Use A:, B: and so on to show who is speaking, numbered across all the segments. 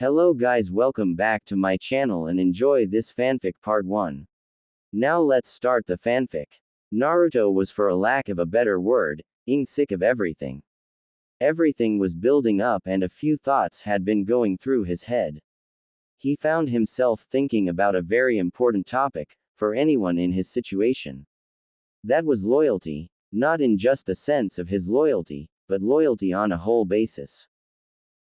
A: Hello guys, welcome back to my channel and enjoy this fanfic part 1. Now let's start the fanfic. Naruto was, for a lack of a better word, sick of everything. Everything was building up and a few thoughts had been going through his head. He found himself thinking about a very important topic, for anyone in his situation. That was loyalty, not in just the sense of his loyalty, but loyalty on a whole basis.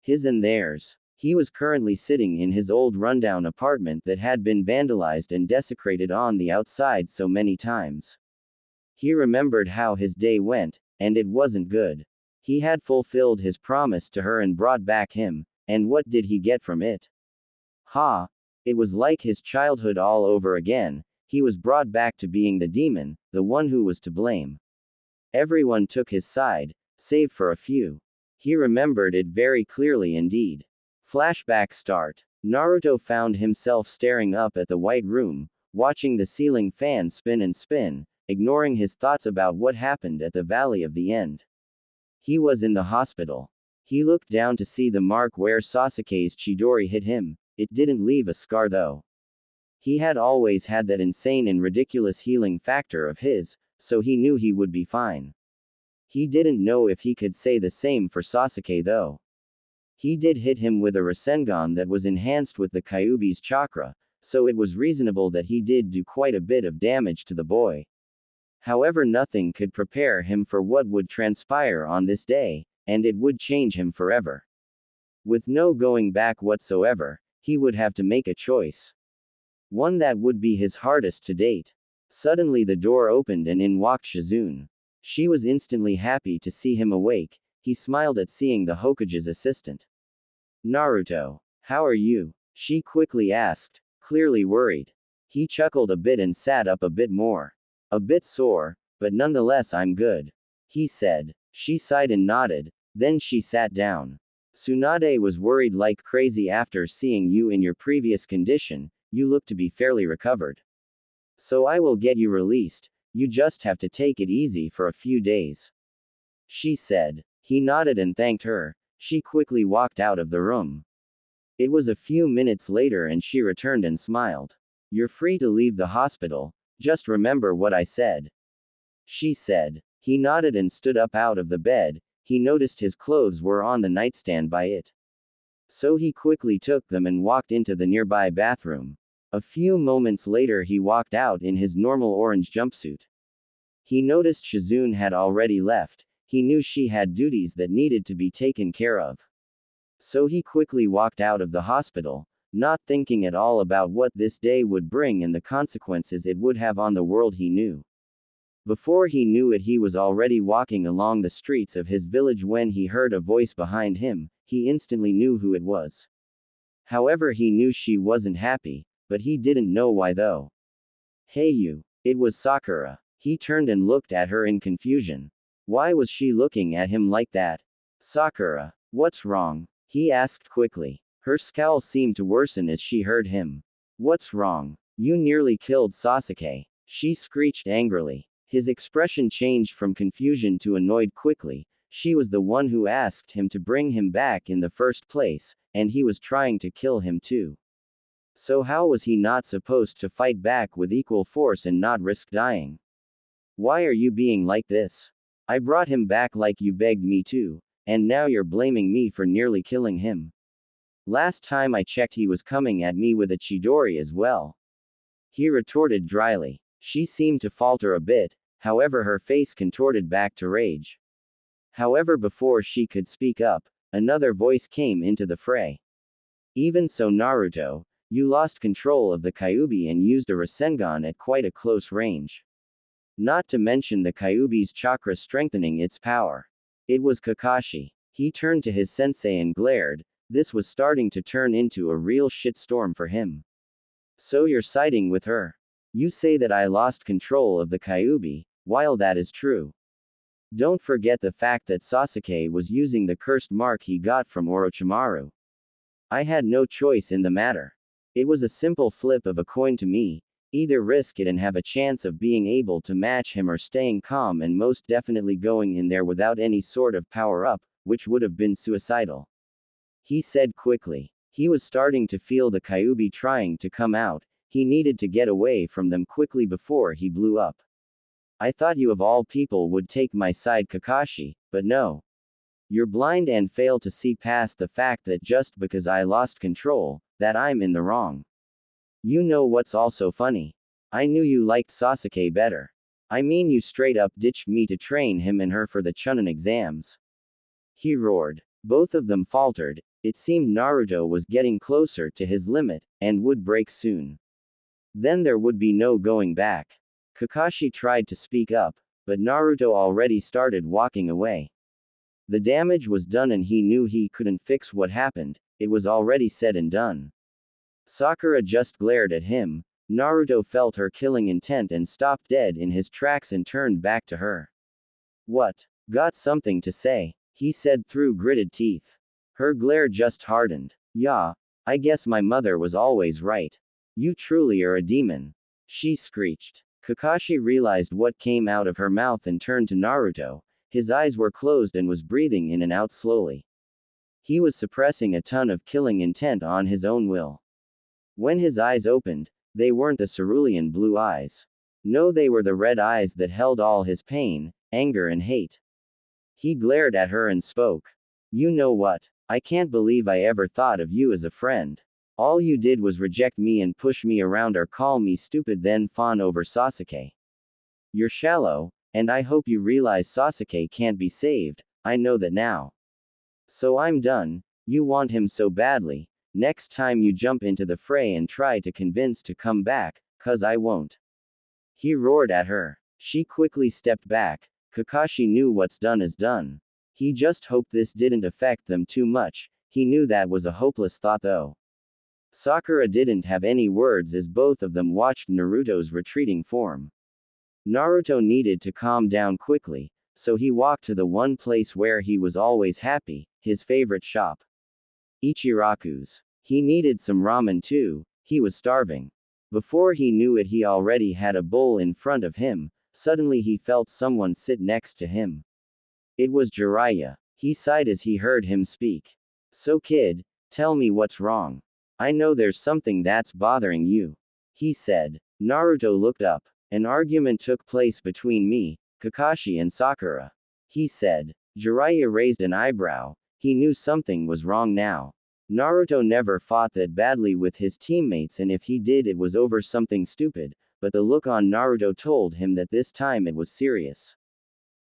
A: His and theirs. He was currently sitting in his old rundown apartment that had been vandalized and desecrated on the outside so many times. He remembered how his day went, and it wasn't good. He had fulfilled his promise to her and brought back him, and what did he get from it? Ha! It was like his childhood all over again. He was brought back to being the demon, the one who was to blame. Everyone took his side, save for a few. He remembered it very clearly indeed. Flashback start. Naruto found himself staring up at the white room, watching the ceiling fan spin and spin, ignoring his thoughts about what happened at the Valley of the End. He was in the hospital. He looked down to see the mark where Sasuke's Chidori hit him. It didn't leave a scar though. He had always had that insane and ridiculous healing factor of his, so he knew he would be fine. He didn't know if he could say the same for Sasuke though. He did hit him with a Rasengan that was enhanced with the Kyuubi's chakra, so it was reasonable that he did do quite a bit of damage to the boy. However, nothing could prepare him for what would transpire on this day, and it would change him forever. With no going back whatsoever, he would have to make a choice. One that would be his hardest to date. Suddenly the door opened and in walked Shizune. She was instantly happy to see him awake. He smiled at seeing the Hokage's assistant. Naruto, how are you? She quickly asked, clearly worried. He chuckled a bit and sat up a bit more. A bit sore, but nonetheless I'm good, he said. She sighed and nodded, then she sat down. Tsunade was worried like crazy after seeing you in your previous condition. You look to be fairly recovered. So I will get you released, you just have to take it easy for a few days, she said. He nodded and thanked her. She quickly walked out of the room. It was a few minutes later and she returned and smiled. You're free to leave the hospital, just remember what I said, she said. He nodded and stood up out of the bed. He noticed his clothes were on the nightstand by it. So he quickly took them and walked into the nearby bathroom. A few moments later he walked out in his normal orange jumpsuit. He noticed Shizune had already left. He knew she had duties that needed to be taken care of. So he quickly walked out of the hospital, not thinking at all about what this day would bring and the consequences it would have on the world he knew. Before he knew it, he was already walking along the streets of his village when he heard a voice behind him. He instantly knew who it was. However, he knew she wasn't happy, but he didn't know why though. Hey you. It was Sakura. He turned and looked at her in confusion. Why was she looking at him like that? Sakura, what's wrong? He asked quickly. Her scowl seemed to worsen as she heard him. What's wrong? You nearly killed Sasuke, she screeched angrily. His expression changed from confusion to annoyed quickly. She was the one who asked him to bring him back in the first place, and he was trying to kill him too. So how was he not supposed to fight back with equal force and not risk dying? Why are you being like this? I brought him back like you begged me to, and now you're blaming me for nearly killing him. Last time I checked he was coming at me with a Chidori as well, he retorted dryly. She seemed to falter a bit, however her face contorted back to rage. However, before she could speak up, another voice came into the fray. Even so, Naruto, you lost control of the Kyuubi and used a Rasengan at quite a close range. Not to mention the Kyuubi's chakra strengthening its power. It was Kakashi. He turned to his sensei and glared. This was starting to turn into a real shitstorm for him. So you're siding with her? You say that I lost control of the Kyuubi, while that is true. Don't forget the fact that Sasuke was using the cursed mark he got from Orochimaru. I had no choice in the matter. It was a simple flip of a coin to me. Either risk it and have a chance of being able to match him or staying calm and most definitely going in there without any sort of power-up, which would have been suicidal, he said quickly. He was starting to feel the Kyuubi trying to come out. He needed to get away from them quickly before he blew up. I thought you of all people would take my side, Kakashi, but no. You're blind and fail to see past the fact that just because I lost control, that I'm in the wrong. You know what's also funny? I knew you liked Sasuke better. I mean, you straight up ditched me to train him and her for the Chunin exams. He roared. Both of them faltered. It seemed Naruto was getting closer to his limit, and would break soon. Then there would be no going back. Kakashi tried to speak up, but Naruto already started walking away. The damage was done and he knew he couldn't fix what happened. It was already said and done. Sakura just glared at him. Naruto felt her killing intent and stopped dead in his tracks and turned back to her. What? Got something to say? He said through gritted teeth. Her glare just hardened. Yeah, I guess my mother was always right. You truly are a demon. She screeched. Kakashi realized what came out of her mouth and turned to Naruto. His eyes were closed and was breathing in and out slowly. He was suppressing a ton of killing intent on his own will. When his eyes opened, they weren't the cerulean blue eyes. No, they were the red eyes that held all his pain, anger and hate. He glared at her and spoke. You know what? I can't believe I ever thought of you as a friend. All you did was reject me and push me around or call me stupid, then fawn over Sasuke. You're shallow, and I hope you realize Sasuke can't be saved. I know that now. So I'm done. You want him so badly. Next time you jump into the fray and try to convince to come back, 'cause I won't. He roared at her. She quickly stepped back. Kakashi knew what's done is done. He just hoped this didn't affect them too much. He knew that was a hopeless thought though. Sakura didn't have any words as both of them watched Naruto's retreating form. Naruto needed to calm down quickly, so he walked to the one place where he was always happy, his favorite shop. Ichiraku's. He needed some ramen too, he was starving. Before he knew it, he already had a bowl in front of him. Suddenly he felt someone sit next to him. It was Jiraiya. He sighed as he heard him speak. So kid, tell me what's wrong. I know there's something that's bothering you. He said. Naruto looked up. An argument took place between me, Kakashi and Sakura. He said. Jiraiya raised an eyebrow. He knew something was wrong now. Naruto never fought that badly with his teammates, and if he did, it was over something stupid, but the look on Naruto told him that this time it was serious.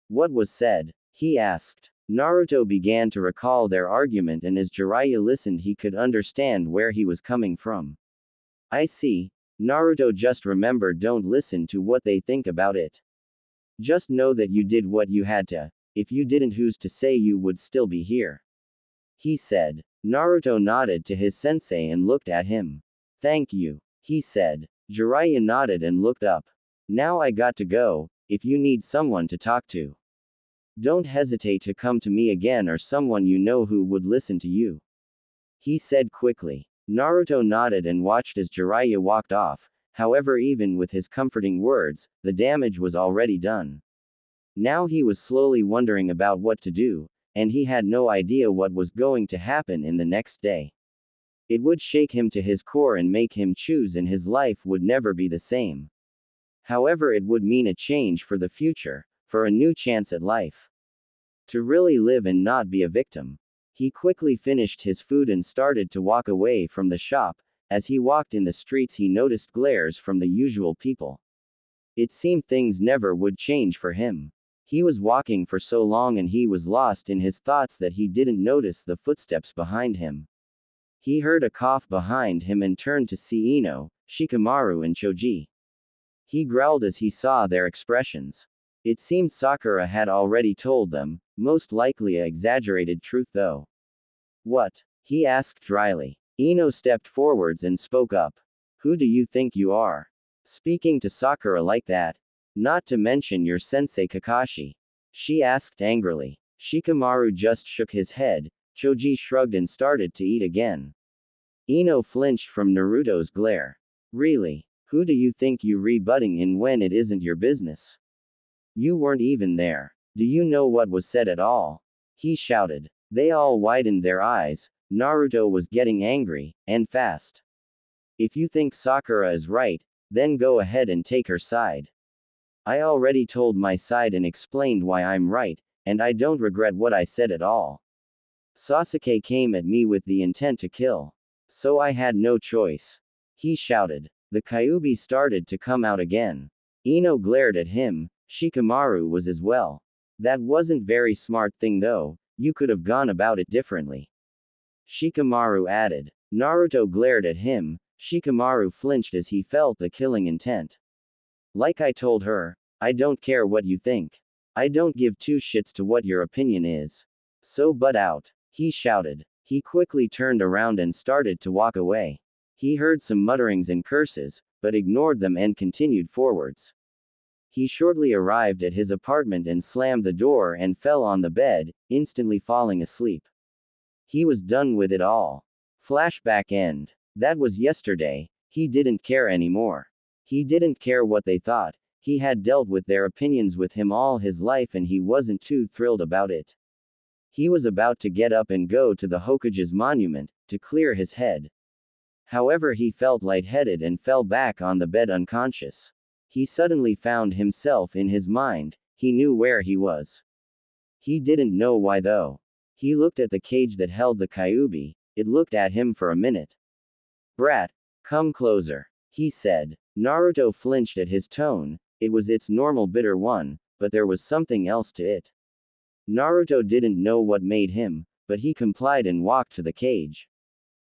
A: What was said? He asked. Naruto began to recall their argument, and as Jiraiya listened he could understand where he was coming from. I see. Naruto just remembered, don't listen to what they think about it. Just know that you did what you had to. If you didn't, who's to say you would still be here? He said. Naruto nodded to his sensei and looked at him. Thank you. He said. Jiraiya nodded and looked up. Now I got to go. If you need someone to talk to, don't hesitate to come to me again, or someone you know who would listen to you. He said quickly. Naruto nodded and watched as Jiraiya walked off. However, even with his comforting words, the damage was already done. Now he was slowly wondering about what to do, and he had no idea what was going to happen in the next day. It would shake him to his core and make him choose, and his life would never be the same. However, it would mean a change for the future, for a new chance at life. To really live and not be a victim. He quickly finished his food and started to walk away from the shop. As he walked in the streets, he noticed glares from the usual people. It seemed things never would change for him. He was walking for so long and he was lost in his thoughts that he didn't notice the footsteps behind him. He heard a cough behind him and turned to see Ino, Shikamaru and Choji. He growled as he saw their expressions. It seemed Sakura had already told them, most likely a exaggerated truth though. What? He asked dryly. Ino stepped forwards and spoke up. Who do you think you are? Speaking to Sakura like that? Not to mention your sensei Kakashi. She asked angrily. Shikamaru just shook his head. Choji shrugged and started to eat again. Ino flinched from Naruto's glare. Really? Who do you think you're rebutting in when it isn't your business? You weren't even there. Do you know what was said at all? He shouted. They all widened their eyes. Naruto was getting angry, and fast. If you think Sakura is right, then go ahead and take her side. I already told my side and explained why I'm right, and I don't regret what I said at all. Sasuke came at me with the intent to kill. So I had no choice. He shouted. The Kyuubi started to come out again. Ino glared at him, Shikamaru was as well. That wasn't very smart thing though, you could have gone about it differently. Shikamaru added. Naruto glared at him, Shikamaru flinched as he felt the killing intent. Like I told her, I don't care what you think. I don't give two shits to what your opinion is. So butt out. He shouted. He quickly turned around and started to walk away. He heard some mutterings and curses, but ignored them and continued forwards. He shortly arrived at his apartment and slammed the door and fell on the bed, instantly falling asleep. He was done with it all. Flashback end. That was yesterday, he didn't care anymore. He didn't care what they thought, he had dealt with their opinions with him all his life and he wasn't too thrilled about it. He was about to get up and go to the Hokage's monument, to clear his head. However, he felt lightheaded and fell back on the bed unconscious. He suddenly found himself in his mind, he knew where he was. He didn't know why though. He looked at the cage that held the Kyuubi, it looked at him for a minute. Brat, come closer, he said. Naruto flinched at his tone, it was its normal bitter one, but there was something else to it. Naruto didn't know what made him, but he complied and walked to the cage.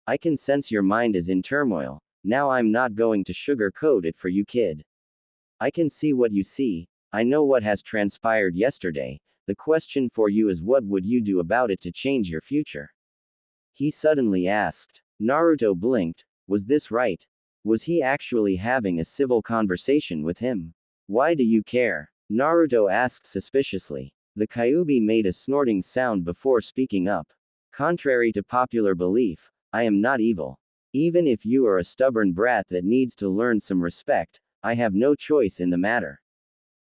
A: I can sense your mind is in turmoil, now I'm not going to sugarcoat it for you kid. I can see what you see, I know what has transpired yesterday, the question for you is what would you do about it to change your future? He suddenly asked. Naruto blinked, was this right? Was he actually having a civil conversation with him? Why do you care? Naruto asked suspiciously. The Kyuubi made a snorting sound before speaking up. Contrary to popular belief, I am not evil. Even if you are a stubborn brat that needs to learn some respect, I have no choice in the matter.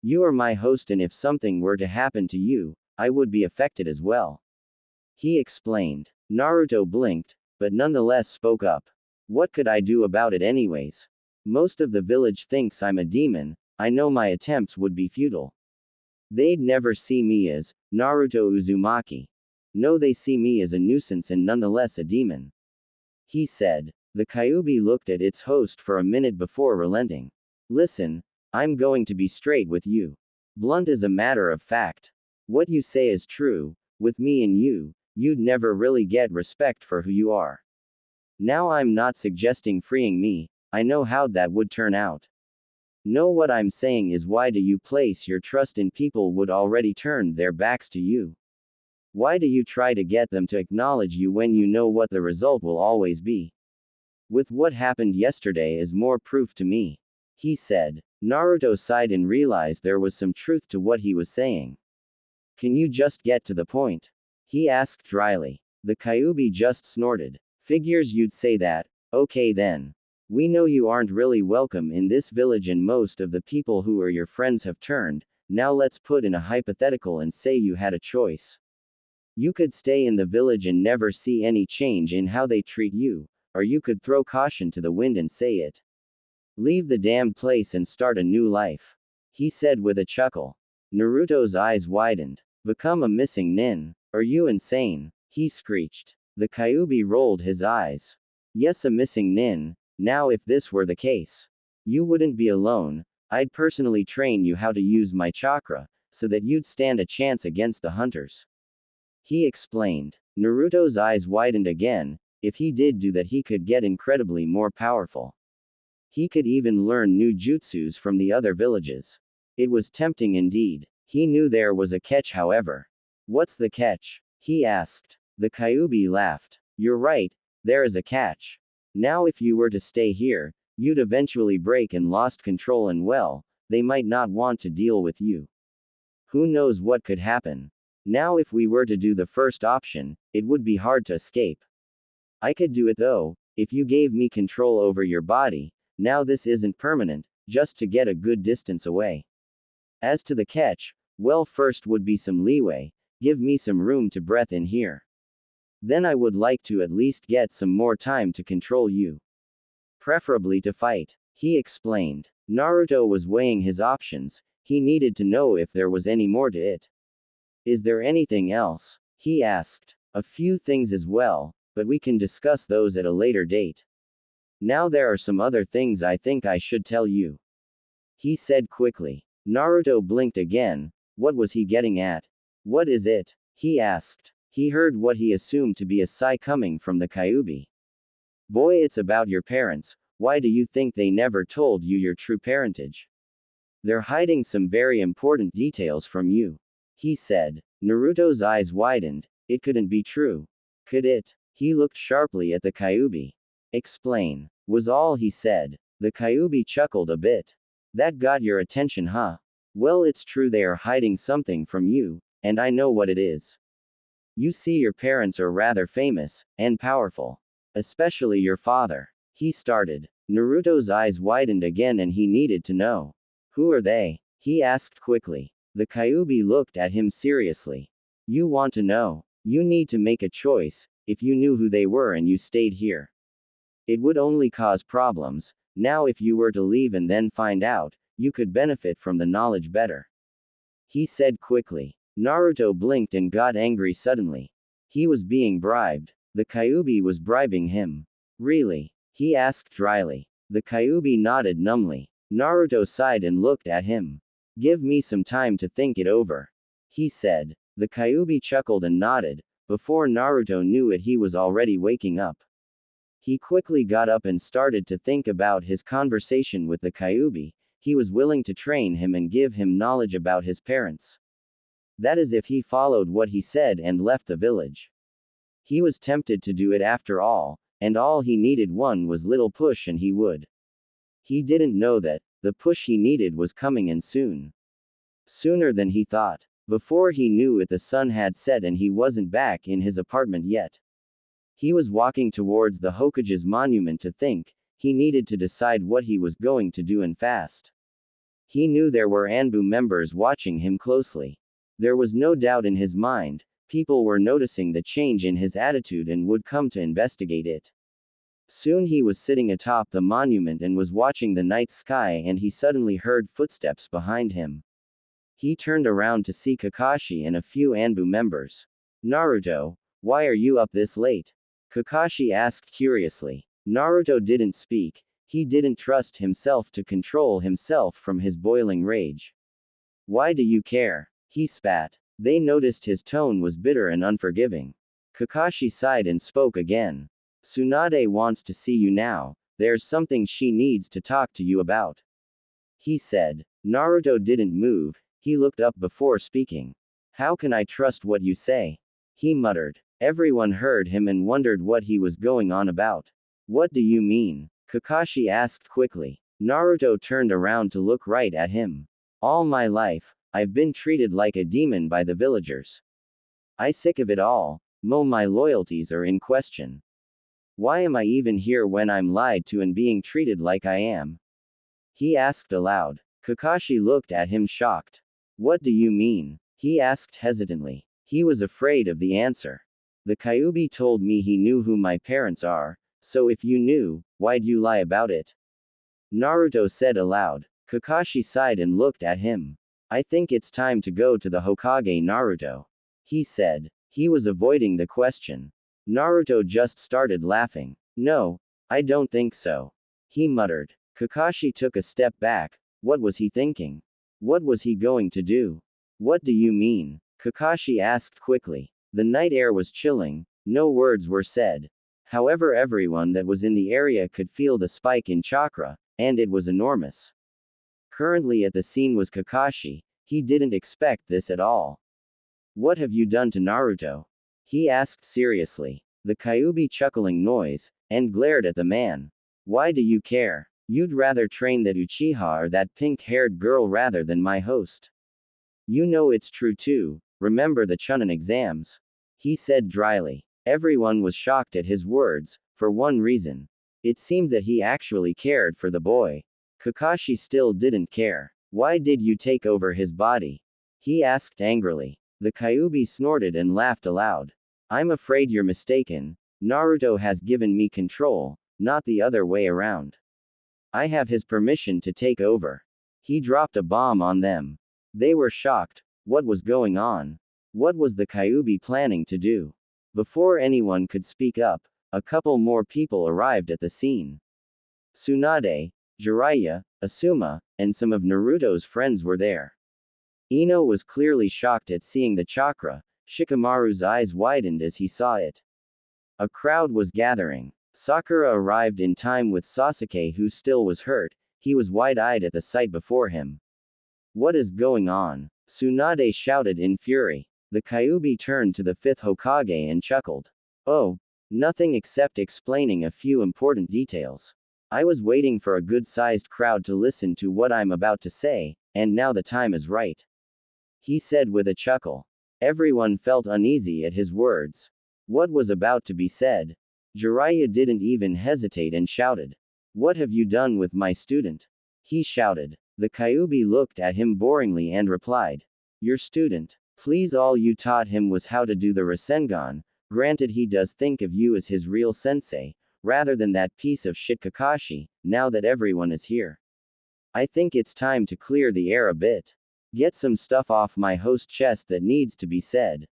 A: You are my host and if something were to happen to you, I would be affected as well. He explained. Naruto blinked, but nonetheless spoke up. What could I do about it anyways? Most of the village thinks I'm a demon, I know my attempts would be futile. They'd never see me as Naruto Uzumaki. No, they see me as a nuisance and nonetheless a demon. He said. The Kyuubi looked at its host for a minute before relenting. Listen, I'm going to be straight with you. Blunt as a matter of fact. What you say is true, with me and you, you'd never really get respect for who you are. Now I'm not suggesting freeing me, I know how that would turn out. No, what I'm saying is why do you place your trust in people would already turn their backs to you? Why do you try to get them to acknowledge you when you know what the result will always be? With what happened yesterday is more proof to me. He said. Naruto sighed and realized there was some truth to what he was saying. Can you just get to the point? He asked dryly. The Kyuubi just snorted. Figures you'd say that, okay then. We know you aren't really welcome in this village and most of the people who are your friends have turned, now let's put in a hypothetical and say you had a choice. You could stay in the village and never see any change in how they treat you, or you could throw caution to the wind and say it. Leave the damned place and start a new life. He said with a chuckle. Naruto's eyes widened. Become a missing nin. Are you insane? He screeched. The Kyuubi rolled his eyes. Yes, a missing nin. Now if this were the case, you wouldn't be alone, I'd personally train you how to use my chakra, so that you'd stand a chance against the hunters. He explained. Naruto's eyes widened again, if he did do that he could get incredibly more powerful. He could even learn new jutsus from the other villages. It was tempting indeed. He knew there was a catch however. What's the catch? He asked. The Kyuubi laughed. You're right, there is a catch. Now if you were to stay here, you'd eventually break and lost control and well, they might not want to deal with you. Who knows what could happen? Now if we were to do the first option, it would be hard to escape. I could do it though, if you gave me control over your body, now this isn't permanent, just to get a good distance away. As to the catch, well first would be some leeway, give me some room to breathe in here. Then I would like to at least get some more time to control you. Preferably to fight, he explained. Naruto was weighing his options, he needed to know if there was any more to it. Is there anything else? He asked. A few things as well, but we can discuss those at a later date. Now there are some other things I think I should tell you. He said quickly. Naruto blinked again. What was he getting at? What is it? He asked. He heard what he assumed to be a sigh coming from the Kyuubi. Boy, it's about your parents. Why do you think they never told you your true parentage? They're hiding some very important details from you. He said. Naruto's eyes widened. It couldn't be true. Could it? He looked sharply at the Kyuubi. Explain, was all he said. The Kyuubi chuckled a bit. That got your attention, huh? Well, it's true they are hiding something from you, and I know what it is. You see, your parents are rather famous, and powerful. Especially your father. He started. Naruto's eyes widened again and he needed to know. Who are they? He asked quickly. The Kyuubi looked at him seriously. You want to know? You need to make a choice. If you knew who they were and you stayed here, it would only cause problems. Now if you were to leave and then find out, you could benefit from the knowledge better. He said quickly. Naruto blinked and got angry suddenly. He was being bribed. The Kyuubi was bribing him. Really? He asked dryly. The Kyuubi nodded numbly. Naruto sighed and looked at him. Give me some time to think it over. He said. The Kyuubi chuckled and nodded. Before Naruto knew it, he was already waking up. He quickly got up and started to think about his conversation with the Kyuubi. He was willing to train him and give him knowledge about his parents. That is if he followed what he said and left the village. He was tempted to do it after all, and all he needed one was little push and he would. He didn't know that the push he needed was coming in soon. Sooner than he thought. Before he knew it, the sun had set and he wasn't back in his apartment yet. He was walking towards the Hokage's monument to think. He needed to decide what he was going to do and fast. He knew there were Anbu members watching him closely. There was no doubt in his mind. People were noticing the change in his attitude and would come to investigate it. Soon he was sitting atop the monument and was watching the night sky, and he suddenly heard footsteps behind him. He turned around to see Kakashi and a few Anbu members. Naruto, why are you up this late? Kakashi asked curiously. Naruto didn't speak. He didn't trust himself to control himself from his boiling rage. Why do you care? He spat. They noticed his tone was bitter and unforgiving. Kakashi sighed and spoke again. Tsunade wants to see you now. There's something she needs to talk to you about. He said. Naruto didn't move. He looked up before speaking. How can I trust what you say? He muttered. Everyone heard him and wondered what he was going on about. What do you mean? Kakashi asked quickly. Naruto turned around to look right at him. All my life, I've been treated like a demon by the villagers. I'm sick of it all. My loyalties are in question. Why am I even here when I'm lied to and being treated like I am? He asked aloud. Kakashi looked at him shocked. What do you mean? He asked hesitantly. He was afraid of the answer. The Kyuubi told me he knew who my parents are, so if you knew, why'd you lie about it? Naruto said aloud. Kakashi sighed and looked at him. I think it's time to go to the Hokage, Naruto. He said. He was avoiding the question. Naruto just started laughing. No, I don't think so. He muttered. Kakashi took a step back. What was he thinking? What was he going to do? What do you mean? Kakashi asked quickly. The night air was chilling. No words were said. However, everyone that was in the area could feel the spike in chakra, and it was enormous. Currently at the scene was Kakashi. He didn't expect this at all. What have you done to Naruto? He asked seriously. The Kyuubi chuckling noise, and glared at the man. Why do you care? You'd rather train that Uchiha or that pink-haired girl rather than my host. You know it's true too. Remember the Chunin exams? He said dryly. Everyone was shocked at his words, for one reason. It seemed that he actually cared for the boy. Kakashi still didn't care. Why did you take over his body? He asked angrily. The Kyuubi snorted and laughed aloud. I'm afraid you're mistaken. Naruto has given me control, not the other way around. I have his permission to take over. He dropped a bomb on them. They were shocked. What was going on? What was the Kyuubi planning to do? Before anyone could speak up, a couple more people arrived at the scene. Tsunade, Jiraiya, Asuma, and some of Naruto's friends were there. Ino was clearly shocked at seeing the chakra. Shikamaru's eyes widened as he saw it. A crowd was gathering. Sakura arrived in time with Sasuke, who still was hurt. He was wide-eyed at the sight before him. What is going on? Tsunade shouted in fury. The Kyuubi turned to the fifth Hokage and chuckled. Oh, nothing except explaining a few important details. I was waiting for a good-sized crowd to listen to what I'm about to say, and now the time is right. He said with a chuckle. Everyone felt uneasy at his words. What was about to be said? Jiraiya didn't even hesitate and shouted. What have you done with my student? He shouted. The Kyuubi looked at him boringly and replied. Your student. Please, all you taught him was how to do the Rasengan. Granted, he does think of you as his real sensei, rather than that piece of shit Kakashi. Now that everyone is here, I think it's time to clear the air a bit. Get some stuff off my host chest that needs to be said.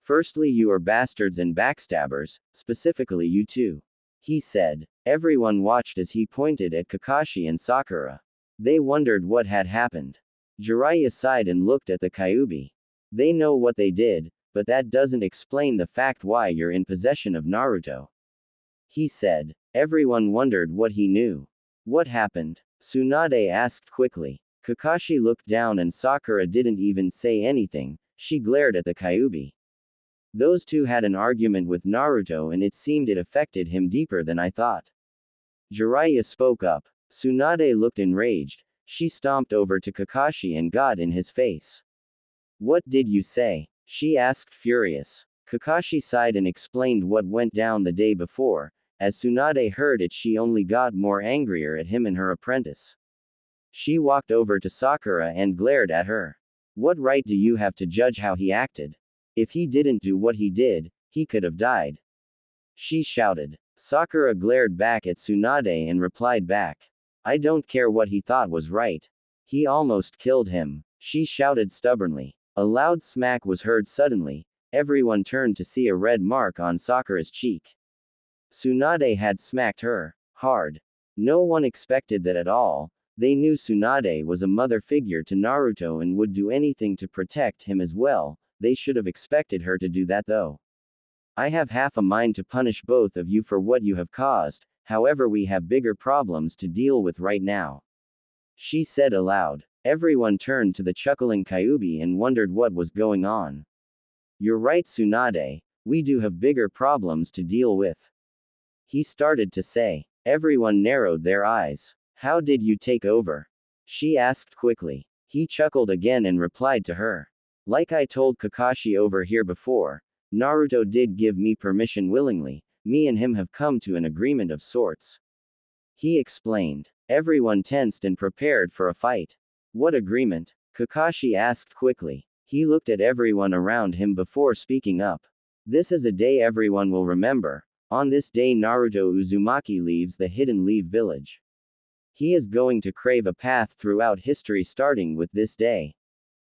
A: Firstly, you are bastards and backstabbers, specifically you two. He said. Everyone watched as he pointed at Kakashi and Sakura. They wondered what had happened. Jiraiya sighed and looked at the Kyuubi. They know what they did, but that doesn't explain the fact why you're in possession of Naruto. He said. Everyone wondered what he knew. What happened? Tsunade asked quickly. Kakashi looked down and Sakura didn't even say anything. She glared at the Kyuubi. Those two had an argument with Naruto and it seemed it affected him deeper than I thought. Jiraiya spoke up. Tsunade looked enraged. She stomped over to Kakashi and got in his face. What did you say? She asked, furious. Kakashi sighed and explained what went down the day before. As Tsunade heard it, she only got more angrier at him and her apprentice. She walked over to Sakura and glared at her. What right do you have to judge how he acted? If he didn't do what he did, he could have died. She shouted. Sakura glared back at Tsunade and replied back. I don't care what he thought was right. He almost killed him. She shouted stubbornly. A loud smack was heard suddenly. Everyone turned to see a red mark on Sakura's cheek. Tsunade had smacked her hard. No one expected that at all. They knew Tsunade was a mother figure to Naruto and would do anything to protect him as well. They should have expected her to do that though. I have half a mind to punish both of you for what you have caused, however we have bigger problems to deal with right now. She said aloud. Everyone turned to the chuckling Kyuubi and wondered what was going on. You're right, Tsunade, we do have bigger problems to deal with. He started to say. Everyone narrowed their eyes. How did you take over? She asked quickly. He chuckled again and replied to her. Like I told Kakashi over here before, Naruto did give me permission willingly. Me and him have come to an agreement of sorts. He explained. Everyone tensed and prepared for a fight. What agreement? Kakashi asked quickly. He looked at everyone around him before speaking up. This is a day everyone will remember. On this day Naruto Uzumaki leaves the Hidden Leaf Village. He is going to crave a path throughout history starting with this day.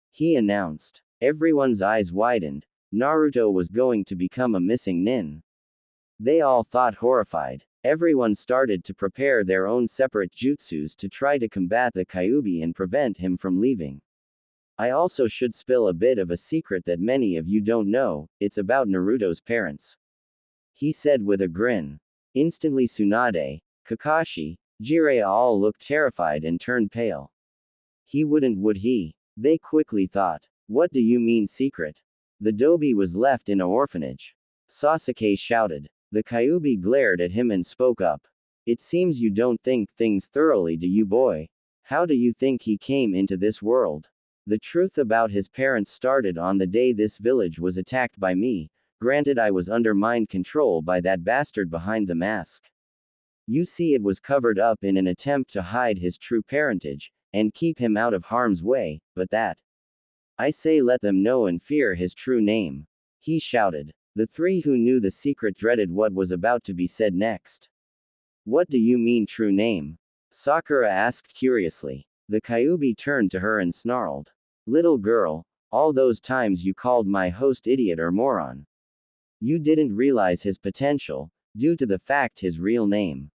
A: He announced. Everyone's eyes widened. Naruto was going to become a missing nin. They all thought horrified. Everyone started to prepare their own separate jutsus to try to combat the Kyuubi and prevent him from leaving. I also should spill a bit of a secret that many of you don't know, it's about Naruto's parents. He said with a grin. Instantly Tsunade, Kakashi, Jiraiya all looked terrified and turned pale. He wouldn't, would he? They quickly thought. What do you mean secret? The Dobi was left in an orphanage. Sasuke shouted. The Kyuubi glared at him and spoke up. It seems you don't think things thoroughly, do you, boy? How do you think he came into this world? The truth about his parents started on the day this village was attacked by me. Granted, I was under mind control by that bastard behind the mask. You see, it was covered up in an attempt to hide his true parentage, and keep him out of harm's way, but that, I say, let them know and fear his true name. He shouted. The three who knew the secret dreaded what was about to be said next. What do you mean true name? Sakura asked curiously. The Kyuubi turned to her and snarled. Little girl, all those times you called my host idiot or moron. You didn't realize his potential, due to the fact his real name.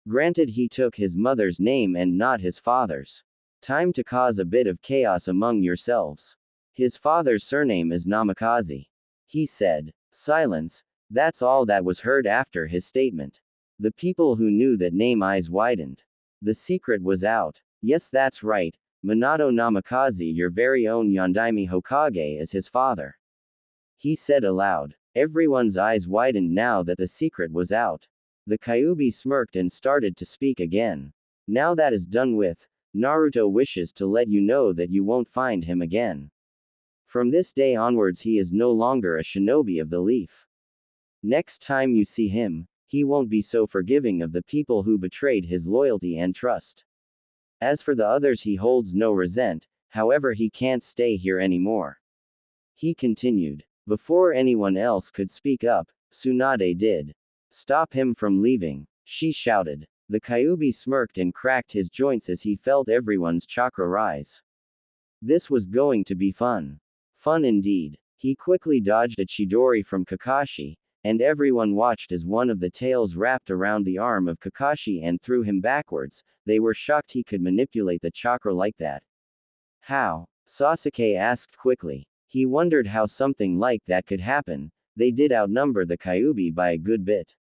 A: Granted he took his mother's name and not his father's. Time to cause a bit of chaos among yourselves. His father's surname is Namikaze. He said. Silence, that's all that was heard after his statement. The people who knew that name eyes widened. The secret was out. Yes, that's right, Minato Namikaze, your very own Yondaime Hokage, is his father. He said aloud. Everyone's eyes widened now that the secret was out. The Kyuubi smirked and started to speak again. Now that is done with, Naruto wishes to let you know that you won't find him again. From this day onwards he is no longer a shinobi of the leaf. Next time you see him, he won't be so forgiving of the people who betrayed his loyalty and trust. As for the others he holds no resent, however he can't stay here anymore. He continued. Before anyone else could speak up, Tsunade did. Stop him from leaving, she shouted. The Kyuubi smirked and cracked his joints as he felt everyone's chakra rise. This was going to be fun. Fun indeed. He quickly dodged a Chidori from Kakashi, and everyone watched as one of the tails wrapped around the arm of Kakashi and threw him backwards. They were shocked he could manipulate the chakra like that. How? Sasuke asked quickly. He wondered how something like that could happen. They did outnumber the Kyuubi by a good bit.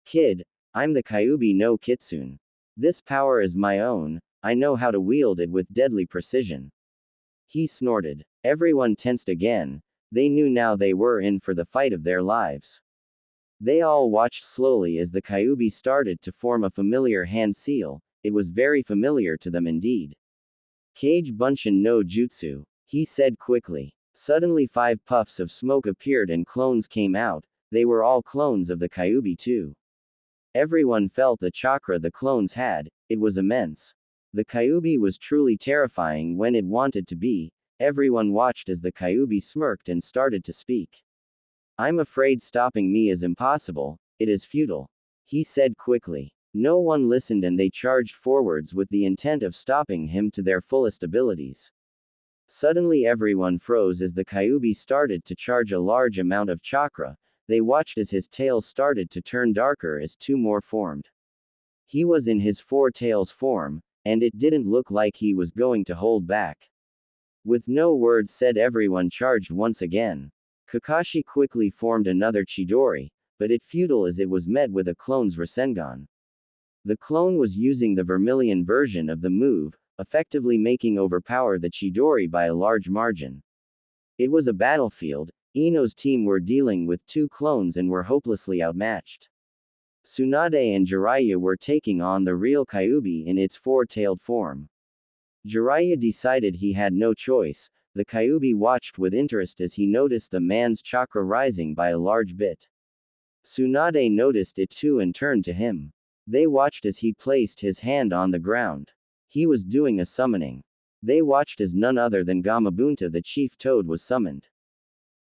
A: Kid, I'm the Kyuubi no Kitsune. This power is my own, I know how to wield it with deadly precision. He snorted. Everyone tensed again. They knew now they were in for the fight of their lives. They all watched slowly as the Kyuubi started to form a familiar hand seal. It was very familiar to them indeed. Kage Bunshin no Jutsu, he said quickly. Suddenly 5 puffs of smoke appeared and clones came out. They were all clones of the Kyuubi too. Everyone felt the chakra the clones had. It was immense. The Kyuubi was truly terrifying when it wanted to be. Everyone watched as the Kyuubi smirked and started to speak. I'm afraid stopping me is impossible, it is futile. He said quickly. No one listened and they charged forwards with the intent of stopping him to their fullest abilities. Suddenly everyone froze as the Kyuubi started to charge a large amount of chakra. They watched as his tail started to turn darker as 2 more formed. He was in his 4 tails form, and it didn't look like he was going to hold back. With no words said everyone charged once again. Kakashi quickly formed another Chidori, but it futile as it was met with a clone's Rasengan. The clone was using the vermilion version of the move, effectively making overpower the Chidori by a large margin. It was a battlefield. Ino's team were dealing with 2 clones and were hopelessly outmatched. Tsunade and Jiraiya were taking on the real Kyuubi in its 4-tailed form. Jiraiya decided he had no choice. The Kyuubi watched with interest as he noticed the man's chakra rising by a large bit. Tsunade noticed it too and turned to him. They watched as he placed his hand on the ground. He was doing a summoning. They watched as none other than Gamabunta the chief toad was summoned.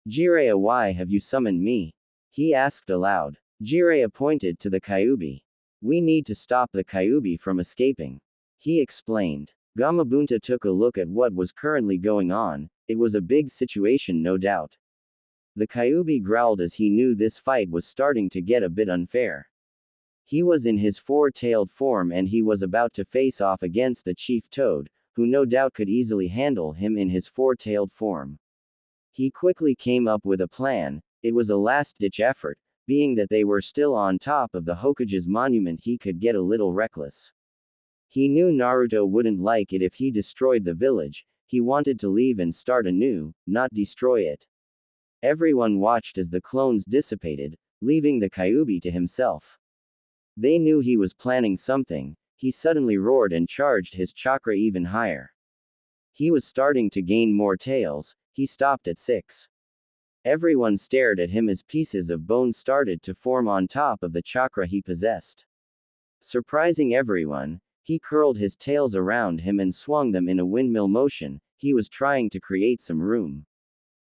A: Jiraiya, why have you summoned me? He asked aloud. Jiraiya pointed to the Kyuubi. We need to stop the Kyuubi from escaping. He explained. Gamabunta took a look at what was currently going on. It was a big situation, no doubt. The Kyuubi growled as he knew this fight was starting to get a bit unfair. He was in his 4-tailed form and he was about to face off against the chief toad, who no doubt could easily handle him in his 4-tailed form. He quickly came up with a plan. It was a last-ditch effort, being that they were still on top of the Hokage's monument. He could get a little reckless. He knew Naruto wouldn't like it if he destroyed the village. He wanted to leave and start anew, not destroy it. Everyone watched as the clones dissipated, leaving the Kyuubi to himself. They knew he was planning something. He suddenly roared and charged his chakra even higher. He was starting to gain more tails. He stopped at 6. Everyone stared at him as pieces of bone started to form on top of the chakra he possessed. Surprising everyone, he curled his tails around him and swung them in a windmill motion. He was trying to create some room.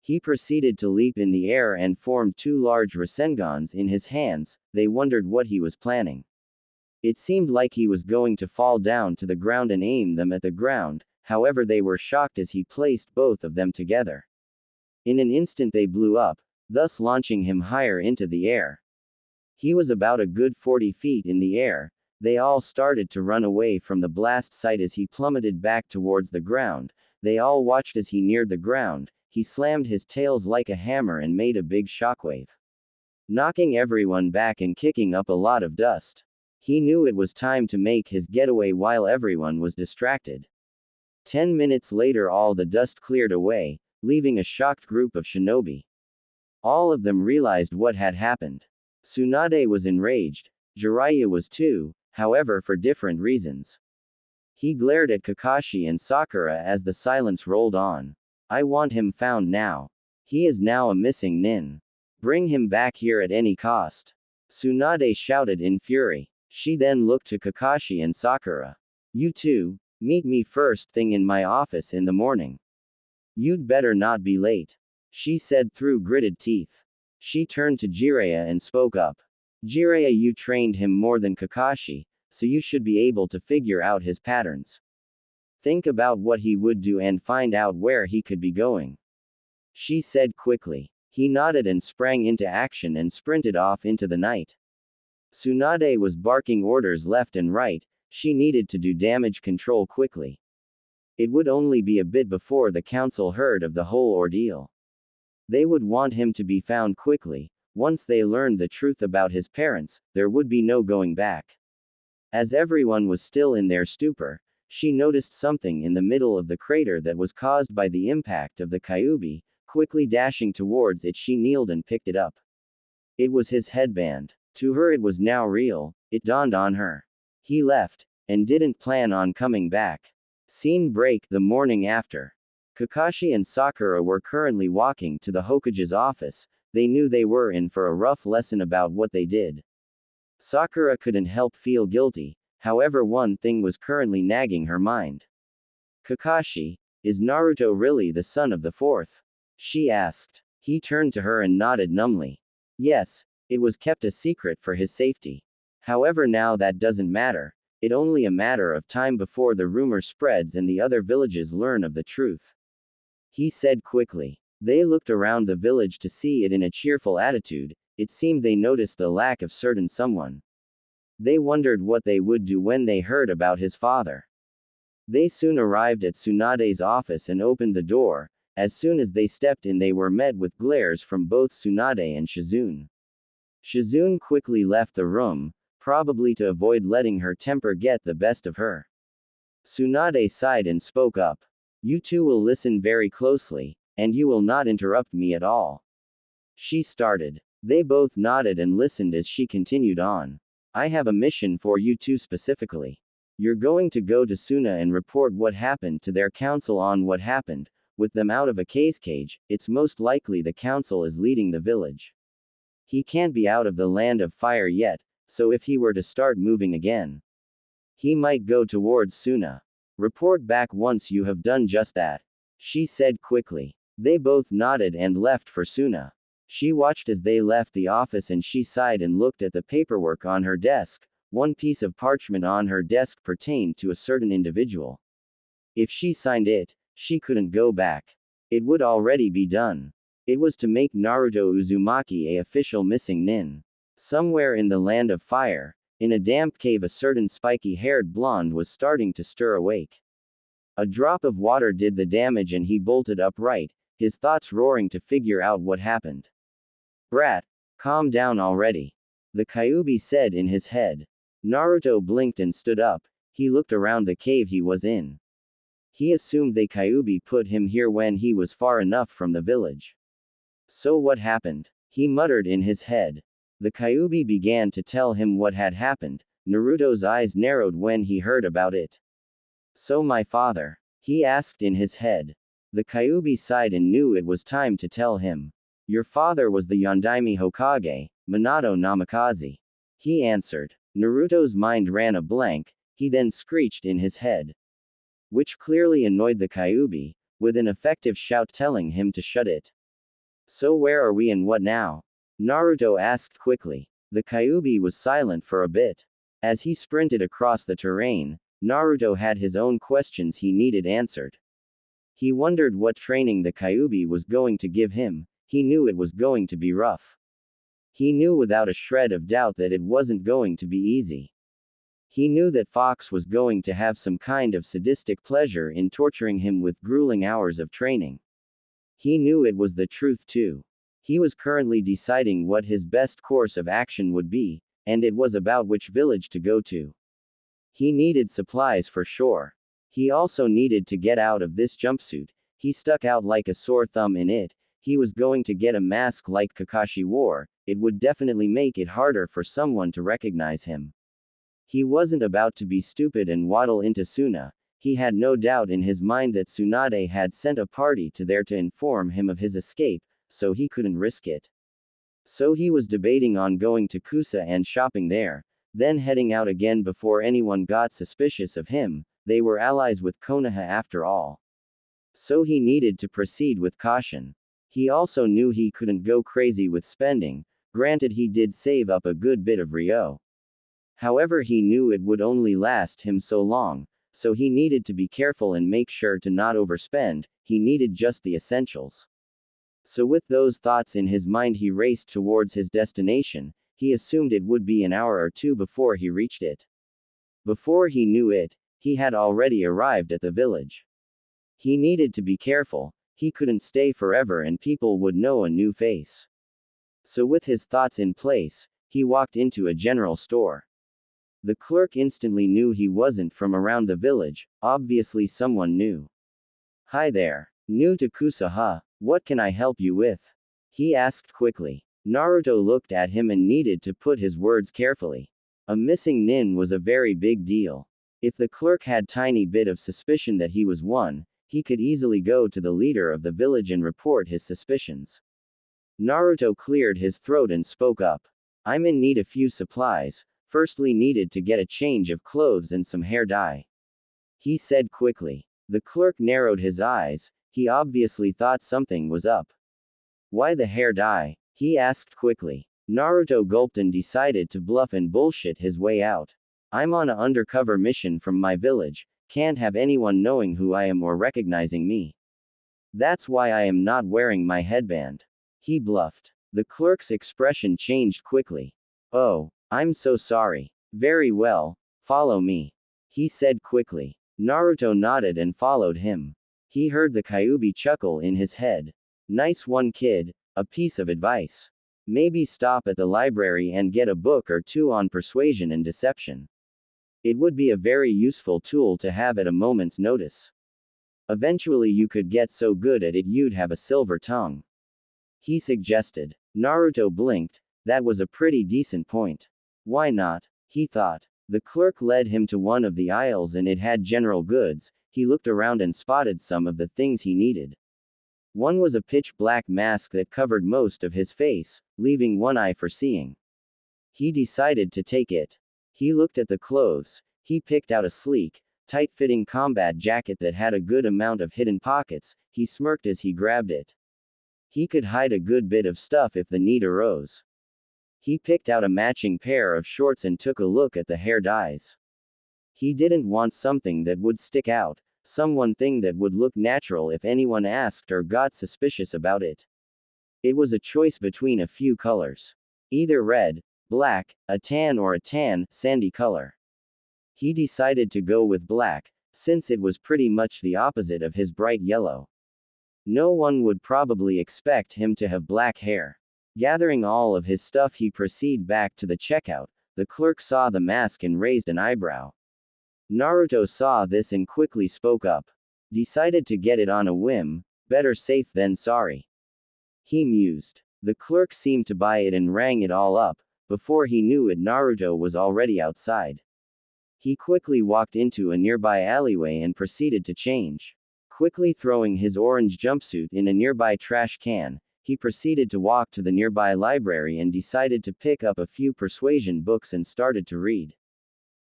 A: He proceeded to leap in the air and formed two large Rasengans in his hands. They wondered what he was planning. It seemed like he was going to fall down to the ground and aim them at the ground, however they were shocked as he placed both of them together. In an instant they blew up, thus launching him higher into the air. He was about a good 40 feet in the air. They all started to run away from the blast site as he plummeted back towards the ground. They all watched as he neared the ground. He slammed his tails like a hammer and made a big shockwave, knocking everyone back and kicking up a lot of dust. He knew it was time to make his getaway while everyone was distracted. 10 minutes later all the dust cleared away, leaving a shocked group of shinobi. All of them realized what had happened. Tsunade was enraged. Jiraiya was too, however for different reasons. He glared at Kakashi and Sakura as the silence rolled on. I want him found now. He is now a missing nin. Bring him back here at any cost. Tsunade shouted in fury. She then looked to Kakashi and Sakura. You two, meet me first thing in my office in the morning. You'd better not be late, she said through gritted teeth. She turned to Jiraiya and spoke up. Jiraiya, you trained him more than Kakashi, so you should be able to figure out his patterns. Think about what he would do and find out where he could be going, she said quickly. He nodded and sprang into action and sprinted off into the night. Tsunade was barking orders left and right. She needed to do damage control quickly. It would only be a bit before the council heard of the whole ordeal. They would want him to be found quickly. Once they learned the truth about his parents, there would be no going back. As everyone was still in their stupor, she noticed something in the middle of the crater that was caused by the impact of the Kyuubi. Quickly dashing towards it, she kneeled and picked it up. It was his headband. To her it was now real. It dawned on her. He left, and didn't plan on coming back. Scene break the morning after. Kakashi and Sakura were currently walking to the Hokage's office. They knew they were in for a rough lesson about what they did. Sakura couldn't help feel guilty. However, one thing was currently nagging her mind. Kakashi, is Naruto really the son of the fourth? She asked. He turned to her and nodded numbly. Yes, it was kept a secret for his safety. However, now that doesn't matter. It's only a matter of time before the rumor spreads and the other villages learn of the truth, he said quickly. They looked around the village to see it in a cheerful attitude. It seemed they noticed the lack of certain someone. They wondered what they would do when they heard about his father. They soon arrived at Tsunade's office and opened the door. As soon as they stepped in, they were met with glares from both Tsunade and Shizune. Shizune quickly left the room, probably to avoid letting her temper get the best of her. Tsunade sighed and spoke up. You two will listen very closely, and you will not interrupt me at all, she started. They both nodded and listened as she continued on. I have a mission for you two specifically. You're going to go to Suna and report what happened to their council on what happened. With them out of a cage, it's most likely the council is leading the village. He can't be out of the land of fire yet, so if he were to start moving again, he might go towards Suna. Report back once you have done just that, she said quickly. They both nodded and left for Suna. She watched as they left the office and she sighed and looked at the paperwork on her desk. One piece of parchment on her desk pertained to a certain individual. If she signed it, she couldn't go back. It would already be done. It was to make Naruto Uzumaki a official missing nin. Somewhere in the land of fire, in a damp cave, a certain spiky-haired blonde was starting to stir awake. A drop of water did the damage and he bolted upright, his thoughts roaring to figure out what happened. Brat, calm down already, the Kyuubi said in his head. Naruto blinked and stood up. He looked around the cave he was in. He assumed the Kyuubi put him here when he was far enough from the village. So what happened? He muttered in his head. The Kyuubi began to tell him what had happened. Naruto's eyes narrowed when he heard about it. So my father? He asked in his head. The Kyuubi sighed and knew it was time to tell him. Your father was the Yondaime Hokage, Minato Namikaze. He answered. Naruto's mind ran a blank. He then screeched in his head, which clearly annoyed the Kyuubi, with an effective shout telling him to shut it. So where are we and what now? Naruto asked quickly. The Kyuubi was silent for a bit. As he sprinted across the terrain, Naruto had his own questions he needed answered. He wondered what training the Kyuubi was going to give him. He knew it was going to be rough. He knew without a shred of doubt that it wasn't going to be easy. He knew that Fox was going to have some kind of sadistic pleasure in torturing him with grueling hours of training. He knew it was the truth too. He was currently deciding what his best course of action would be, and it was about which village to go to. He needed supplies for sure. He also needed to get out of this jumpsuit. He stuck out like a sore thumb in it. He was going to get a mask like Kakashi wore. It would definitely make it harder for someone to recognize him. He wasn't about to be stupid and waddle into Suna. He had no doubt in his mind that Tsunade had sent a party to there to inform him of his escape, so he couldn't risk it. So he was debating on going to Kusa and shopping there, then heading out again before anyone got suspicious of him. They were allies with Konoha after all. So he needed to proceed with caution. He also knew he couldn't go crazy with spending, granted he did save up a good bit of Ryo. However, he knew it would only last him so long, so he needed to be careful and make sure to not overspend. He needed just the essentials. So with those thoughts in his mind, he raced towards his destination. He assumed it would be an hour or two before he reached it. Before he knew it, he had already arrived at the village. He needed to be careful. He couldn't stay forever and people would know a new face. So with his thoughts in place, he walked into a general store. The clerk instantly knew he wasn't from around the village, obviously someone new. Hi there. New to Kusa, huh? What can I help you with? He asked quickly. Naruto looked at him and needed to put his words carefully. A missing nin was a very big deal. If the clerk had tiny bit of suspicion that he was one, he could easily go to the leader of the village and report his suspicions. Naruto cleared his throat and spoke up. I'm in need of few supplies. Firstly, needed to get a change of clothes and some hair dye. He said quickly. The clerk narrowed his eyes. He obviously thought something was up. Why the hair dye? He asked quickly. Naruto gulped and decided to bluff and bullshit his way out. I'm on an undercover mission from my village. Can't have anyone knowing who I am or recognizing me. That's why I am not wearing my headband. He bluffed. The clerk's expression changed quickly. Oh, I'm so sorry. Very well, follow me. He said quickly. Naruto nodded and followed him. He heard the Kyuubi chuckle in his head. Nice one, kid. A piece of advice. Maybe stop at the library and get a book or two on persuasion and deception. It would be a very useful tool to have at a moment's notice. Eventually you could get so good at it you'd have a silver tongue. He suggested. Naruto blinked. That was a pretty decent point. Why not? He thought. The clerk led him to one of the aisles and it had general goods. He looked around and spotted some of the things he needed. One was a pitch black mask that covered most of his face, leaving one eye for seeing. He decided to take it. He looked at the clothes. He picked out a sleek, tight-fitting combat jacket that had a good amount of hidden pockets. He smirked as he grabbed it. He could hide a good bit of stuff if the need arose. He picked out a matching pair of shorts and took a look at the hair dyes. He didn't want something that would stick out, one thing that would look natural if anyone asked or got suspicious about it. It was a choice between a few colors. Either red, black, a tan or a tan, sandy color. He decided to go with black, since it was pretty much the opposite of his bright yellow. No one would probably expect him to have black hair. Gathering all of his stuff, he proceeded back to the checkout. The clerk saw the mask and raised an eyebrow. Naruto saw this and quickly spoke up. Decided to get it on a whim, better safe than sorry. He mused. The clerk seemed to buy it and rang it all up. Before he knew it, Naruto was already outside. He quickly walked into a nearby alleyway and proceeded to change. Quickly throwing his orange jumpsuit in a nearby trash can, he proceeded to walk to the nearby library and decided to pick up a few persuasion books and started to read.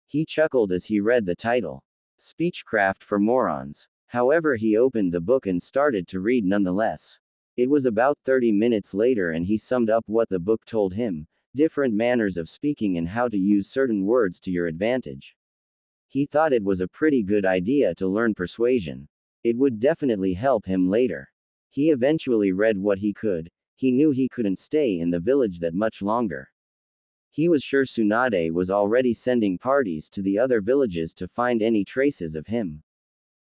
A: He chuckled as he read the title. Speechcraft for Morons. However, he opened the book and started to read nonetheless. It was about 30 minutes later and he summed up what the book told him, different manners of speaking and how to use certain words to your advantage. He thought it was a pretty good idea to learn persuasion. It would definitely help him later. He eventually read what he could. He knew he couldn't stay in the village that much longer. He was sure Tsunade was already sending parties to the other villages to find any traces of him.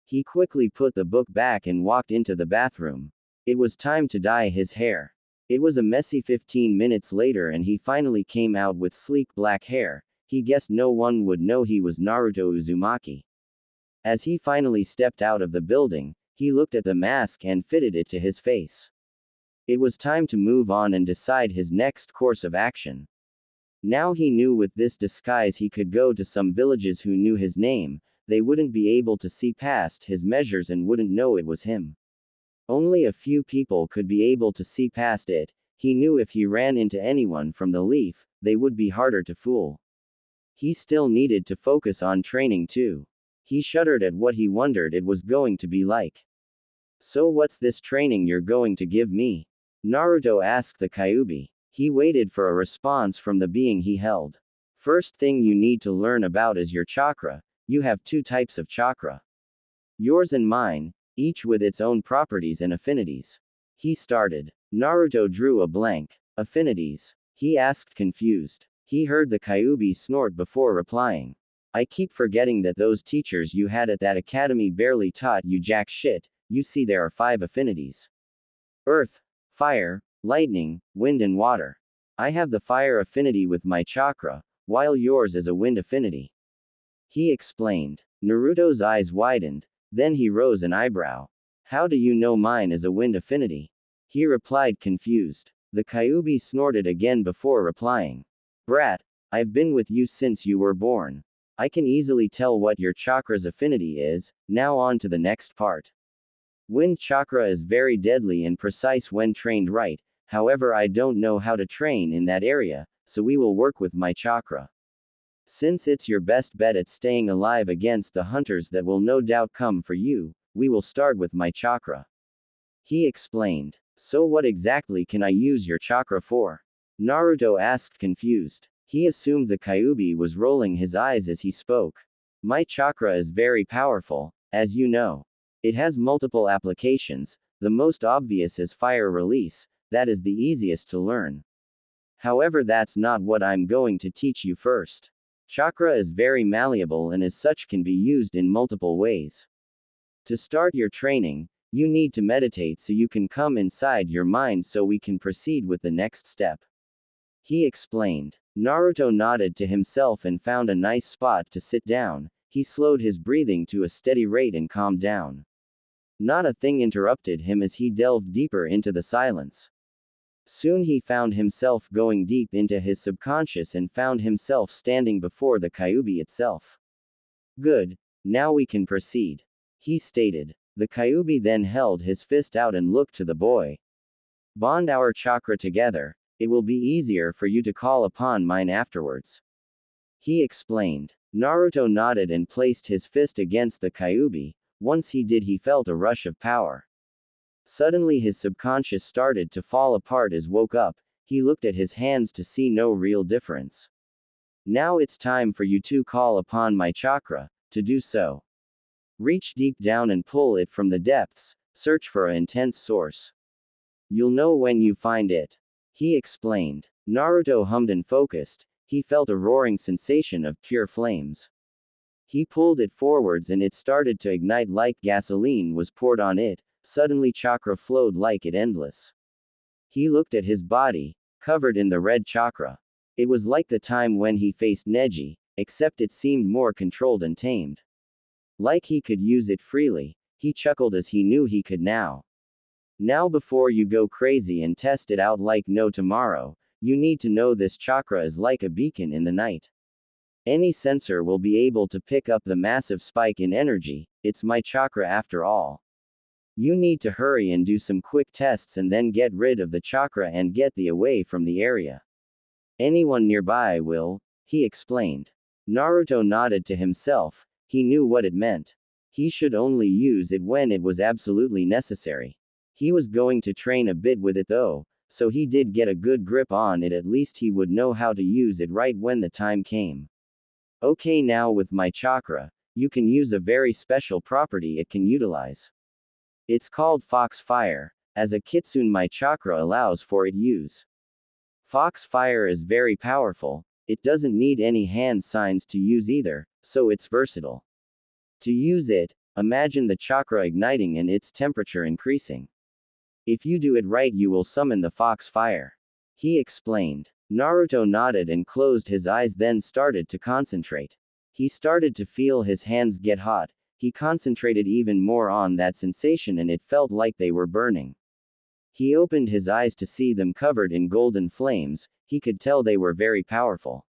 A: He quickly put the book back and walked into the bathroom. It was time to dye his hair. It was a messy 15 minutes later and he finally came out with sleek black hair. He guessed no one would know he was Naruto Uzumaki. As he finally stepped out of the building, he looked at the mask and fitted it to his face. It was time to move on and decide his next course of action. Now he knew with this disguise he could go to some villages who knew his name. They wouldn't be able to see past his measures and wouldn't know it was him. Only a few people could be able to see past it. He knew if he ran into anyone from the leaf, they would be harder to fool. He still needed to focus on training too. He shuddered at what he wondered it was going to be like. So what's this training you're going to give me? Naruto asked the Kyuubi. He waited for a response from the being he held. First thing you need to learn about is your chakra. You have two types of chakra. Yours and mine, each with its own properties and affinities. He started. Naruto drew a blank. Affinities? He asked confused. He heard the Kyuubi snort before replying. I keep forgetting that those teachers you had at that academy barely taught you jack shit. You see there are 5 affinities. Earth, fire, lightning, wind and water. I have the fire affinity with my chakra, while yours is a wind affinity. He explained. Naruto's eyes widened, then he rose an eyebrow. How do you know mine is a wind affinity? He replied confused. The Kyuubi snorted again before replying. Brat, I've been with you since you were born. I can easily tell what your chakra's affinity is. Now on to the next part. Wind chakra is very deadly and precise when trained right, however I don't know how to train in that area, so we will work with my chakra. Since it's your best bet at staying alive against the hunters that will no doubt come for you, we will start with my chakra. He explained. So what exactly can I use your chakra for? Naruto asked confused. He assumed the Kyuubi was rolling his eyes as he spoke. My chakra is very powerful, as you know. It has multiple applications, the most obvious is fire release, that is the easiest to learn. However, that's not what I'm going to teach you first. Chakra is very malleable and as such can be used in multiple ways. To start your training, you need to meditate so you can come inside your mind so we can proceed with the next step. He explained. Naruto nodded to himself and found a nice spot to sit down. He slowed his breathing to a steady rate and calmed down. Not a thing interrupted him as he delved deeper into the silence. Soon he found himself going deep into his subconscious and found himself standing before the Kyuubi itself. Good. Now we can proceed. He stated. The Kyuubi then held his fist out and looked to the boy. Bond our chakra together. It will be easier for you to call upon mine afterwards. He explained. Naruto nodded and placed his fist against the Kyuubi. Once he did, he felt a rush of power. Suddenly his subconscious started to fall apart as woke up. He looked at his hands to see no real difference. Now it's time for you to call upon my chakra. To do so, reach deep down and pull it from the depths. Search for an intense source. You'll know when you find it. He explained. Naruto hummed and focused. He felt a roaring sensation of pure flames. He pulled it forwards and it started to ignite like gasoline was poured on it. Suddenly chakra flowed like it endless. He looked at his body, covered in the red chakra. It was like the time when he faced Neji, except it seemed more controlled and tamed. Like he could use it freely. He chuckled as he knew he could now. Now before you go crazy and test it out like no tomorrow, you need to know this chakra is like a beacon in the night. Any sensor will be able to pick up the massive spike in energy. It's my chakra after all. You need to hurry and do some quick tests and then get rid of the chakra and get the away from the area. Anyone nearby will, he explained. Naruto nodded to himself. He knew what it meant. He should only use it when it was absolutely necessary. He was going to train a bit with it though, so he did get a good grip on it. At least he would know how to use it right when the time came. Okay, now with my chakra, you can use a very special property it can utilize. It's called Fox Fire. As a kitsune, my chakra allows for it use. Fox Fire is very powerful. It doesn't need any hand signs to use either, so it's versatile. To use it, imagine the chakra igniting and its temperature increasing. If you do it right, you will summon the Fox Fire. He explained. Naruto nodded and closed his eyes, then started to concentrate. He started to feel his hands get hot. He concentrated even more on that sensation and it felt like they were burning. He opened his eyes to see them covered in golden flames. He could tell they were very powerful.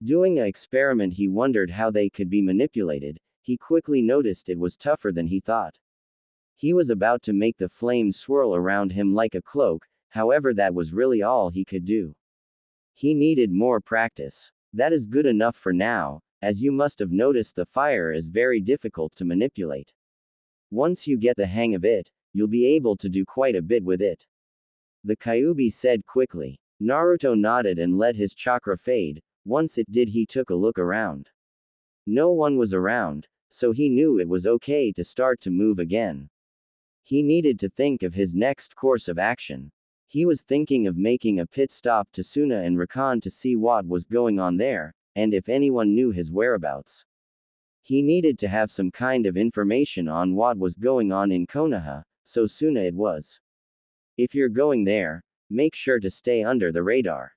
A: Doing an experiment, he wondered how they could be manipulated. He quickly noticed it was tougher than he thought. He was about to make the flames swirl around him like a cloak, however, that was really all he could do. He needed more practice. That is good enough for now, as you must have noticed the fire is very difficult to manipulate. Once you get the hang of it, you'll be able to do quite a bit with it. The Kyuubi said quickly. Naruto nodded and let his chakra fade. Once it did, he took a look around. No one was around, so he knew it was okay to start to move again. He needed to think of his next course of action. He was thinking of making a pit stop to Suna and Rakan to see what was going on there, and if anyone knew his whereabouts. He needed to have some kind of information on what was going on in Konoha, so Suna it was. If you're going there, make sure to stay under the radar.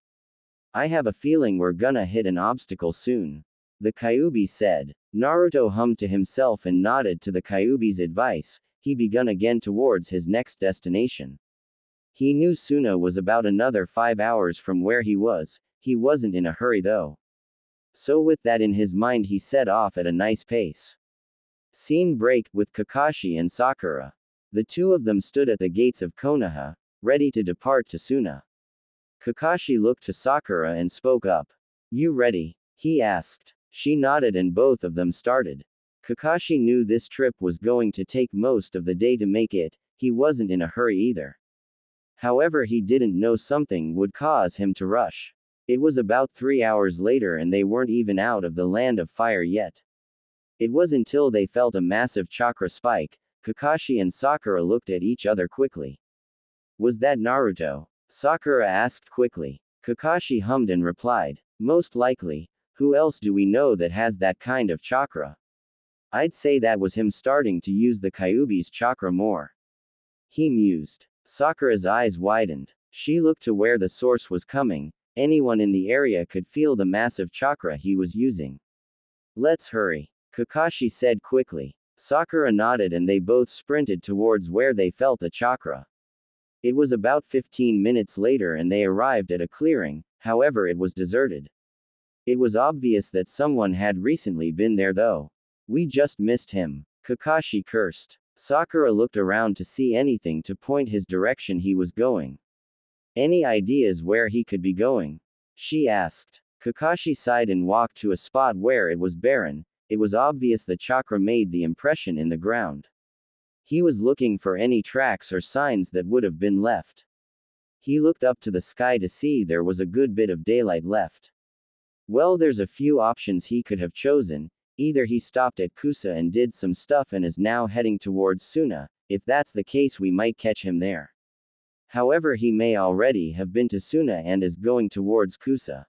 A: I have a feeling we're gonna hit an obstacle soon. The Kyuubi said. Naruto hummed to himself and nodded to the Kyuubi's advice. He began again towards his next destination. He knew Suna was about another 5 hours from where he was. He wasn't in a hurry though. So with that in his mind, he set off at a nice pace. Scene break with Kakashi and Sakura. The two of them stood at the gates of Konoha, ready to depart to Suna. Kakashi looked to Sakura and spoke up. You ready? He asked. She nodded and both of them started. Kakashi knew this trip was going to take most of the day to make it. He wasn't in a hurry either. However, he didn't know something would cause him to rush. It was about 3 hours later and they weren't even out of the land of fire yet. It was until they felt a massive chakra spike. Kakashi and Sakura looked at each other quickly. Was that Naruto? Sakura asked quickly. Kakashi hummed and replied. Most likely. Who else do we know that has that kind of chakra? I'd say that was him starting to use the Kyuubi's chakra more. He mused. Sakura's eyes widened. She looked to where the source was coming. Anyone in the area could feel the massive chakra he was using. Let's hurry. Kakashi said quickly. Sakura nodded and they both sprinted towards where they felt the chakra. It was about 15 minutes later and they arrived at a clearing, however it was deserted. It was obvious that someone had recently been there though. We just missed him. Kakashi cursed. Sakura looked around to see anything to point his direction he was going. Any ideas where he could be going? She asked. Kakashi sighed and walked to a spot where it was barren. It was obvious the chakra made the impression in the ground. He was looking for any tracks or signs that would have been left. He looked up to the sky to see there was a good bit of daylight left. Well, there's a few options he could have chosen. Either he stopped at Kusa and did some stuff and is now heading towards Suna. If that's the case, we might catch him there. However, he may already have been to Suna and is going towards Kusa.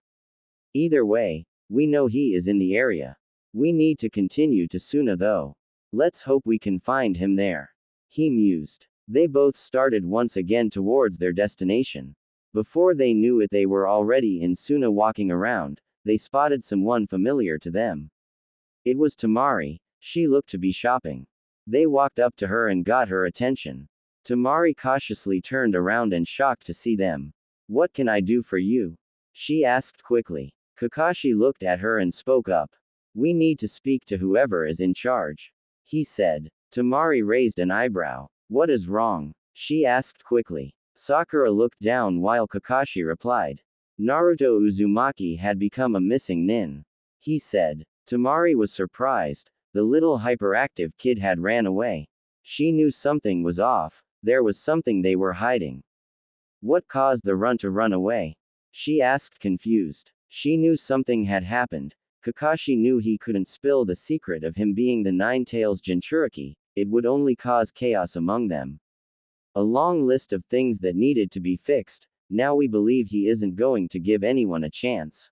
A: Either way, we know he is in the area. We need to continue to Suna though. Let's hope we can find him there. He mused. They both started once again towards their destination. Before they knew it, they were already in Suna. Walking around, they spotted someone familiar to them. It was Temari. She looked to be shopping. They walked up to her and got her attention. Temari cautiously turned around and shocked to see them. What can I do for you? She asked quickly. Kakashi looked at her and spoke up. We need to speak to whoever is in charge. He said. Temari raised an eyebrow. What is wrong? She asked quickly. Sakura looked down while Kakashi replied. Naruto Uzumaki had become a missing nin. He said. Temari was surprised. The little hyperactive kid had ran away. She knew something was off. There was something they were hiding. What caused the run to run away? She asked, confused. She knew something had happened. Kakashi knew he couldn't spill the secret of him being the Nine-Tails Jinchuriki, it would only cause chaos among them. A long list of things that needed to be fixed. Now we believe he isn't going to give anyone a chance.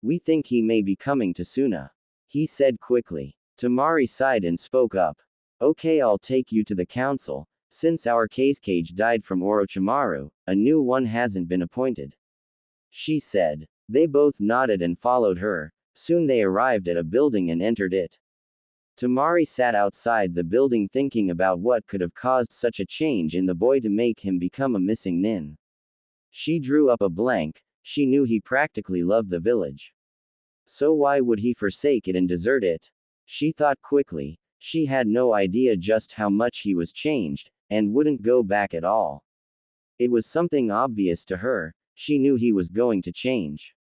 A: We think he may be coming to Suna. He said quickly. Temari sighed and spoke up. Okay, I'll take you to the council. Since our Kage died from Orochimaru, a new one hasn't been appointed. She said. They both nodded and followed her. Soon they arrived at a building and entered it. Temari sat outside the building thinking about what could have caused such a change in the boy to make him become a missing nin. She drew up a blank. She knew he practically loved the village. So why would he forsake it and desert it? She thought quickly. She had no idea just how much he was changed, and wouldn't go back at all. It was something obvious to her. She knew he was going to change.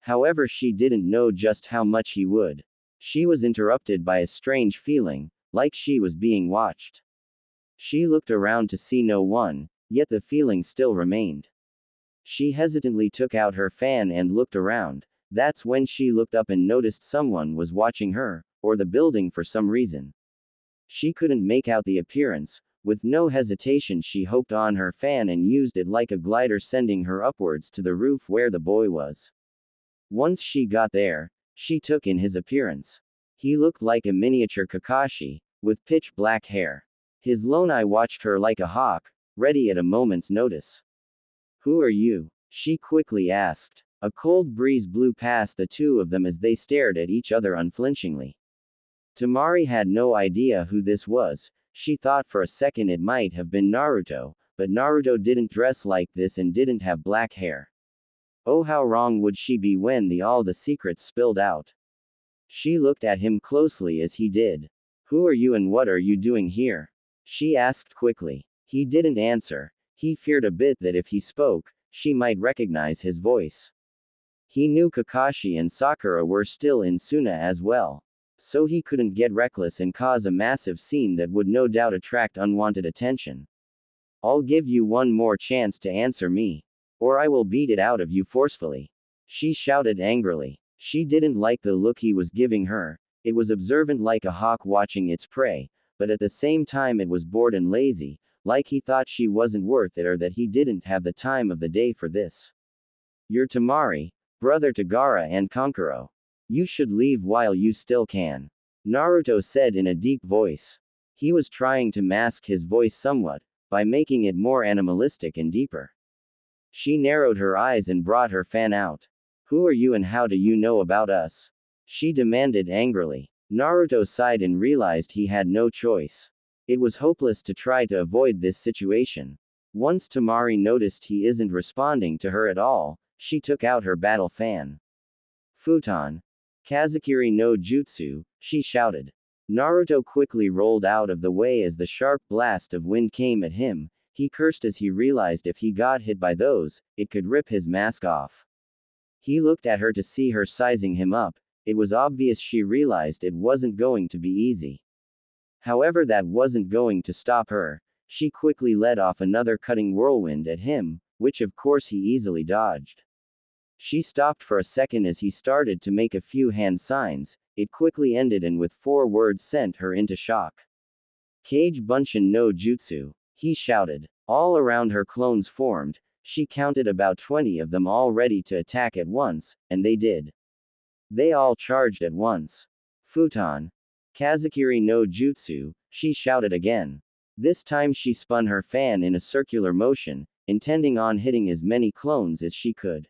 A: However, she didn't know just how much he would. She was interrupted by a strange feeling, like she was being watched. She looked around to see no one, yet the feeling still remained. She hesitantly took out her fan and looked around. That's when she looked up and noticed someone was watching her, or the building for some reason. She couldn't make out the appearance. With no hesitation, she hooked on her fan and used it like a glider, sending her upwards to the roof where the boy was. Once she got there, she took in his appearance. He looked like a miniature Kakashi, with pitch black hair. His lone eye watched her like a hawk, ready at a moment's notice. Who are you? She quickly asked. A cold breeze blew past the two of them as they stared at each other unflinchingly. Temari had no idea who this was. She thought for a second it might have been Naruto, but Naruto didn't dress like this and didn't have black hair. Oh, how wrong would she be when all the secrets spilled out? She looked at him closely as he did. Who are you and what are you doing here? She asked quickly. He didn't answer. He feared a bit that if he spoke, she might recognize his voice. He knew Kakashi and Sakura were still in Suna as well. So he couldn't get reckless and cause a massive scene that would no doubt attract unwanted attention. I'll give you one more chance to answer me, or I will beat it out of you forcefully. She shouted angrily. She didn't like the look he was giving her. It was observant like a hawk watching its prey, but at the same time it was bored and lazy, like he thought she wasn't worth it or that he didn't have the time of the day for this. You're Temari, brother to Gaara and Kankuro. You should leave while you still can. Naruto said in a deep voice. He was trying to mask his voice somewhat, by making it more animalistic and deeper. She narrowed her eyes and brought her fan out. Who are you and how do you know about us? She demanded angrily. Naruto sighed and realized he had no choice. It was hopeless to try to avoid this situation. Once Temari noticed he isn't responding to her at all, she took out her battle fan. Futon. Kazakiri no Jutsu, she shouted. Naruto quickly rolled out of the way as the sharp blast of wind came at him. He cursed as he realized if he got hit by those, it could rip his mask off. He looked at her to see her sizing him up. It was obvious she realized it wasn't going to be easy. However, that wasn't going to stop her. She quickly let off another cutting whirlwind at him, which of course he easily dodged. She stopped for a second as he started to make a few hand signs. It quickly ended and with 4 words sent her into shock. Kage Bunshin no Jutsu, he shouted. All around her clones formed. She counted about 20 of them all ready to attack at once, and they did. They all charged at once. Futon. Kazakiri no Jutsu, she shouted again. This time she spun her fan in a circular motion, intending on hitting as many clones as she could.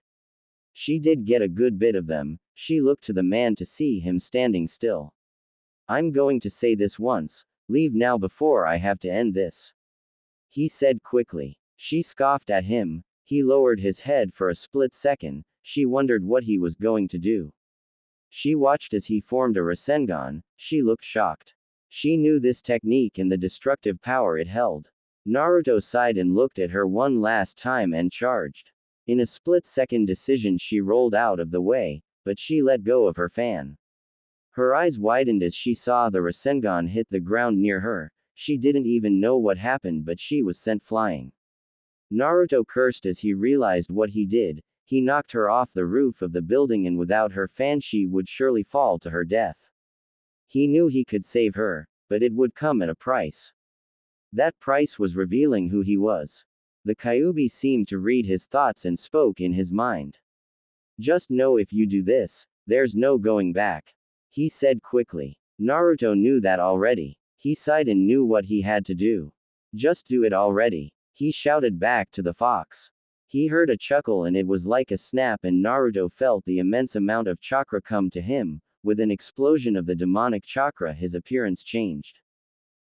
A: She did get a good bit of them. She looked to the man to see him standing still. I'm going to say this once, leave now before I have to end this. He said quickly. She scoffed at him. He lowered his head for a split second. She wondered what he was going to do. She watched as he formed a Rasengan. She looked shocked. She knew this technique and the destructive power it held. Naruto sighed and looked at her one last time and charged. In a split-second decision she rolled out of the way, but she let go of her fan. Her eyes widened as she saw the Rasengan hit the ground near her. She didn't even know what happened, but she was sent flying. Naruto cursed as he realized what he did. He knocked her off the roof of the building, and without her fan she would surely fall to her death. He knew he could save her, but it would come at a price. That price was revealing who he was. The Kyuubi seemed to read his thoughts and spoke in his mind. Just know if you do this, there's no going back, he said quickly. Naruto knew that already. He sighed and knew what he had to do. Just do it already, he shouted back to the fox. He heard a chuckle and it was like a snap, and Naruto felt the immense amount of chakra come to him. With an explosion of the demonic chakra, his appearance changed.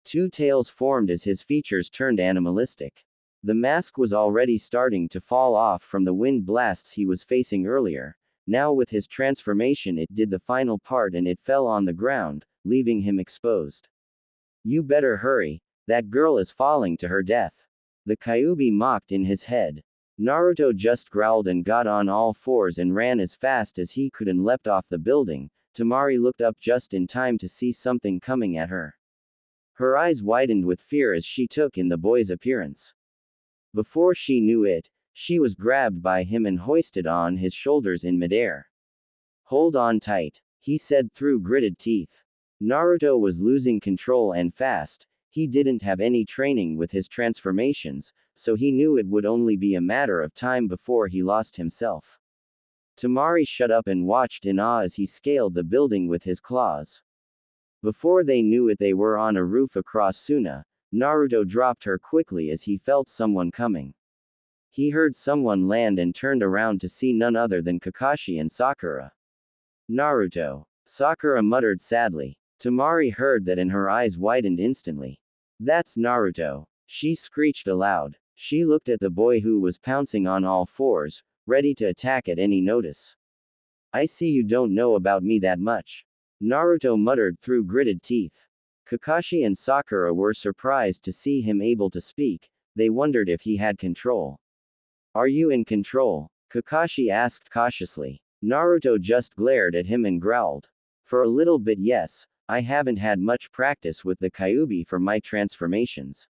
A: Two tails formed as his features turned animalistic. The mask was already starting to fall off from the wind blasts he was facing earlier. Now with his transformation it did the final part and it fell on the ground, leaving him exposed. You better hurry, that girl is falling to her death. The Kyuubi mocked in his head. Naruto just growled and got on all fours and ran as fast as he could and leapt off the building. Temari looked up just in time to see something coming at her. Her eyes widened with fear as she took in the boy's appearance. Before she knew it, she was grabbed by him and hoisted on his shoulders in midair. Hold on tight, he said through gritted teeth. Naruto was losing control and fast. He didn't have any training with his transformations, so he knew it would only be a matter of time before he lost himself. Temari shut up and watched in awe as he scaled the building with his claws. Before they knew it, they were on a roof across Suna. Naruto dropped her quickly as he felt someone coming. He heard someone land and turned around to see none other than Kakashi and Sakura. Naruto, Sakura muttered sadly. Temari heard that and her eyes widened instantly. That's Naruto, she screeched aloud. She looked at the boy who was pouncing on all fours, ready to attack at any notice. I see you don't know about me that much, Naruto muttered through gritted teeth. Kakashi and Sakura were surprised to see him able to speak. They wondered if he had control. Are you in control? Kakashi asked cautiously. Naruto just glared at him and growled. For a little bit, yes. I haven't had much practice with the Kyuubi for my transformations.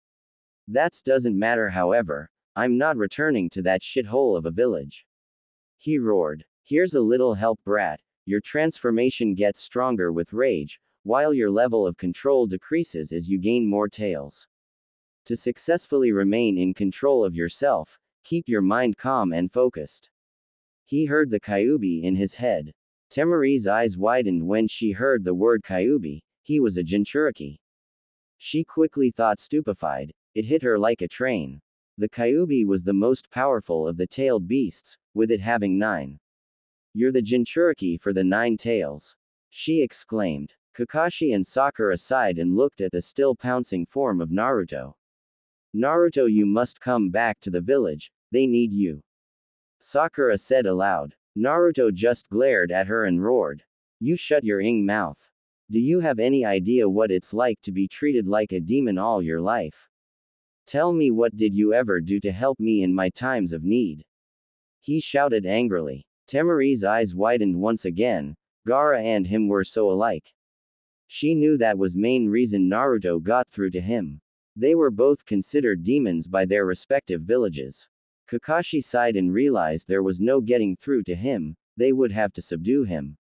A: That doesn't matter, however. I'm not returning to that shithole of a village, he roared. Here's a little help, brat. Your transformation gets stronger with rage, while your level of control decreases as you gain more tails. To successfully remain in control of yourself, keep your mind calm and focused. He heard the Kyuubi in his head. Temari's eyes widened when she heard the word Kyuubi. He was a Jinchuriki. She quickly thought, stupefied. It hit her like a train. The Kyuubi was the most powerful of the tailed beasts, with it having 9. You're the Jinchuriki for the 9 tails, she exclaimed. Kakashi and Sakura sighed and looked at the still pouncing form of Naruto. Naruto, you must come back to the village, they need you, Sakura said aloud. Naruto just glared at her and roared. You shut your mouth. Do you have any idea what it's like to be treated like a demon all your life? Tell me, what did you ever do to help me in my times of need? He shouted angrily. Temari's eyes widened once again. Gaara and him were so alike. She knew that was main reason Naruto got through to him. They were both considered demons by their respective villages. Kakashi sighed and realized there was no getting through to him. They would have to subdue him.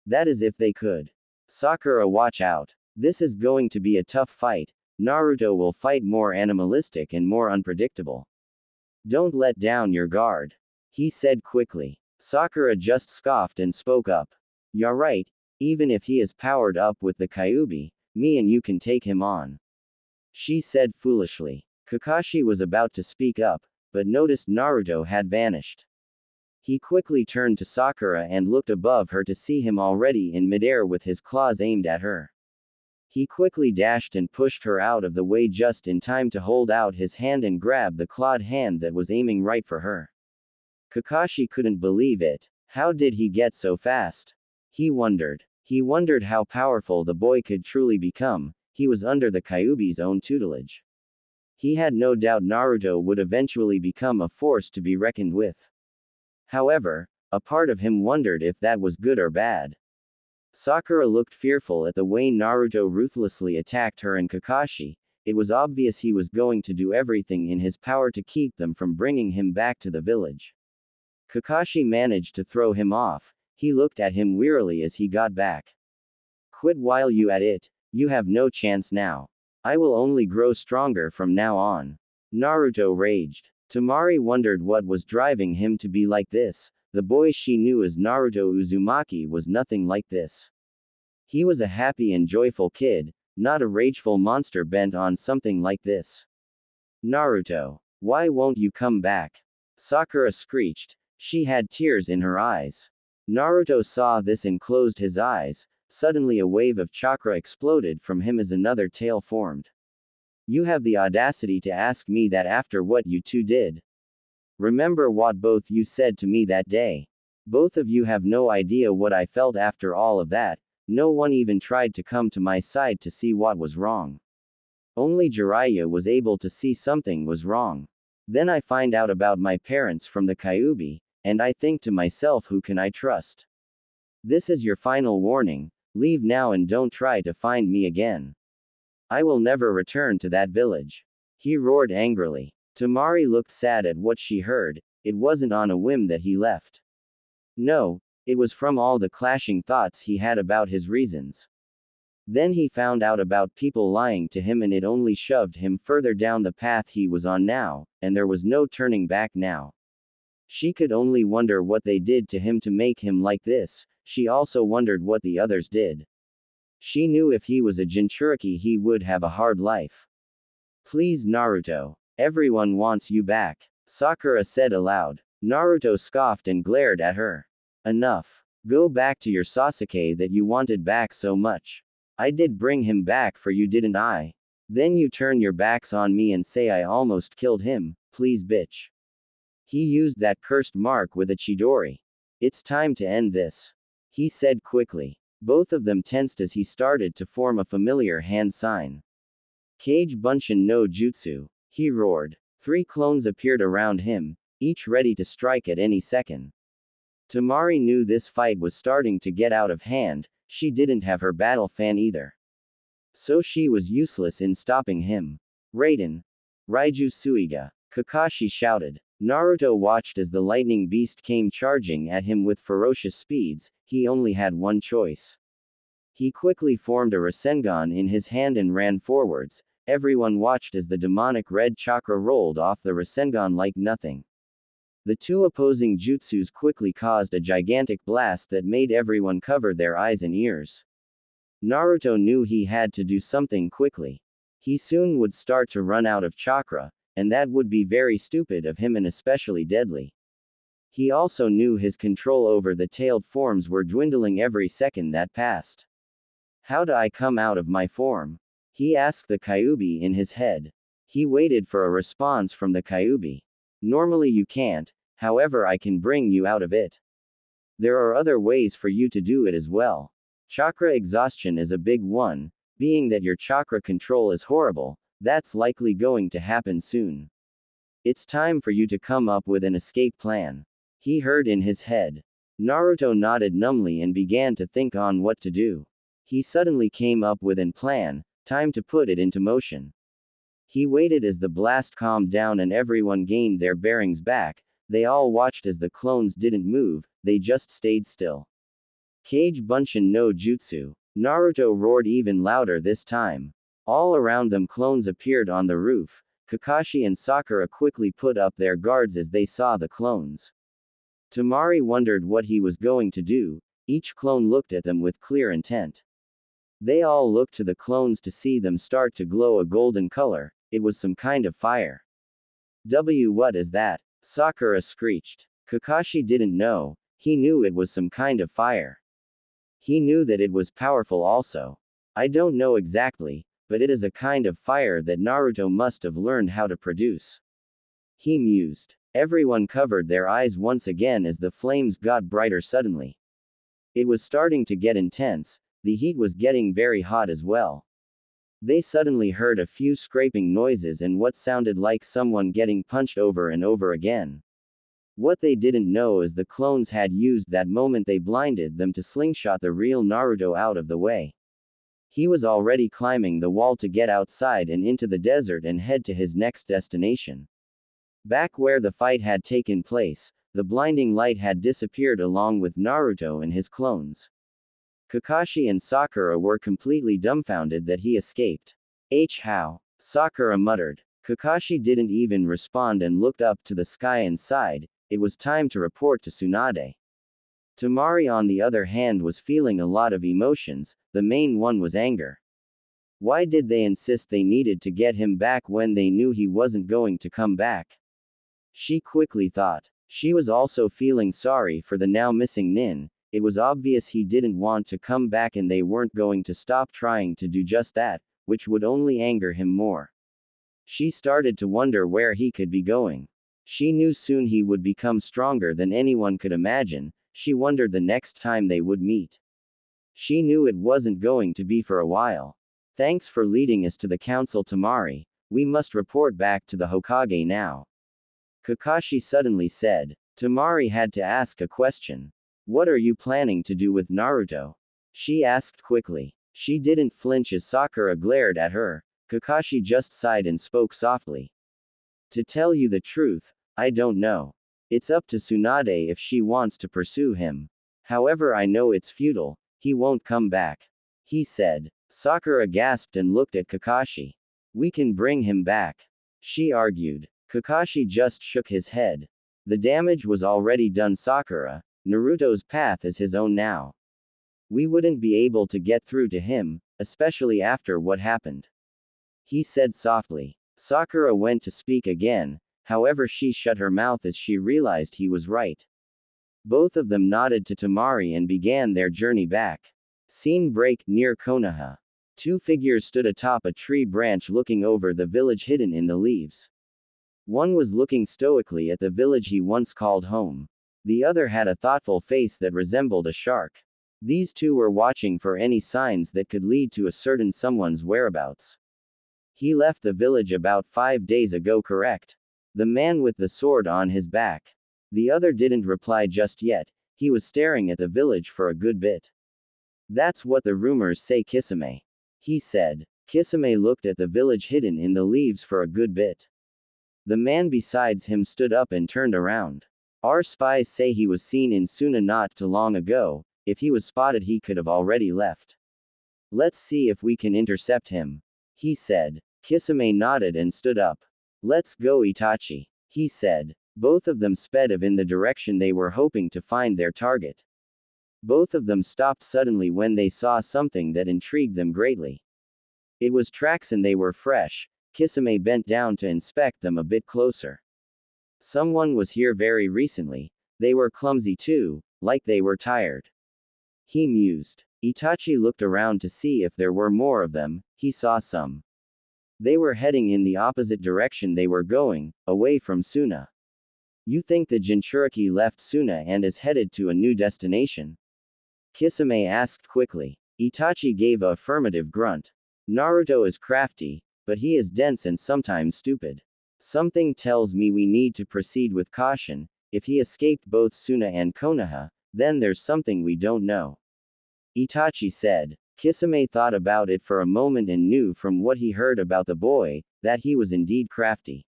A: That is if they could. Sakura, watch out. This is going to be a tough fight. Naruto will fight more animalistic and more unpredictable. Don't let down your guard, he said quickly. Sakura just scoffed and spoke up. You're right, even if he is powered up with the Kyuubi, me and you can take him on, she said foolishly. Kakashi was about to speak up, but noticed Naruto had vanished. He quickly turned to Sakura and looked above her to see him already in midair with his claws aimed at her. He quickly dashed and pushed her out of the way just in time to hold out his hand and grab the clawed hand that was aiming right for her. Kakashi couldn't believe it. How did he get so fast? He wondered. He wondered how powerful the boy could truly become. He was under the Kyuubi's own tutelage. He had no doubt Naruto would eventually become a force to be reckoned with. However, a part of him wondered if that was good or bad. Sakura looked fearful at the way Naruto ruthlessly attacked her and Kakashi. it was obvious he was going to do everything in his power to keep them from bringing him back to the village. Kakashi managed to throw him off. He looked at him wearily as he got back. Quit while you at it, you have no chance now. I will only grow stronger from now on. Naruto raged. Temari wondered what was driving him to be like this. The boy she knew as Naruto Uzumaki was nothing like this. He was a happy and joyful kid, not a rageful monster bent on something like this. Naruto, why won't you come back? Sakura screeched. She had tears in her eyes. Naruto saw this and closed his eyes. Suddenly a wave of chakra exploded from him as another tail formed. You have the audacity to ask me that after what you two did. Remember what both you said to me that day. Both of you have no idea what I felt after all of that. No one even tried to come to my side to see what was wrong. Only Jiraiya was able to see something was wrong. Then I find out about my parents from the Kyuubi, and I think to myself, who can I trust? This is your final warning. Leave now and don't try to find me again. I will never return to that village. He roared angrily. Temari looked sad at what she heard. It wasn't on a whim that he left. No, it was from all the clashing thoughts he had about his reasons. Then he found out about people lying to him, and it only shoved him further down the path he was on now, and there was no turning back now. She could only wonder what they did to him to make him like this. She also wondered what the others did. She knew if he was a Jinchuriki he would have a hard life. Please Naruto. Everyone wants you back. Sakura said aloud. Naruto scoffed and glared at her. Enough. Go back to your Sasuke that you wanted back so much. I did bring him back for you, didn't I? Then you turn your backs on me and say I almost killed him, please bitch. He used that cursed mark with a Chidori. It's time to end this. He said quickly. Both of them tensed as he started to form a familiar hand sign. Kage Bunshin no Jutsu. He roared. 3 clones appeared around him, each ready to strike at any second. Temari knew this fight was starting to get out of hand. She didn't have her battle fan either. So she was useless in stopping him. Raiden. Raiju Suiga. Kakashi shouted. Naruto watched as the lightning beast came charging at him with ferocious speeds. He only had one choice. He quickly formed a Rasengan in his hand and ran forwards. Everyone watched as the demonic red chakra rolled off the Rasengan like nothing. The two opposing jutsus quickly caused a gigantic blast that made everyone cover their eyes and ears. Naruto knew he had to do something quickly. He soon would start to run out of chakra, and that would be very stupid of him and especially deadly. He also knew his control over the tailed forms were dwindling every second that passed. How do I come out of my form? He asked the Kyuubi in his head. He waited for a response from the Kyuubi. Normally you can't, however I can bring you out of it. There are other ways for you to do it as well. Chakra exhaustion is a big one, being that your chakra control is horrible, that's likely going to happen soon. It's time for you to come up with an escape plan. He heard in his head. Naruto nodded numbly and began to think on what to do. He suddenly came up with an plan, time to put it into motion. He waited as the blast calmed down and everyone gained their bearings back. They all watched as the clones didn't move, they just stayed still. Kage Bunshin no Jutsu. Naruto roared even louder this time. All around them clones appeared on the roof. Kakashi and Sakura quickly put up their guards as they saw the clones. Temari wondered what he was going to do. Each clone looked at them with clear intent. They all looked to the clones to see them start to glow a golden color. It was some kind of fire. What is that? Sakura screeched. Kakashi didn't know. He knew it was some kind of fire. He knew that it was powerful also. I don't know exactly, but it is a kind of fire that Naruto must have learned how to produce. He mused. Everyone covered their eyes once again as the flames got brighter suddenly. It was starting to get intense, the heat was getting very hot as well. They suddenly heard a few scraping noises and what sounded like someone getting punched over and over again. What they didn't know is the clones had used that moment they blinded them to slingshot the real Naruto out of the way. He was already climbing the wall to get outside and into the desert and head to his next destination. Back where the fight had taken place, the blinding light had disappeared along with Naruto and his clones. Kakashi and Sakura were completely dumbfounded that he escaped. How? Sakura muttered. Kakashi didn't even respond and looked up to the sky and sighed. It was time to report to Tsunade. Temari on the other hand was feeling a lot of emotions. The main one was anger. Why did they insist they needed to get him back when they knew he wasn't going to come back? She quickly thought. She was also feeling sorry for the now missing Nin. It was obvious he didn't want to come back and they weren't going to stop trying to do just that, which would only anger him more. She started to wonder where he could be going. She knew soon he would become stronger than anyone could imagine. She wondered the next time they would meet. She knew it wasn't going to be for a while. Thanks for leading us to the council, Temari. We must report back to the Hokage now. Kakashi suddenly said. Temari had to ask a question. What are you planning to do with Naruto? She asked quickly. She didn't flinch as Sakura glared at her. Kakashi just sighed and spoke softly. To tell you the truth, I don't know. It's up to Tsunade if she wants to pursue him. However, I know it's futile. He won't come back. He said. Sakura gasped and looked at Kakashi. We can bring him back. She argued. Kakashi just shook his head. The damage was already done, Sakura. Naruto's path is his own now. We wouldn't be able to get through to him, especially after what happened. He said softly. Sakura went to speak again, however she shut her mouth as she realized he was right. Both of them nodded to Temari and began their journey back. Scene break near Konoha. Two figures stood atop a tree branch looking over the village hidden in the leaves. One was looking stoically at the village he once called home. The other had a thoughtful face that resembled a shark. These two were watching for any signs that could lead to a certain someone's whereabouts. He left the village about 5 days ago, correct? The man with the sword on his back. The other didn't reply just yet. He was staring at the village for a good bit. That's what the rumors say, Kisame. He said. Kisame looked at the village hidden in the leaves for a good bit. The man besides him stood up and turned around. Our spies say he was seen in Suna not too long ago. If he was spotted, he could have already left. Let's see if we can intercept him. He said. Kisame nodded and stood up. Let's go, Itachi. He said. Both of them sped off in the direction they were hoping to find their target. Both of them stopped suddenly when they saw something that intrigued them greatly. It was tracks and they were fresh. Kisame bent down to inspect them a bit closer. Someone was here very recently. They were clumsy too, like they were tired. He mused. Itachi looked around to see if there were more of them. He saw some. They were heading in the opposite direction they were going, away from Suna. You think the Jinchuriki left Suna and is headed to a new destination? Kisame asked quickly. Itachi gave a affirmative grunt. Naruto is crafty, but he is dense and sometimes stupid. Something tells me we need to proceed with caution. If he escaped both Suna and Konoha, then there's something we don't know. Itachi said. Kisame thought about it for a moment and knew from what he heard about the boy, that he was indeed crafty.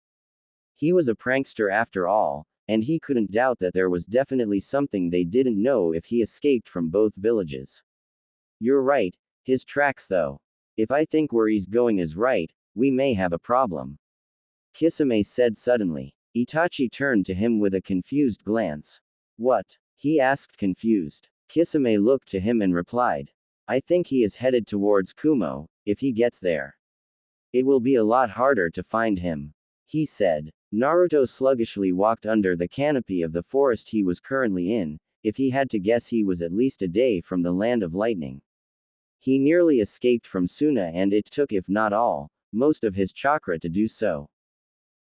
A: He was a prankster after all, and he couldn't doubt that there was definitely something they didn't know if he escaped from both villages. You're right, his tracks though. If I think where he's going is right, we may have a problem. Kisame said suddenly. Itachi turned to him with a confused glance. What? He asked confused. Kisame looked to him and replied. I think he is headed towards Kumo. If he gets there, it will be a lot harder to find him. He said. Naruto sluggishly walked under the canopy of the forest he was currently in. If he had to guess, he was at least a day from the land of lightning. He nearly escaped from Suna and it took, if not all, most of his chakra to do so.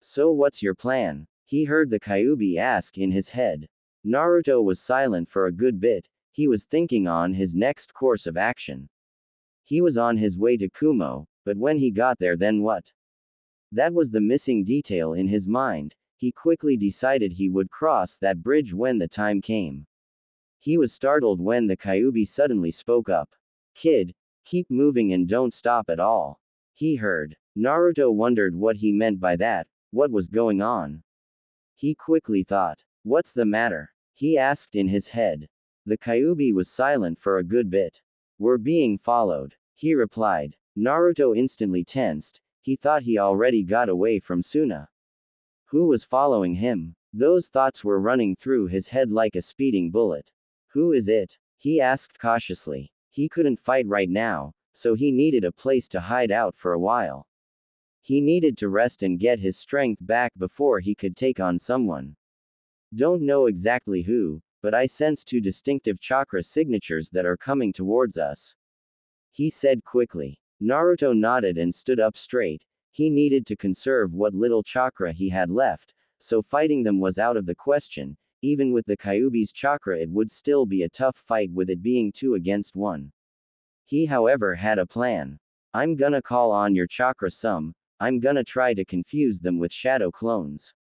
A: So what's your plan? He heard the Kyuubi ask in his head. Naruto was silent for a good bit. He was thinking on his next course of action. He was on his way to Kumo, but when he got there, then what? That was the missing detail in his mind. He quickly decided he would cross that bridge when the time came. He was startled when the Kyuubi suddenly spoke up. Kid, Keep moving and don't stop at all. He heard. Naruto wondered what he meant by that, what was going on. He quickly thought. What's the matter? He asked in his head. The Kyuubi was silent for a good bit. We're being followed, he replied. Naruto instantly tensed, he thought he already got away from Suna. Who was following him? Those thoughts were running through his head like a speeding bullet. Who is it? He asked cautiously. He couldn't fight right now, so he needed a place to hide out for a while. He needed to rest and get his strength back before he could take on someone. Don't know exactly who, but I sense two distinctive chakra signatures that are coming towards us. He said quickly. Naruto nodded and stood up straight. He needed to conserve what little chakra he had left, so fighting them was out of the question. Even with the Kyuubi's chakra, it would still be a tough fight with it being 2 against 1. He, however, had a plan. I'm gonna call on your chakra some. I'm gonna try to confuse them with shadow clones.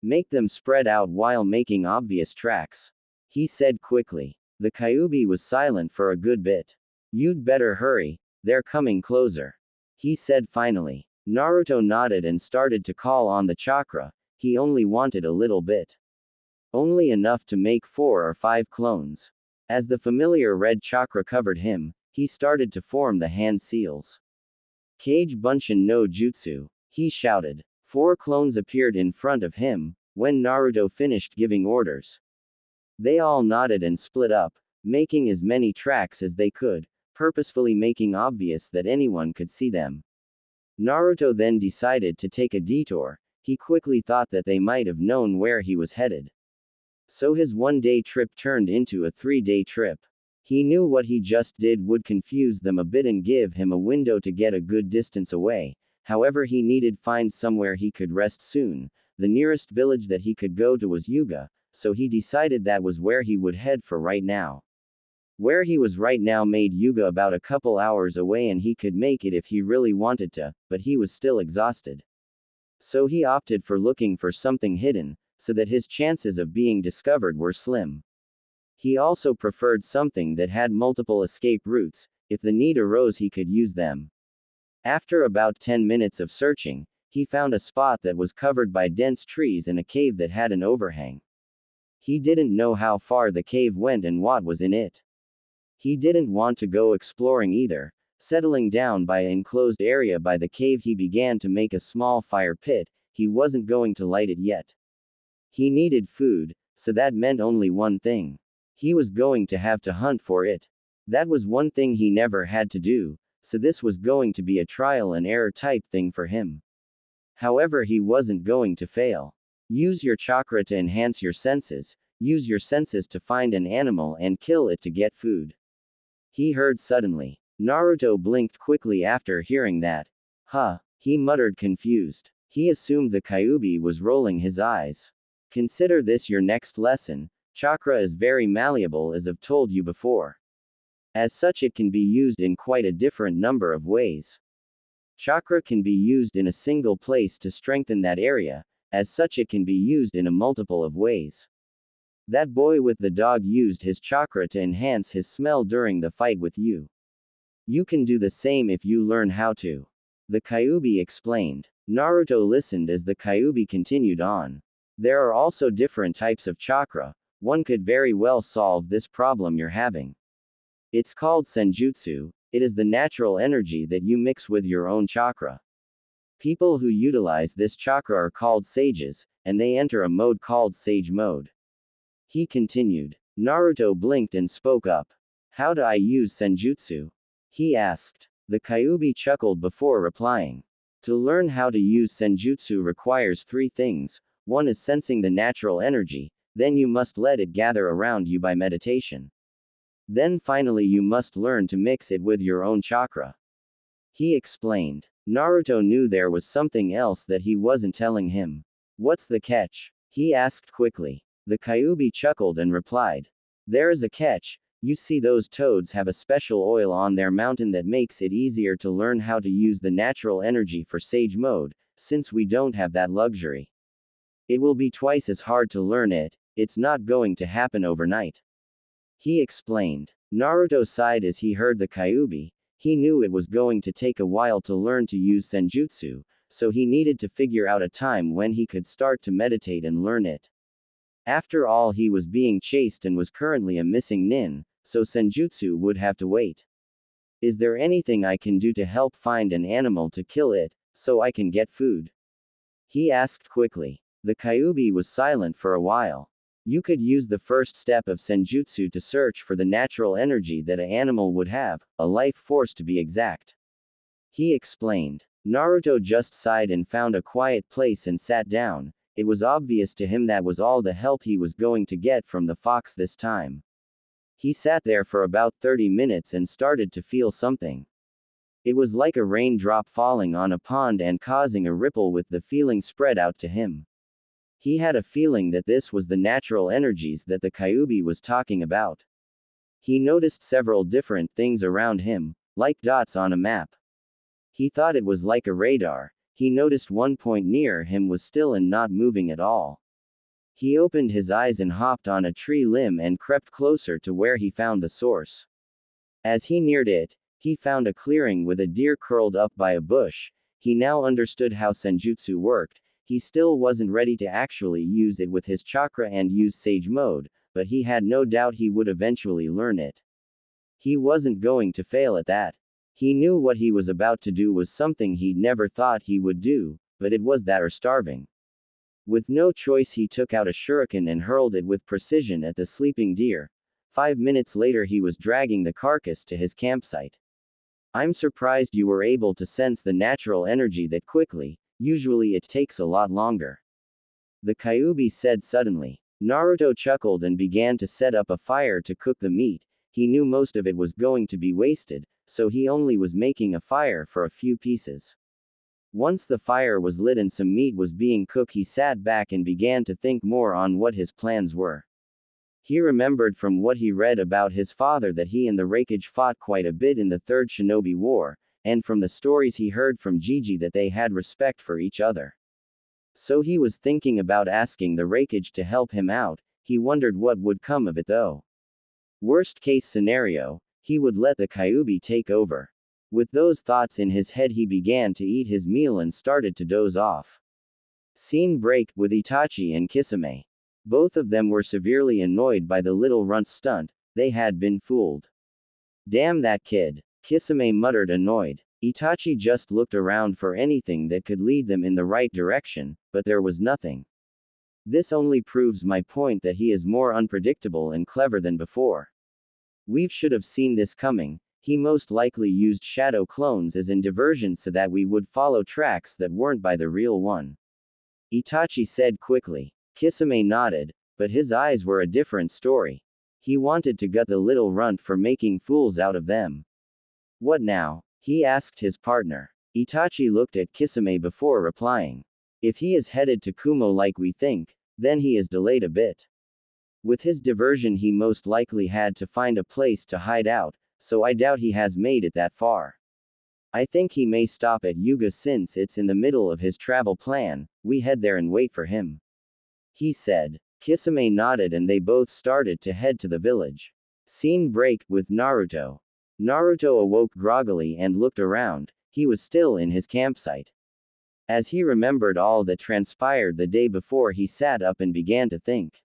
A: Make them spread out while making obvious tracks. He said quickly. The Kyuubi was silent for a good bit. You'd better hurry, they're coming closer. He said finally. Naruto nodded and started to call on the chakra. He only wanted a little bit. Only enough to make 4 or 5 clones. As the familiar red chakra covered him, he started to form the hand seals. Kage Bunshin no Jutsu, he shouted. 4 clones appeared in front of him, when Naruto finished giving orders. They all nodded and split up, making as many tracks as they could, purposefully making obvious that anyone could see them. Naruto then decided to take a detour. He quickly thought that they might have known where he was headed. So his one-day trip turned into a 3-day trip. He knew what he just did would confuse them a bit and give him a window to get a good distance away. However, he needed find somewhere he could rest soon. The nearest village that he could go to was Yuga, so he decided that was where he would head for right now. Where he was right now made Yuga about a couple hours away and he could make it if he really wanted to, but he was still exhausted. So he opted for looking for something hidden, so that his chances of being discovered were slim. He also preferred something that had multiple escape routes. If the need arose, he could use them. After about 10 minutes of searching, he found a spot that was covered by dense trees and a cave that had an overhang. He didn't know how far the cave went and what was in it. He didn't want to go exploring either. Settling down by an enclosed area by the cave, he began to make a small fire pit. He wasn't going to light it yet. He needed food, so that meant only one thing. He was going to have to hunt for it. That was one thing he never had to do, so this was going to be a trial and error type thing for him. However, he wasn't going to fail. Use your chakra to enhance your senses. Use your senses to find an animal and kill it to get food. He heard suddenly. Naruto blinked quickly after hearing that. Huh, he muttered confused. He assumed the Kyuubi was rolling his eyes. Consider this your next lesson. Chakra is very malleable, as I've told you before. As such, it can be used in quite a different number of ways. Chakra can be used in a single place to strengthen that area. As such, it can be used in a multiple of ways. That boy with the dog used his chakra to enhance his smell during the fight with you. You can do the same if you learn how to. The Kyuubi explained. Naruto listened as the Kyuubi continued on. There are also different types of chakra. One could very well solve this problem you're having. It's called senjutsu. It is the natural energy that you mix with your own chakra. People who utilize this chakra are called sages, and they enter a mode called sage mode. He continued. Naruto blinked and spoke up. How do I use senjutsu? He asked. The Kyuubi chuckled before replying. To learn how to use senjutsu requires 3 things. One is sensing the natural energy, then you must let it gather around you by meditation. Then finally you must learn to mix it with your own chakra. He explained. Naruto knew there was something else that he wasn't telling him. What's the catch? He asked quickly. The Kyuubi chuckled and replied. There is a catch. You see, those toads have a special oil on their mountain that makes it easier to learn how to use the natural energy for sage mode, since we don't have that luxury. It will be twice as hard to learn it. It's not going to happen overnight. He explained. Naruto sighed as he heard the Kyuubi. He knew it was going to take a while to learn to use senjutsu, so he needed to figure out a time when he could start to meditate and learn it. After all, he was being chased and was currently a missing nin, so senjutsu would have to wait. Is there anything I can do to help find an animal to kill it, so I can get food? He asked quickly. The Kyuubi was silent for a while. You could use the first step of senjutsu to search for the natural energy that an animal would have, a life force to be exact. He explained. Naruto just sighed and found a quiet place and sat down. It was obvious to him that was all the help he was going to get from the fox this time. He sat there for about 30 minutes and started to feel something. It was like a raindrop falling on a pond and causing a ripple with the feeling spread out to him. He had a feeling that this was the natural energies that the Kyuubi was talking about. He noticed several different things around him, like dots on a map. He thought it was like a radar. He noticed one point near him was still and not moving at all. He opened his eyes and hopped on a tree limb and crept closer to where he found the source. As he neared it, he found a clearing with a deer curled up by a bush. He now understood how senjutsu worked. He still wasn't ready to actually use it with his chakra and use sage mode, but he had no doubt he would eventually learn it. He wasn't going to fail at that. He knew what he was about to do was something he'd never thought he would do, but it was that or starving. With no choice, he took out a shuriken and hurled it with precision at the sleeping deer. 5 minutes later, he was dragging the carcass to his campsite. I'm surprised you were able to sense the natural energy that quickly. Usually it takes a lot longer. The Kyuubi said suddenly. Naruto chuckled and began to set up a fire to cook the meat. He knew most of it was going to be wasted, so he only was making a fire for a few pieces. Once the fire was lit and some meat was being cooked, he sat back and began to think more on what his plans were. He remembered from what he read about his father that he and the Raikage fought quite a bit in the Third Shinobi War, and from the stories he heard from Gigi that they had respect for each other. So he was thinking about asking the Raikage to help him out. He wondered what would come of it though. Worst case scenario, he would let the Kyuubi take over. With those thoughts in his head, he began to eat his meal and started to doze off. Scene break with Itachi and Kisame. Both of them were severely annoyed by the little runt's stunt. They had been fooled. Damn that kid. Kisame muttered, annoyed. Itachi just looked around for anything that could lead them in the right direction, but there was nothing. This only proves my point that he is more unpredictable and clever than before. We should have seen this coming. He most likely used shadow clones as in diversion so that we would follow tracks that weren't by the real one. Itachi said quickly. Kisame nodded, but his eyes were a different story. He wanted to gut the little runt for making fools out of them. What now? He asked his partner. Itachi looked at Kisame before replying. If he is headed to Kumo like we think, then he is delayed a bit. With his diversion, he most likely had to find a place to hide out, so I doubt he has made it that far. I think he may stop at Yuga since it's in the middle of his travel plan. We head there and wait for him. He said. Kisame nodded and they both started to head to the village. Scene break with Naruto. Naruto awoke groggily and looked around. He was still in his campsite. As he remembered all that transpired the day before, he sat up and began to think.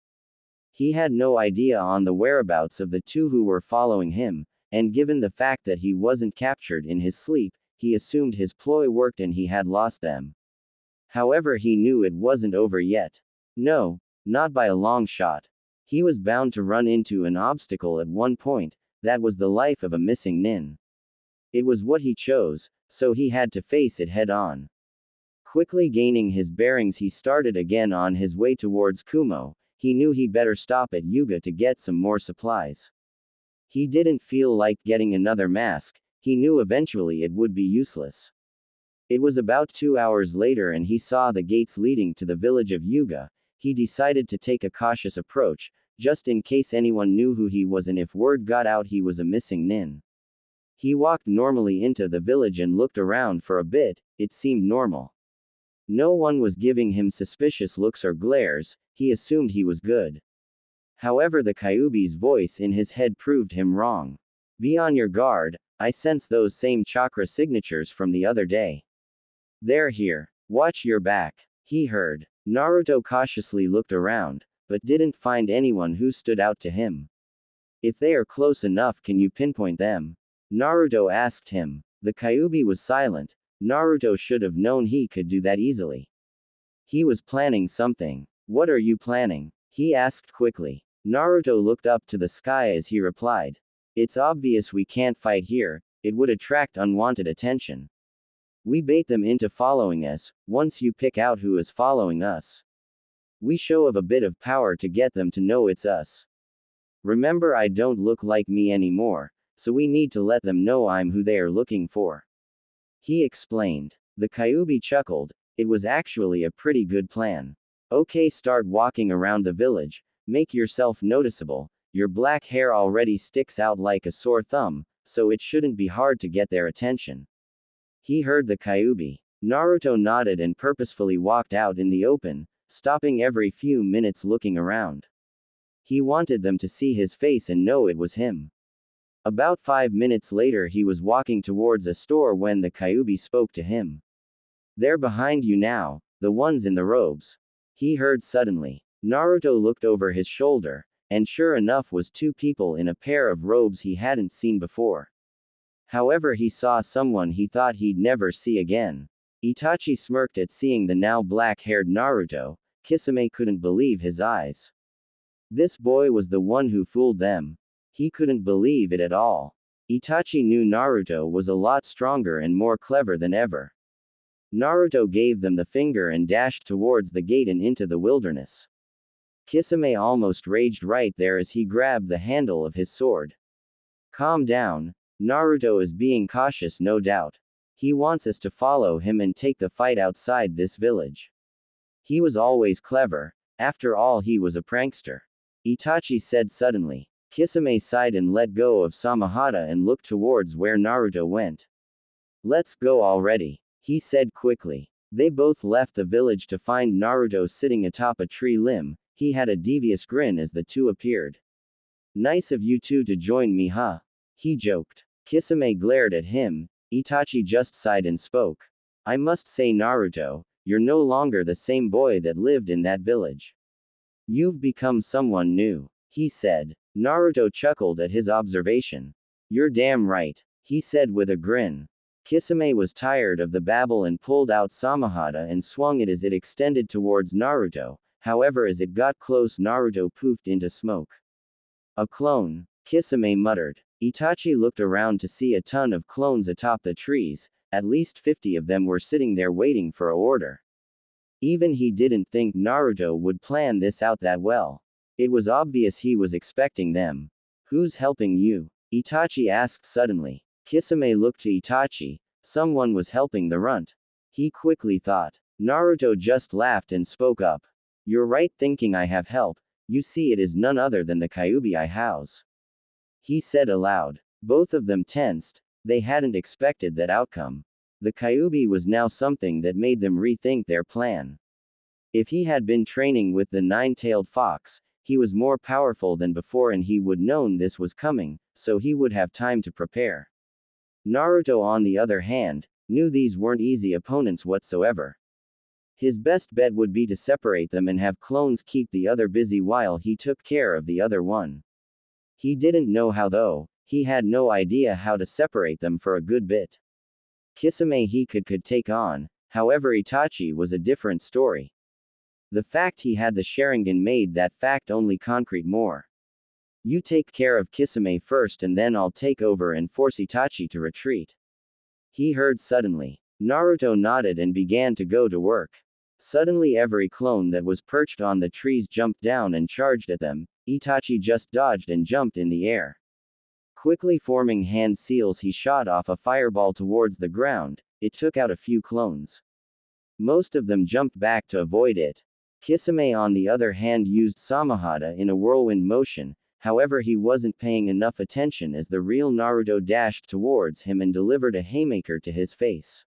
A: He had no idea on the whereabouts of the two who were following him, and given the fact that he wasn't captured in his sleep, he assumed his ploy worked and he had lost them. However, he knew it wasn't over yet. No, not by a long shot. He was bound to run into an obstacle at one point. That was the life of a missing nin. It was what he chose, so he had to face it head on. Quickly gaining his bearings, he started again on his way towards Kumo. He knew he better stop at Yuga to get some more supplies. He didn't feel like getting another mask. He knew eventually it would be useless. It was about 2 hours later and he saw the gates leading to the village of Yuga. He decided to take a cautious approach, just in case anyone knew who he was and if word got out he was a missing nin. He walked normally into the village and looked around for a bit. It seemed normal. No one was giving him suspicious looks or glares. He assumed he was good. However, the Kyuubi's voice in his head proved him wrong. Be on your guard. I sense those same chakra signatures from the other day. They're here. Watch your back. He heard. Naruto cautiously looked around, but didn't find anyone who stood out to him. If they are close enough, can you pinpoint them? Naruto asked him. The Kyuubi was silent. Naruto should have known he could do that easily. He was planning something. What are you planning? He asked quickly. Naruto looked up to the sky as he replied. It's obvious we can't fight here, it would attract unwanted attention. We bait them into following us, once you pick out who is following us. We show a bit of power to get them to know it's us. Remember, I don't look like me anymore, so we need to let them know I'm who they are looking for. He explained. The Kyuubi chuckled. It was actually a pretty good plan. Okay, start walking around the village, make yourself noticeable, your black hair already sticks out like a sore thumb, so it shouldn't be hard to get their attention. He heard the Kyuubi. Naruto nodded and purposefully walked out in the open, stopping every few minutes looking around. He wanted them to see his face and know it was him. About 5 minutes later, he was walking towards a store when the Kyuubi spoke to him. They're behind you now, the ones in the robes. He heard suddenly. Naruto looked over his shoulder, and sure enough was two people in a pair of robes he hadn't seen before. However, he saw someone he thought he'd never see again. Itachi smirked at seeing the now black-haired Naruto. Kisame couldn't believe his eyes. This boy was the one who fooled them. He couldn't believe it at all. Itachi knew Naruto was a lot stronger and more clever than ever. Naruto gave them the finger and dashed towards the gate and into the wilderness. Kisame almost raged right there as he grabbed the handle of his sword. Calm down. Naruto is being cautious, no doubt. He wants us to follow him and take the fight outside this village. He was always clever. After all, he was a prankster. Itachi said suddenly. Kisame sighed and let go of Samahata and looked towards where Naruto went. Let's go already, he said quickly. They both left the village to find Naruto sitting atop a tree limb. He had a devious grin as the two appeared. Nice of you two to join me, huh? He joked. Kisame glared at him. Itachi just sighed and spoke. I must say, Naruto, you're no longer the same boy that lived in that village. You've become someone new, he said. Naruto chuckled at his observation. You're damn right, he said with a grin. Kisame was tired of the babble and pulled out Samahata and swung it as it extended towards Naruto. However, as it got close, Naruto poofed into smoke. A clone, Kisame muttered. Itachi looked around to see a ton of clones atop the trees. At least 50 of them were sitting there waiting for a order. Even he didn't think Naruto would plan this out that well. It was obvious he was expecting them. Who's helping you? Itachi asked suddenly. Kisame looked to Itachi. Someone was helping the runt. He quickly thought. Naruto just laughed and spoke up. You're right thinking I have help. You see, it is none other than the Kyuubi I house. He said aloud. Both of them tensed. They hadn't expected that outcome. The Kyuubi was now something that made them rethink their plan. If he had been training with the nine-tailed fox, he was more powerful than before and he would known this was coming, so he would have time to prepare. Naruto, on the other hand, knew these weren't easy opponents whatsoever. His best bet would be to separate them and have clones keep the other busy while he took care of the other one. He didn't know how though. He had no idea how to separate them for a good bit. Kisame he could take on, however Itachi was a different story. The fact he had the Sharingan made that fact only concrete more. You take care of Kisame first and then I'll take over and force Itachi to retreat. He heard suddenly. Naruto nodded and began to go to work. Suddenly every clone that was perched on the trees jumped down and charged at them. Itachi just dodged and jumped in the air. Quickly forming hand seals, he shot off a fireball towards the ground. It took out a few clones. Most of them jumped back to avoid it. Kisame on the other hand used Samahata in a whirlwind motion, however he wasn't paying enough attention as the real Naruto dashed towards him and delivered a haymaker to his face.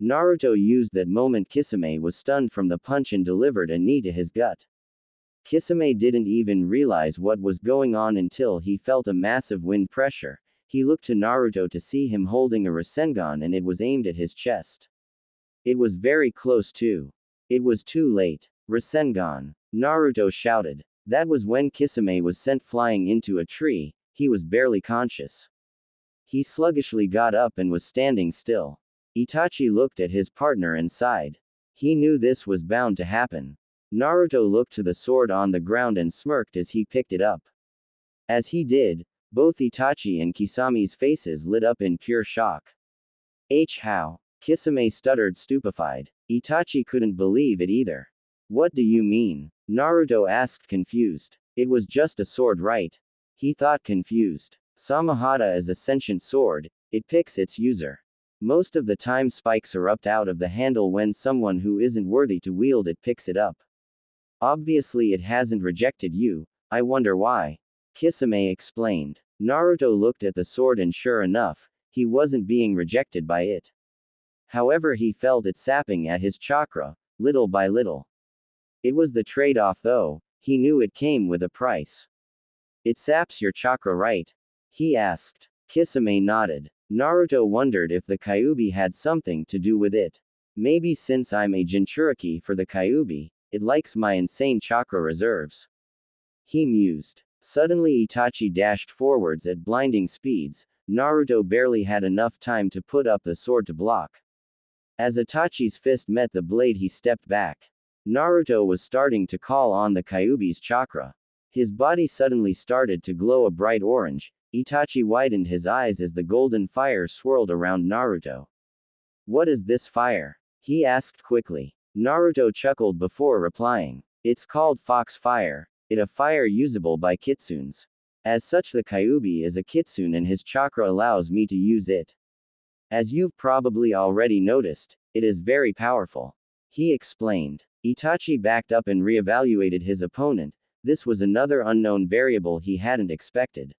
A: Naruto used that moment. Kisame was stunned from the punch and delivered a knee to his gut. Kisame didn't even realize what was going on until he felt a massive wind pressure. he looked to Naruto to see him holding a Rasengan and it was aimed at his chest. It was very close too. It was too late. Rasengan! Naruto shouted. That was when Kisame was sent flying into a tree. He was barely conscious. He sluggishly got up and was standing still. Itachi looked at his partner and sighed. He knew this was bound to happen. Naruto looked to the sword on the ground and smirked as he picked it up. As he did, both Itachi and Kisame's faces lit up in pure shock. How? Kisame stuttered stupefied. Itachi couldn't believe it either. What do you mean? Naruto asked confused. It was just a sword, right? He thought confused. Samahata is a sentient sword, it picks its user. Most of the time spikes erupt out of the handle when someone who isn't worthy to wield it picks it up. Obviously it hasn't rejected you, I wonder why. Kisame explained. Naruto looked at the sword and sure enough, he wasn't being rejected by it. However, he felt it sapping at his chakra, little by little. It was the trade-off though, he knew it came with a price. It saps your chakra, right? He asked. Kisame nodded. Naruto wondered if the Kyuubi had something to do with it. Maybe since I'm a Jinchuriki for the Kyuubi, it likes my insane chakra reserves. He mused. Suddenly Itachi dashed forwards at blinding speeds. Naruto barely had enough time to put up the sword to block. As Itachi's fist met the blade, he stepped back. Naruto was starting to call on the Kyuubi's chakra. His body suddenly started to glow a bright orange. Itachi widened his eyes as the golden fire swirled around Naruto. What is this fire? He asked quickly. Naruto chuckled before replying. It's called Fox Fire. It a fire usable by kitsunes. As such, the Kyuubi is a kitsune and his chakra allows me to use it. As you've probably already noticed, it is very powerful. He explained. Itachi backed up and reevaluated his opponent. This was another unknown variable he hadn't expected.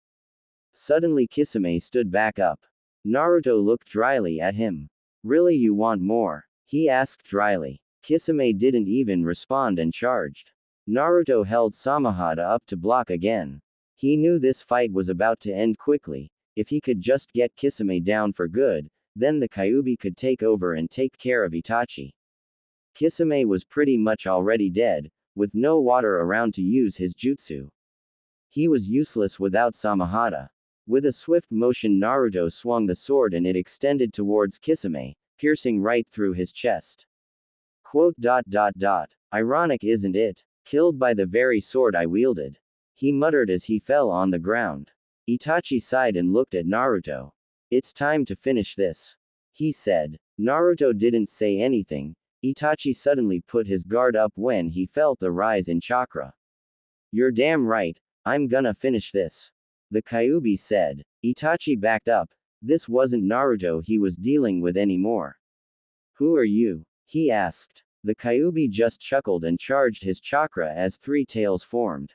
A: Suddenly Kisame stood back up. Naruto looked dryly at him. Really, you want more? He asked dryly. Kisame didn't even respond and charged. Naruto held Samahata up to block again. He knew this fight was about to end quickly. If he could just get Kisame down for good, then the Kyuubi could take over and take care of Itachi. Kisame was pretty much already dead, with no water around to use his jutsu. He was useless without Samahata. With a swift motion, Naruto swung the sword and it extended towards Kisame, piercing right through his chest. Ironic, isn't it? Killed by the very sword I wielded. He muttered as he fell on the ground. Itachi sighed and looked at Naruto. It's time to finish this. He said. Naruto didn't say anything. Itachi suddenly put his guard up when he felt the rise in chakra. You're damn right, I'm gonna finish this. The Kyuubi said. Itachi backed up. This wasn't Naruto he was dealing with anymore. Who are you? He asked. The Kyuubi just chuckled and charged his chakra as three tails formed.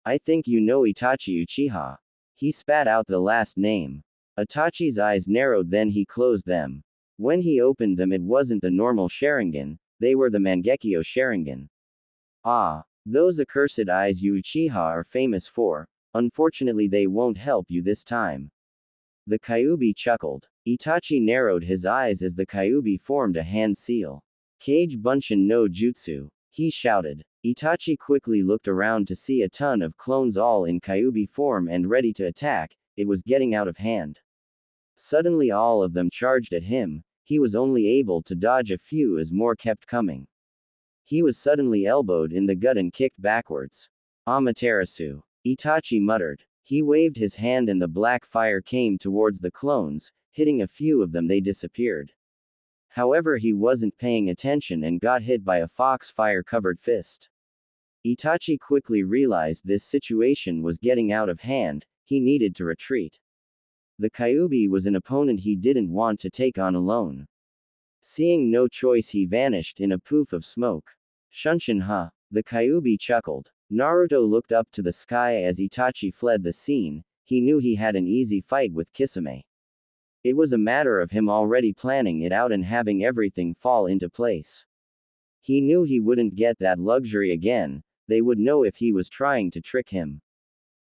A: I think you know Itachi Uchiha. He spat out the last name. Itachi's eyes narrowed, then he closed them. When he opened them, it wasn't the normal Sharingan, they were the Mangekyo Sharingan. Ah, those accursed eyes you Uchiha are famous for. Unfortunately, they won't help you this time. The Kyuubi chuckled. Itachi narrowed his eyes as the Kyuubi formed a hand seal. Kage Bunshin no Jutsu, he shouted. Itachi quickly looked around to see a ton of clones all in Kyuubi form and ready to attack. It was getting out of hand. Suddenly all of them charged at him. He was only able to dodge a few as more kept coming. He was suddenly elbowed in the gut and kicked backwards. Amaterasu. Itachi muttered. He waved his hand and the black fire came towards the clones, hitting a few of them. They disappeared. However, he wasn't paying attention and got hit by a fox fire-covered fist. Itachi quickly realized this situation was getting out of hand. He needed to retreat. The Kyuubi was an opponent he didn't want to take on alone. Seeing no choice, he vanished in a poof of smoke. Shunshin huh? The Kyuubi chuckled. Naruto looked up to the sky as Itachi fled the scene. He knew he had an easy fight with Kisame. It was a matter of him already planning it out and having everything fall into place. He knew he wouldn't get that luxury again. They would know if he was trying to trick him.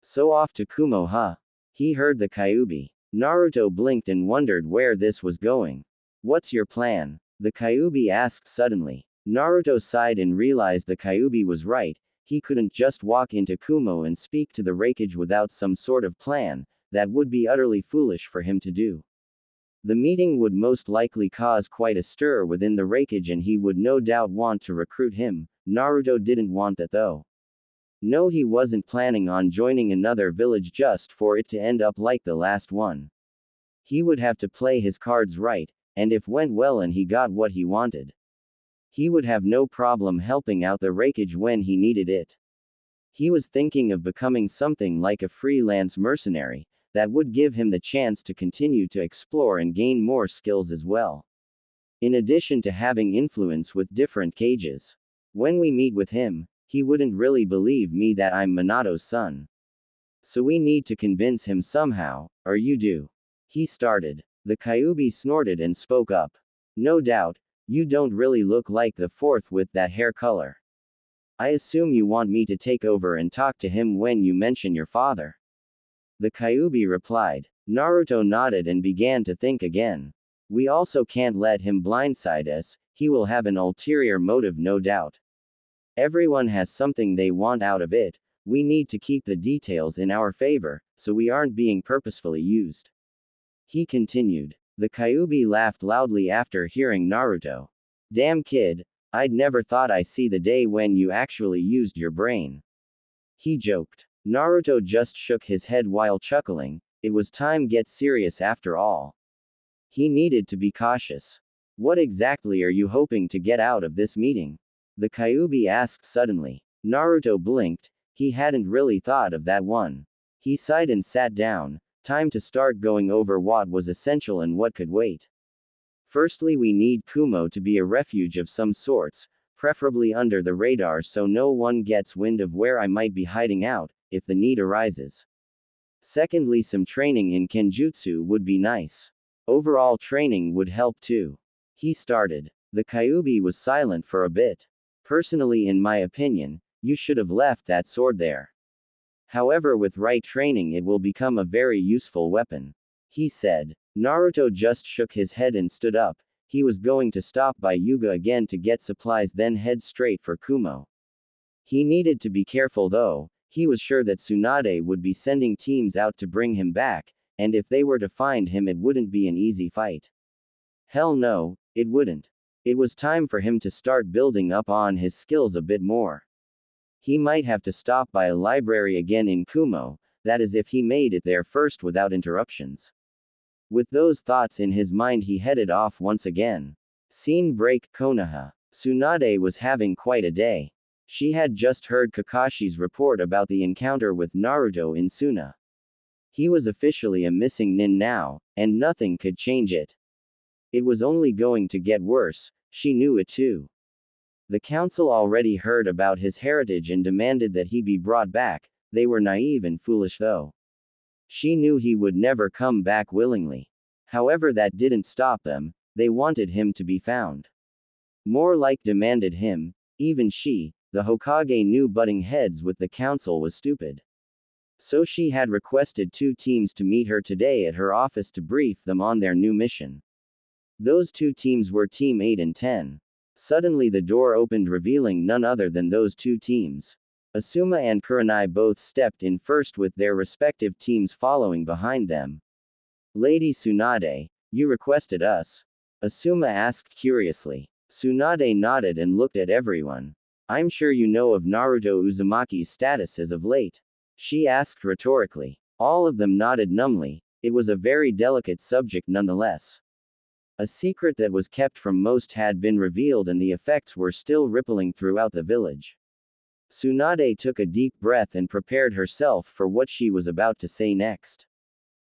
A: So off to Kumo huh? He heard the Kyuubi. Naruto blinked and wondered where this was going. What's your plan? The Kyuubi asked suddenly. Naruto sighed and realized the Kyuubi was right. He couldn't just walk into Kumo and speak to the Raikage without some sort of plan. That would be utterly foolish for him to do. The meeting would most likely cause quite a stir within the Raikage and he would no doubt want to recruit him. Naruto didn't want that though. No, he wasn't planning on joining another village just for it to end up like the last one. He would have to play his cards right, and if went well and he got what he wanted, he would have no problem helping out the Raikage when he needed it. He was thinking of becoming something like a freelance mercenary, that would give him the chance to continue to explore and gain more skills as well. In addition to having influence with different cages. When we meet with him, he wouldn't really believe me that I'm Minato's son. So we need to convince him somehow, or you do. He started. The Kyuubi snorted and spoke up. No doubt, you don't really look like the fourth with that hair color. I assume you want me to take over and talk to him when you mention your father. The Kyuubi replied. Naruto nodded and began to think again. We also can't let him blindside us, he will have an ulterior motive no doubt. Everyone has something they want out of it, we need to keep the details in our favor, so we aren't being purposefully used. He continued. The Kyuubi laughed loudly after hearing Naruto. Damn kid, I'd never thought I'd see the day when you actually used your brain. He joked. Naruto just shook his head while chuckling. It was time to get serious after all. He needed to be cautious. What exactly are you hoping to get out of this meeting? The Kyuubi asked suddenly. Naruto blinked. He hadn't really thought of that one. He sighed and sat down. Time to start going over what was essential and what could wait. Firstly, we need Kumo to be a refuge of some sorts, preferably under the radar so no one gets wind of where I might be hiding out, if the need arises. Secondly, some training in Kenjutsu would be nice. Overall training would help too. He started. The Kyuubi was silent for a bit. Personally, in my opinion, you should have left that sword there. However, with right training it will become a very useful weapon. He said. Naruto just shook his head and stood up. He was going to stop by Yuga again to get supplies then head straight for Kumo. He needed to be careful though. He was sure that Tsunade would be sending teams out to bring him back, and if they were to find him it wouldn't be an easy fight. Hell no, it wouldn't. It was time for him to start building up on his skills a bit more. He might have to stop by a library again in Kumo, that is if he made it there first without interruptions. With those thoughts in his mind he headed off once again. Scene break. Konoha. Tsunade was having quite a day. She had just heard Kakashi's report about the encounter with Naruto in Suna. He was officially a missing nin now, and nothing could change it. It was only going to get worse, she knew it too. The council already heard about his heritage and demanded that he be brought back. They were naive and foolish though. She knew he would never come back willingly. However, that didn't stop them, they wanted him to be found. More like demanded him. Even she, the Hokage, knew butting heads with the council was stupid. So she had requested 2 teams to meet her today at her office to brief them on their new mission. Those 2 teams were Team 8 and 10. Suddenly the door opened revealing none other than those 2 teams. Asuma and Kurenai both stepped in first with their respective teams following behind them. Lady Tsunade, you requested us? Asuma asked curiously. Tsunade nodded and looked at everyone. I'm sure you know of Naruto Uzumaki's status as of late. She asked rhetorically. All of them nodded numbly. It was a very delicate subject nonetheless. A secret that was kept from most had been revealed and the effects were still rippling throughout the village. Tsunade took a deep breath and prepared herself for what she was about to say next.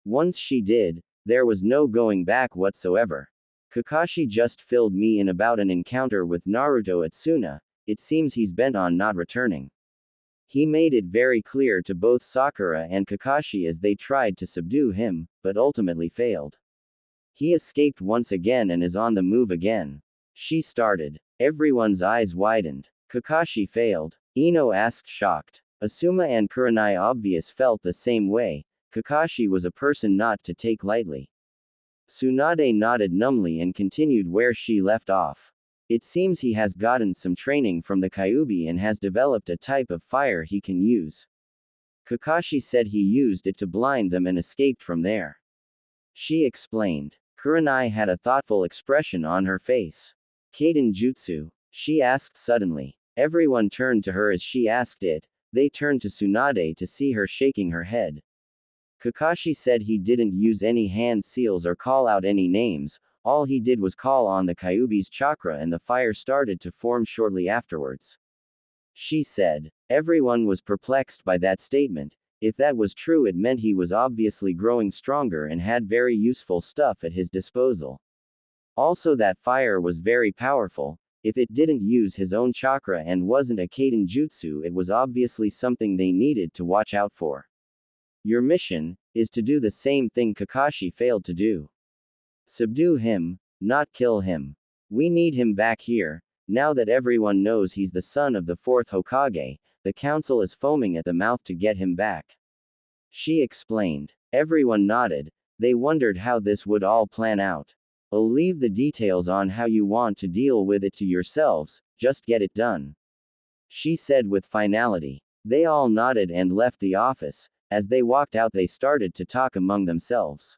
A: Once she did, there was no going back whatsoever. Kakashi just filled me in about an encounter with Naruto at Suna. It seems he's bent on not returning. He made it very clear to both Sakura and Kakashi as they tried to subdue him, but ultimately failed. He escaped once again and is on the move again. She started. Everyone's eyes widened. Kakashi failed? Ino asked shocked. Asuma and Kurenai obvious felt the same way. Kakashi was a person not to take lightly. Tsunade nodded numbly and continued where she left off. It seems he has gotten some training from the Kyuubi and has developed a type of fire he can use. Kakashi said he used it to blind them and escaped from there. She explained. Kurenai had a thoughtful expression on her face. Kaden Jutsu? She asked suddenly. Everyone turned to her as she asked it. They turned to Tsunade to see her shaking her head. Kakashi said he didn't use any hand seals or call out any names, all he did was call on the Kyuubi's chakra and the fire started to form shortly afterwards. She said. Everyone was perplexed by that statement. If that was true, it meant he was obviously growing stronger and had very useful stuff at his disposal. Also, that fire was very powerful. If it didn't use his own chakra and wasn't a Kaden Jutsu, it was obviously something they needed to watch out for. Your mission is to do the same thing Kakashi failed to do. Subdue him, not kill him. We need him back here. Now that everyone knows he's the son of the fourth Hokage, the council is foaming at the mouth to get him back. She explained. Everyone nodded. They wondered how this would all plan out. I'll leave the details on how you want to deal with it to yourselves, just get it done. She said with finality. They all nodded and left the office. As they walked out, they started to talk among themselves.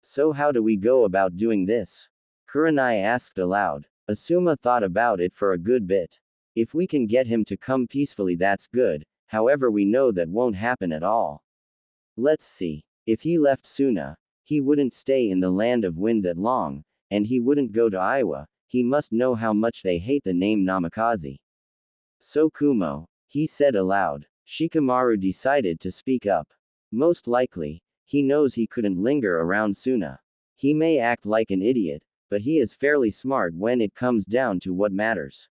A: So how do we go about doing this? Kurenai asked aloud. Asuma thought about it for a good bit. If we can get him to come peacefully, that's good, however we know that won't happen at all. Let's see. If he left Suna, he wouldn't stay in the land of wind that long, and he wouldn't go to Iwa. He must know how much they hate the name Namikaze. So Kumo, he said aloud. Shikamaru decided to speak up. Most likely, he knows he couldn't linger around Suna. He may act like an idiot, but he is fairly smart when it comes down to what matters.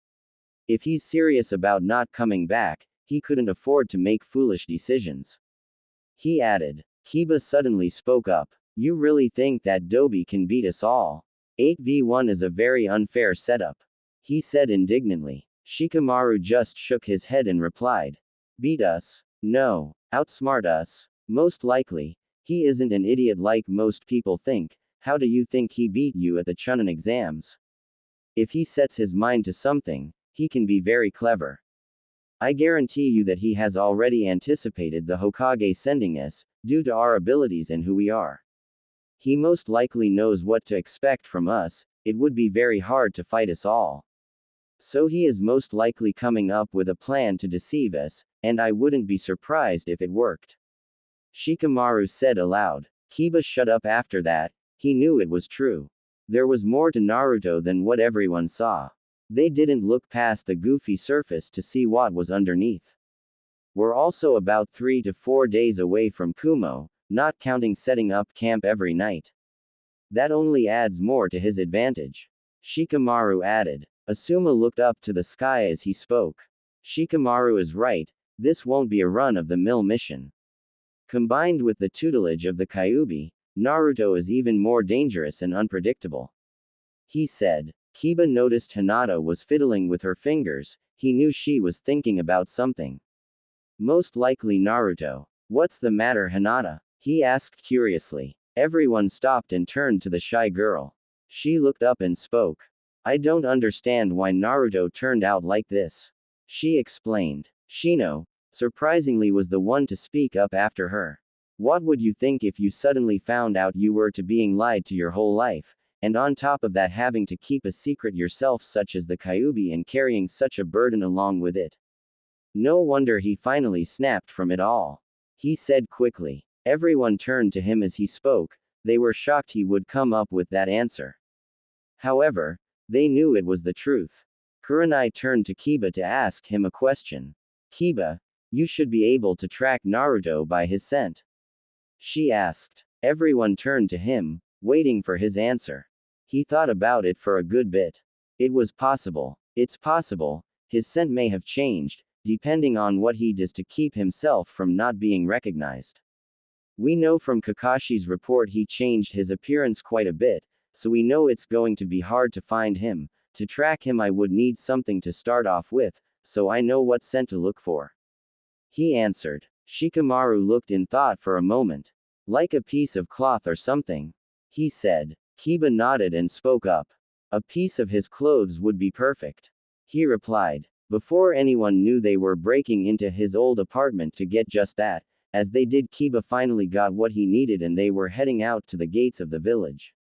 A: If he's serious about not coming back, he couldn't afford to make foolish decisions. He added. Kiba suddenly spoke up. You really think that Dobi can beat us all? 8v1 is a very unfair setup. He said indignantly. Shikamaru just shook his head and replied. Beat us? No. Outsmart us? Most likely. He isn't an idiot like most people think. How do you think he beat you at the Chunin exams? If he sets his mind to something, he can be very clever. I guarantee you that he has already anticipated the Hokage sending us, due to our abilities and who we are. He most likely knows what to expect from us. It would be very hard to fight us all. So he is most likely coming up with a plan to deceive us, and I wouldn't be surprised if it worked. Shikamaru said aloud. Kiba shut up after that. He knew it was true. There was more to Naruto than what everyone saw. They didn't look past the goofy surface to see what was underneath. We're also about 3 to 4 days away from Kumo, not counting setting up camp every night. That only adds more to his advantage. Shikamaru added. Asuma looked up to the sky as he spoke. Shikamaru is right, this won't be a run-of-the-mill mission. Combined with the tutelage of the Kyuubi, Naruto is even more dangerous and unpredictable. He said. Kiba noticed Hinata was fiddling with her fingers. He knew she was thinking about something. Most likely Naruto. What's the matter, Hinata? He asked curiously. Everyone stopped and turned to the shy girl. She looked up and spoke. I don't understand why Naruto turned out like this. She explained. Shino, surprisingly, was the one to speak up after her. What would you think if you suddenly found out you were being lied to your whole life, and on top of that having to keep a secret yourself, such as the Kyuubi, and carrying such a burden along with it? No wonder he finally snapped from it all. He said quickly. Everyone turned to him as he spoke. They were shocked he would come up with that answer. However, they knew it was the truth. Kurenai turned to Kiba to ask him a question. Kiba, you should be able to track Naruto by his scent. She asked. Everyone turned to him, waiting for his answer. He thought about it for a good bit. It was possible. It's possible. His scent may have changed, depending on what he does to keep himself from not being recognized. We know from Kakashi's report he changed his appearance quite a bit, so we know it's going to be hard to find him. To track him I would need something to start off with, so I know what scent to look for. He answered. Shikamaru looked in thought for a moment. Like a piece of cloth or something, he said. Kiba nodded and spoke up. A piece of his clothes would be perfect, he replied. Before anyone knew, they were breaking into his old apartment to get just that. As they did, Kiba finally got what he needed and they were heading out to the gates of the village.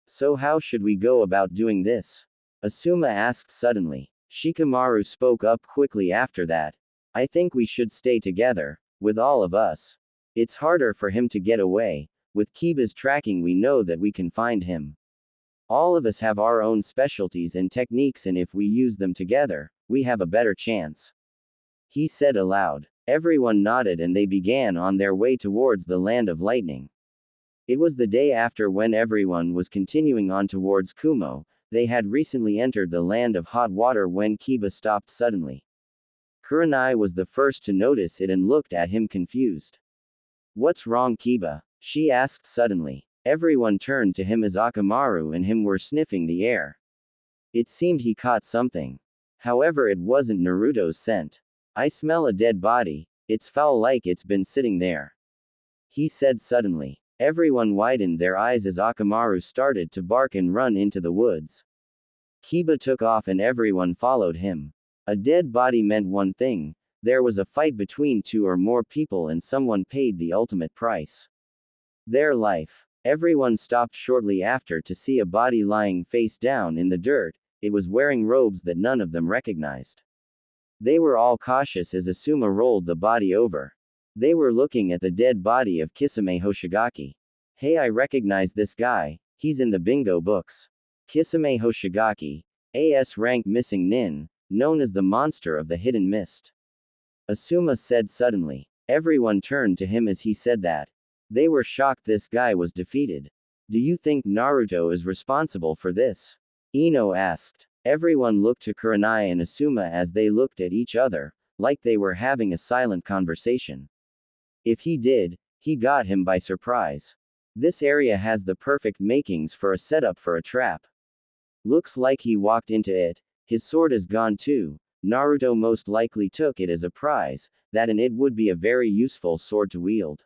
A: So how should we go about doing this? Asuma asked suddenly. Shikamaru spoke up quickly after that. I think we should stay together, with all of us. It's harder for him to get away. With Kiba's tracking, we know that we can find him. All of us have our own specialties and techniques, and if we use them together, we have a better chance, he said aloud. Everyone nodded and they began on their way towards the land of lightning. It was the day after when everyone was continuing on towards Kumo. They had recently entered the land of hot water when Kiba stopped suddenly. Kurenai was the first to notice it and looked at him confused. What's wrong, Kiba? She asked suddenly. Everyone turned to him as Akamaru and him were sniffing the air. It seemed he caught something. However, it wasn't Naruto's scent. I smell a dead body. It's foul, like it's been sitting there, he said suddenly. Everyone widened their eyes as Akamaru started to bark and run into the woods. Kiba took off and everyone followed him. A dead body meant one thing: there was a fight between two or more people and someone paid the ultimate price. Their life. Everyone stopped shortly after to see a body lying face down in the dirt. It was wearing robes that none of them recognized. They were all cautious as Asuma rolled the body over. They were looking at the dead body of Kisame Hoshigaki. Hey, I recognize this guy, he's in the bingo books. Kisame Hoshigaki, AS rank missing nin, known as the monster of the hidden mist, Asuma said suddenly. Everyone turned to him as he said that. They were shocked this guy was defeated. Do you think Naruto is responsible for this? Ino asked. Everyone looked to Kurenai and Asuma as they looked at each other, like they were having a silent conversation. If he did, he got him by surprise. This area has the perfect makings for a setup for a trap. Looks like he walked into it. His sword is gone too. Naruto most likely took it as a prize, that and it would be a very useful sword to wield,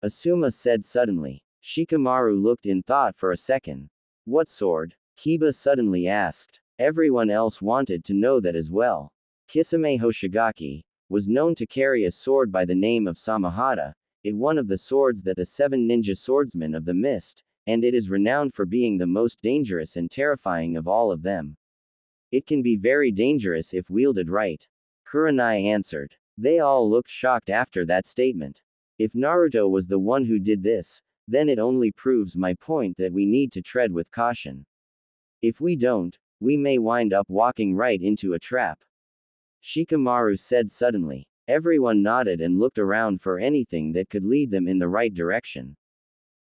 A: Asuma said suddenly. Shikamaru looked in thought for a second. What sword? Kiba suddenly asked. Everyone else wanted to know that as well. Kisame Hoshigaki was known to carry a sword by the name of Samahata, it one of the swords that the 7 ninja swordsmen of the mist, and it is renowned for being the most dangerous and terrifying of all of them. It can be very dangerous if wielded right, Kurenai answered. They all looked shocked after that statement. If Naruto was the one who did this, then it only proves my point that we need to tread with caution. If we don't, we may wind up walking right into a trap, Shikamaru said suddenly. Everyone nodded and looked around for anything that could lead them in the right direction.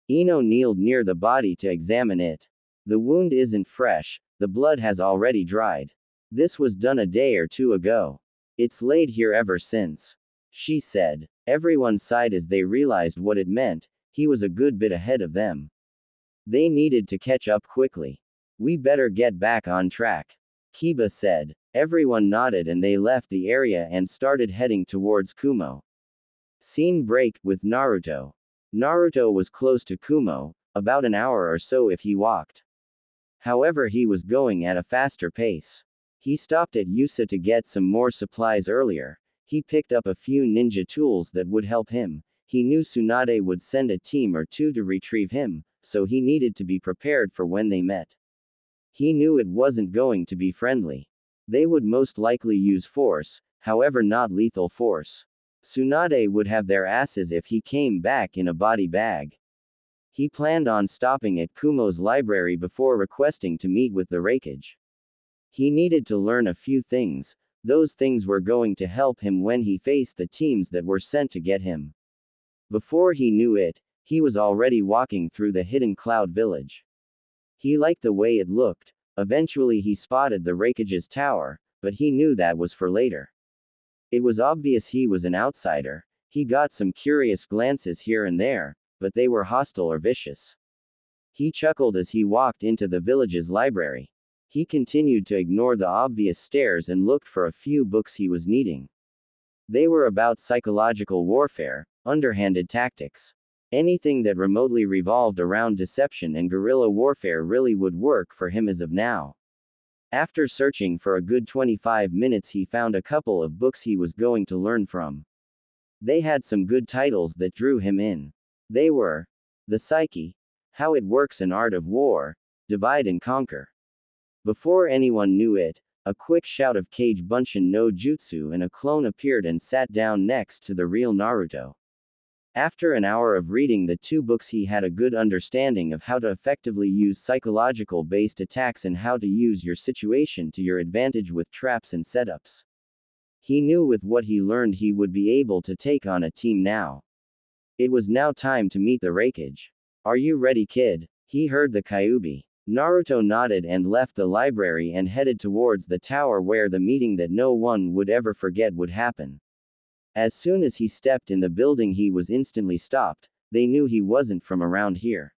A: Ino kneeled near the body to examine it. The wound isn't fresh, the blood has already dried. This was done a day or two ago. It's laid here ever since, she said. Everyone sighed as they realized what it meant. He was a good bit ahead of them. They needed to catch up quickly. We better get back on track, Kiba said. Everyone nodded and they left the area and started heading towards Kumo. Scene break with Naruto. Naruto was close to Kumo, about an hour or so if he walked. However, he was going at a faster pace. He stopped at Yusa to get some more supplies earlier. He picked up a few ninja tools that would help him. He knew Tsunade would send a team or two to retrieve him, so he needed to be prepared for when they met. He knew it wasn't going to be friendly. They would most likely use force, however not lethal force. Tsunade would have their asses if he came back in a body bag. He planned on stopping at Kumo's library before requesting to meet with the Raikage. He needed to learn a few things. Those things were going to help him when he faced the teams that were sent to get him. Before he knew it, he was already walking through the hidden cloud village. He liked the way it looked. Eventually he spotted the Raikage's tower, but he knew that was for later. It was obvious he was an outsider. He got some curious glances here and there, but they were hostile or vicious. He chuckled as he walked into the village's library. He continued to ignore the obvious stares and looked for a few books he was needing. They were about psychological warfare, underhanded tactics. Anything that remotely revolved around deception and guerrilla warfare really would work for him as of now. After searching for a good 25 minutes, he found a couple of books he was going to learn from. They had some good titles that drew him in. They were The Psyche, How It Works, An Art of War, Divide and Conquer. Before anyone knew it, a quick shout of Kage Bunshin no Jutsu and a clone appeared and sat down next to the real Naruto. After an hour of reading the two books, he had a good understanding of how to effectively use psychological-based attacks and how to use your situation to your advantage with traps and setups. He knew with what he learned he would be able to take on a team now. It was now time to meet the Raikage. Are you ready, kid? He heard the Kyuubi. Naruto nodded and left the library and headed towards the tower where the meeting that no one would ever forget would happen. As soon as he stepped in the building, he was instantly stopped. They knew he wasn't from around here.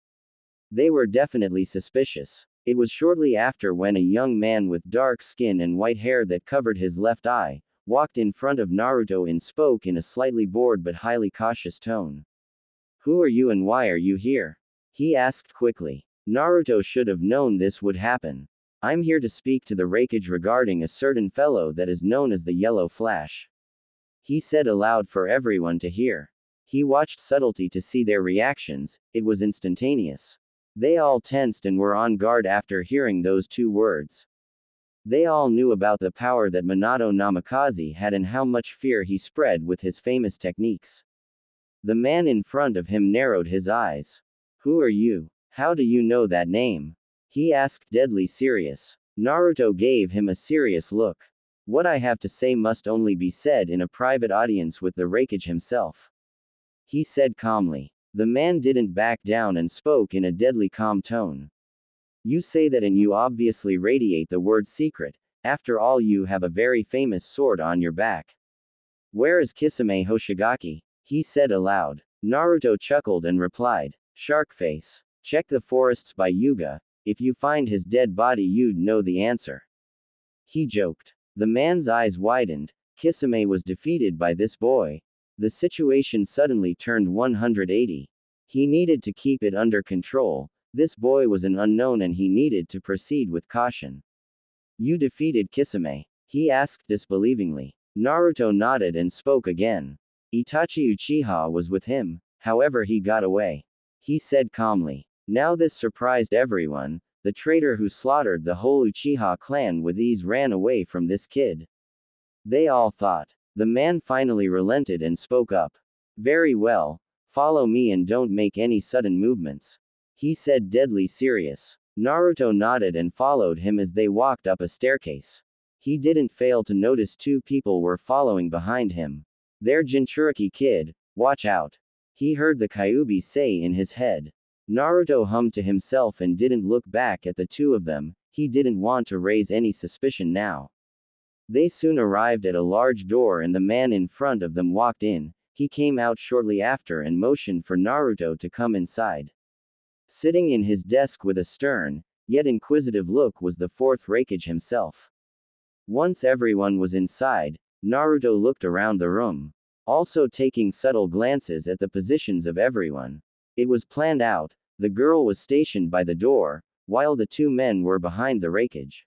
A: They were definitely suspicious. It was shortly after when a young man with dark skin and white hair that covered his left eye walked in front of Naruto and spoke in a slightly bored but highly cautious tone. Who are you and why are you here? He asked quickly. Naruto should have known this would happen. I'm here to speak to the Raikage regarding a certain fellow that is known as the Yellow Flash. He said aloud for everyone to hear. He watched subtlety to see their reactions. It was instantaneous. They all tensed and were on guard after hearing those two words. They all knew about the power that Minato Namikaze had and how much fear he spread with his famous techniques. The man in front of him narrowed his eyes. Who are you? How do you know that name? He asked, deadly serious. Naruto gave him a serious look. What I have to say must only be said in a private audience with the Raikage himself. He said calmly. The man didn't back down and spoke in a deadly calm tone. You say that and you obviously radiate the word secret. After all, you have a very famous sword on your back. Where is Kisame Hoshigaki? He said aloud. Naruto chuckled and replied. Shark face. Check the forests by Yuga. If you find his dead body, you'd know the answer. He joked. The man's eyes widened. Kisame was defeated by this boy. The situation suddenly turned 180. He needed to keep it under control. This boy was an unknown and he needed to proceed with caution. You defeated Kisame? He asked disbelievingly. Naruto nodded and spoke again. Itachi Uchiha was with him, however he got away. He said calmly. Now this surprised everyone. The traitor who slaughtered the whole Uchiha clan with ease ran away from this kid. They all thought. The man finally relented and spoke up. Very well. Follow me and don't make any sudden movements. He said deadly serious. Naruto nodded and followed him as they walked up a staircase. He didn't fail to notice two people were following behind him. They're Jinchuriki kid, watch out. He heard the Kyuubi say in his head. Naruto hummed to himself and didn't look back at the two of them. He didn't want to raise any suspicion now. They soon arrived at a large door and the man in front of them walked in. He came out shortly after and motioned for Naruto to come inside. Sitting in his desk with a stern, yet inquisitive look was the fourth Raikage himself. Once everyone was inside, Naruto looked around the room, also taking subtle glances at the positions of everyone. It was planned out. The girl was stationed by the door, while the two men were behind the Raikage.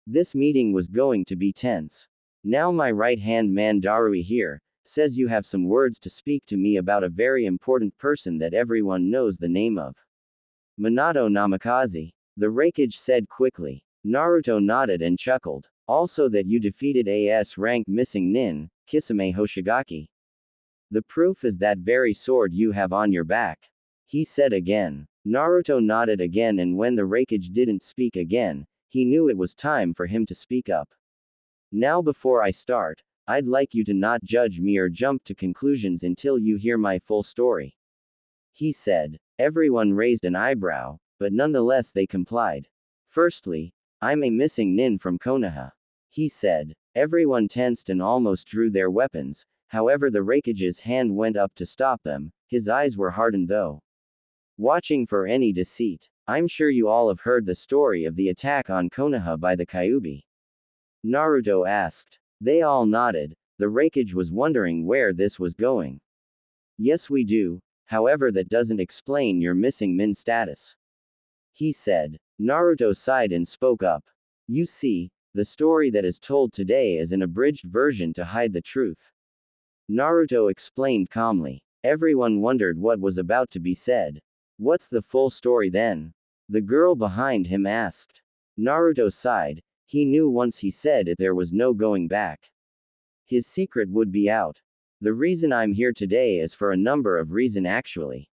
A: This meeting was going to be tense. Now my right-hand man Darui here says you have some words to speak to me about a very important person that everyone knows the name of. Minato Namikaze. The Raikage said quickly. Naruto nodded and chuckled. Also that you defeated AS rank missing nin, Kisame Hoshigaki. The proof is that very sword you have on your back. He said again. Naruto nodded again and when the Raikage didn't speak again, he knew it was time for him to speak up. Now before I start, I'd like you to not judge me or jump to conclusions until you hear my full story. He said. Everyone raised an eyebrow, but nonetheless they complied. Firstly, I'm a missing nin from Konoha. He said. Everyone tensed and almost drew their weapons, however the Raikage's hand went up to stop them, his eyes were hardened though. Watching for any deceit. I'm sure you all have heard the story of the attack on Konoha by the Kyuubi. Naruto asked. They all nodded. The The Raikage was wondering where this was going. Yes, we do, however, that doesn't explain your missing min status, he said. Naruto sighed and spoke up. You see, the story that is told today is an abridged version to hide the truth. Naruto explained calmly. Everyone wondered what was about to be said. What's the full story then? The girl behind him asked. Naruto sighed. He knew once he said it there was no going back. His secret would be out. The reason I'm here today is for a number of reasons actually.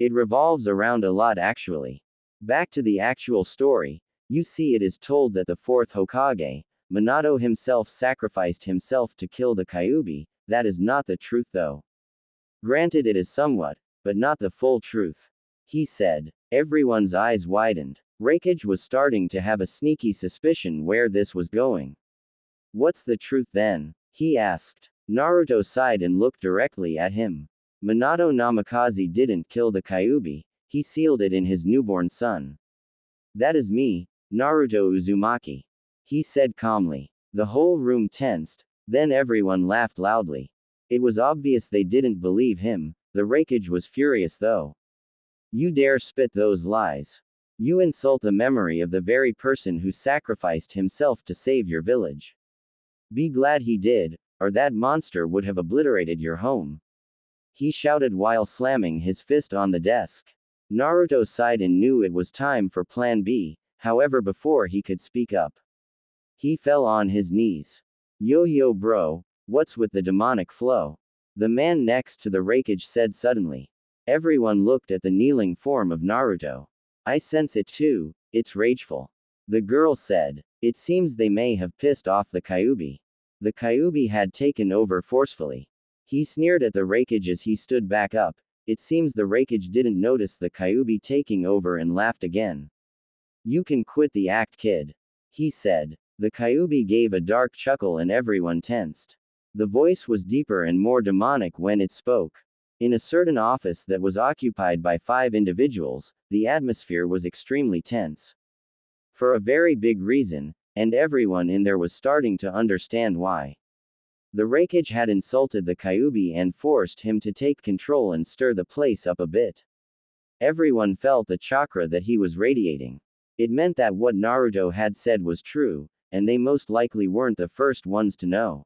A: It revolves around a lot actually. Back to the actual story, you see it is told that the fourth Hokage, Minato himself sacrificed himself to kill the Kyuubi. That is not the truth though. Granted it is somewhat, but not the full truth, he said. Everyone's eyes widened. Raikage was starting to have a sneaky suspicion where this was going. What's the truth then? He asked. Naruto sighed and looked directly at him. Minato Namikaze didn't kill the Kyuubi, he sealed it in his newborn son. That is me, Naruto Uzumaki, he said calmly. The whole room tensed, then everyone laughed loudly. It was obvious they didn't believe him. The Raikage was furious though. You dare spit those lies. You insult the memory of the very person who sacrificed himself to save your village. Be glad he did, or that monster would have obliterated your home, he shouted while slamming his fist on the desk. Naruto sighed and knew it was time for Plan B, however before he could speak up, he fell on his knees. Yo bro, what's with the demonic flow? The man next to the Raikage said suddenly. Everyone looked at the kneeling form of Naruto. I sense it too, it's rageful, the girl said. It seems they may have pissed off the Kyuubi. The Kyuubi had taken over forcefully. He sneered at the Raikage as he stood back up. It seems the Raikage didn't notice the Kyuubi taking over and laughed again. You can quit the act, kid, he said. The Kyuubi gave a dark chuckle and everyone tensed. The voice was deeper and more demonic when it spoke. In a certain office that was occupied by 5 individuals, the atmosphere was extremely tense. For a very big reason, and everyone in there was starting to understand why. The Raikage had insulted the Kyuubi and forced him to take control and stir the place up a bit. Everyone felt the chakra that he was radiating. It meant that what Naruto had said was true, and they most likely weren't the first ones to know.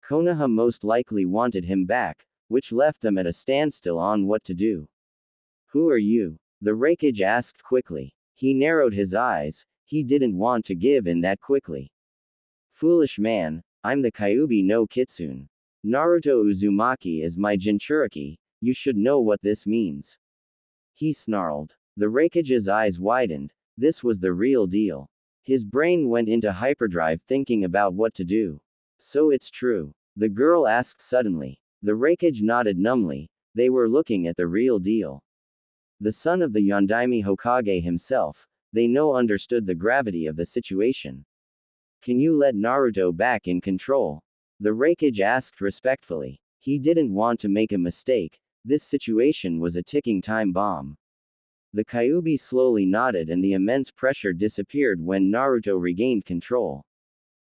A: Konoha most likely wanted him back, which left them at a standstill on what to do. Who are you? The Raikage asked quickly. He narrowed his eyes. He didn't want to give in that quickly. Foolish man, I'm the Kyuubi no Kitsune. Naruto Uzumaki is my Jinchuriki, you should know what this means, he snarled. The Raikage's eyes widened. This was the real deal. His brain went into hyperdrive thinking about what to do. So it's true? The girl asked suddenly. The Raikage nodded numbly. They were looking at the real deal. The son of the Yondaime Hokage himself. They understood the gravity of the situation. Can you let Naruto back in control? The Raikage asked respectfully. He didn't want to make a mistake. This situation was a ticking time bomb. The Kyuubi slowly nodded and the immense pressure disappeared when Naruto regained control.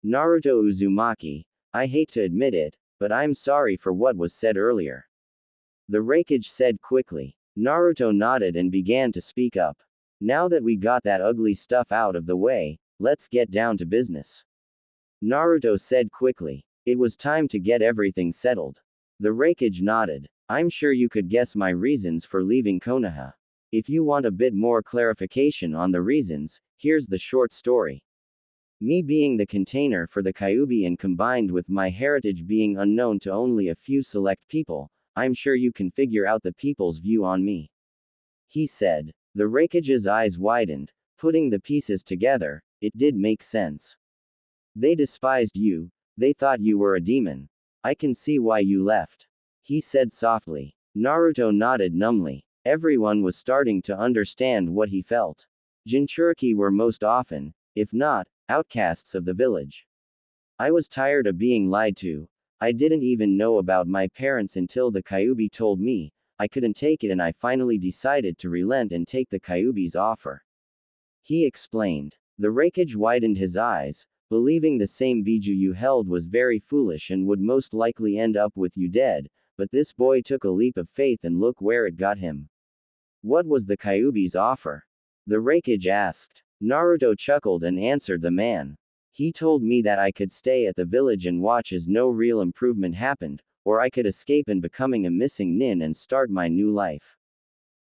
A: Naruto Uzumaki, I hate to admit it, but I'm sorry for what was said earlier, the Raikage said quickly. Naruto nodded and began to speak up. Now that we got that ugly stuff out of the way, let's get down to business, Naruto said quickly. It was time to get everything settled. The Raikage nodded. I'm sure you could guess my reasons for leaving Konoha. If you want a bit more clarification on the reasons, here's the short story. Me being the container for the Kyuubi and combined with my heritage being unknown to only a few select people, I'm sure you can figure out the people's view on me, he said. The Raikage's eyes widened. Putting the pieces together, it did make sense. They despised you. They thought you were a demon. I can see why you left, he said softly. Naruto nodded numbly. Everyone was starting to understand what he felt. Jinchuriki were most often, if not, outcasts of the village. I was tired of being lied to. I didn't even know about my parents until the Kyuubi told me. I couldn't take it and I finally decided to relent and take the Kyuubi's offer, he explained. The Raikage widened his eyes. Believing the same biju you held was very foolish and would most likely end up with you dead, but this boy took a leap of faith and look where it got him. What was the Kyuubi's offer? The Raikage asked. Naruto chuckled and answered the man. He told me that I could stay at the village and watch as no real improvement happened, or I could escape and becoming a missing nin and start my new life.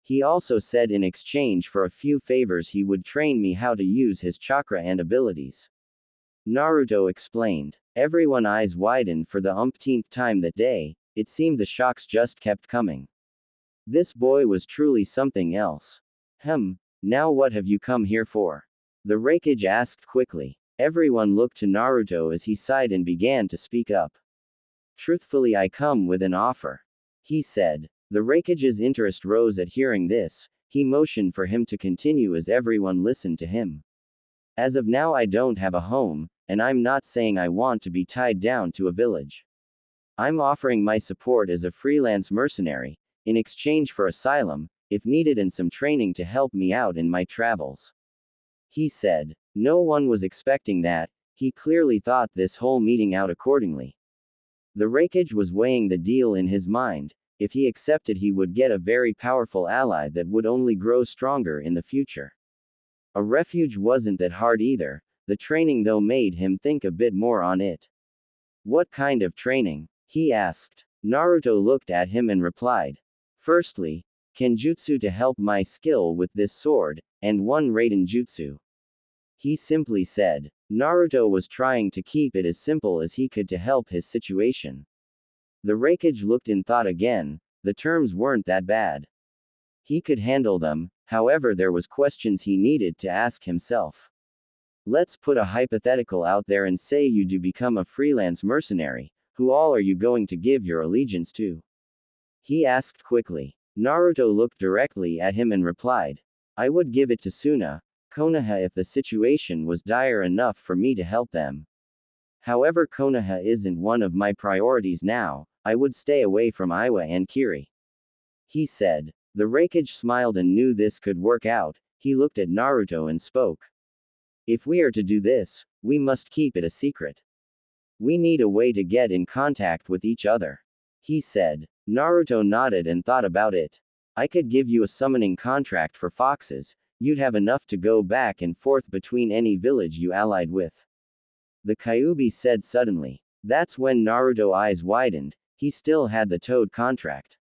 A: He also said in exchange for a few favors he would train me how to use his chakra and abilities. Naruto explained. Everyone's eyes widened for the umpteenth time that day. It seemed the shocks just kept coming. This boy was truly something else. Now what have you come here for? The Raikage asked quickly. Everyone looked to Naruto as he sighed and began to speak up. Truthfully, I come with an offer, he said. The Raikage's interest rose at hearing this. He motioned for him to continue as everyone listened to him. As of now, I don't have a home, and I'm not saying I want to be tied down to a village. I'm offering my support as a freelance mercenary, in exchange for asylum, if needed, and some training to help me out in my travels. He said. No one was expecting that. He clearly thought this whole meeting out accordingly. The Raikage was weighing the deal in his mind. If he accepted, he would get a very powerful ally that would only grow stronger in the future. A refuge wasn't that hard either. The training though made him think a bit more on it. What kind of training? He asked. Naruto looked at him and replied. Firstly, Kenjutsu to help my skill with this sword, and one Raiden Jutsu. He simply said. Naruto was trying to keep it as simple as he could to help his situation. The Raikage looked in thought again. The terms weren't that bad. He could handle them, however there was questions he needed to ask himself. Let's put a hypothetical out there and say you do become a freelance mercenary. Who all are you going to give your allegiance to? He asked quickly. Naruto looked directly at him and replied. I would give it to Suna, Konoha if the situation was dire enough for me to help them. However, Konoha isn't one of my priorities now. I would stay away from Iwa and Kiri. He said. The Raikage smiled and knew this could work out. He looked at Naruto and spoke. If we are to do this, we must keep it a secret. We need a way to get in contact with each other. He said. Naruto nodded and thought about it. I could give you a summoning contract for foxes. You'd have enough to go back and forth between any village you allied with. The Kyuubi said suddenly. That's when Naruto's eyes widened. He still had the toad contract.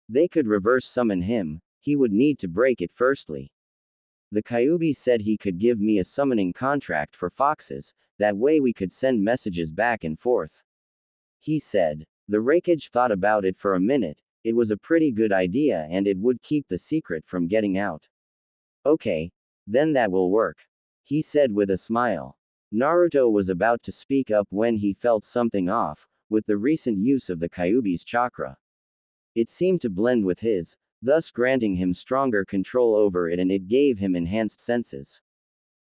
A: They could reverse summon him. He would need to break it firstly. The Kyuubi said he could give me a summoning contract for foxes, that way we could send messages back and forth. He said. The Raikage thought about it for a minute. It was a pretty good idea and it would keep the secret from getting out. Okay. Then that will work. He said with a smile. Naruto was about to speak up when he felt something off, with the recent use of the Kyuubi's chakra. It seemed to blend with his, thus granting him stronger control over it, and it gave him enhanced senses.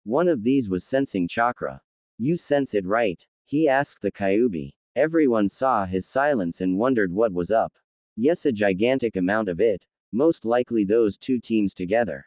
A: One of these was sensing chakra. You sense it, right? He asked the Kyuubi. Everyone saw his silence and wondered what was up. Yes, a gigantic amount of it, most likely those two teams together.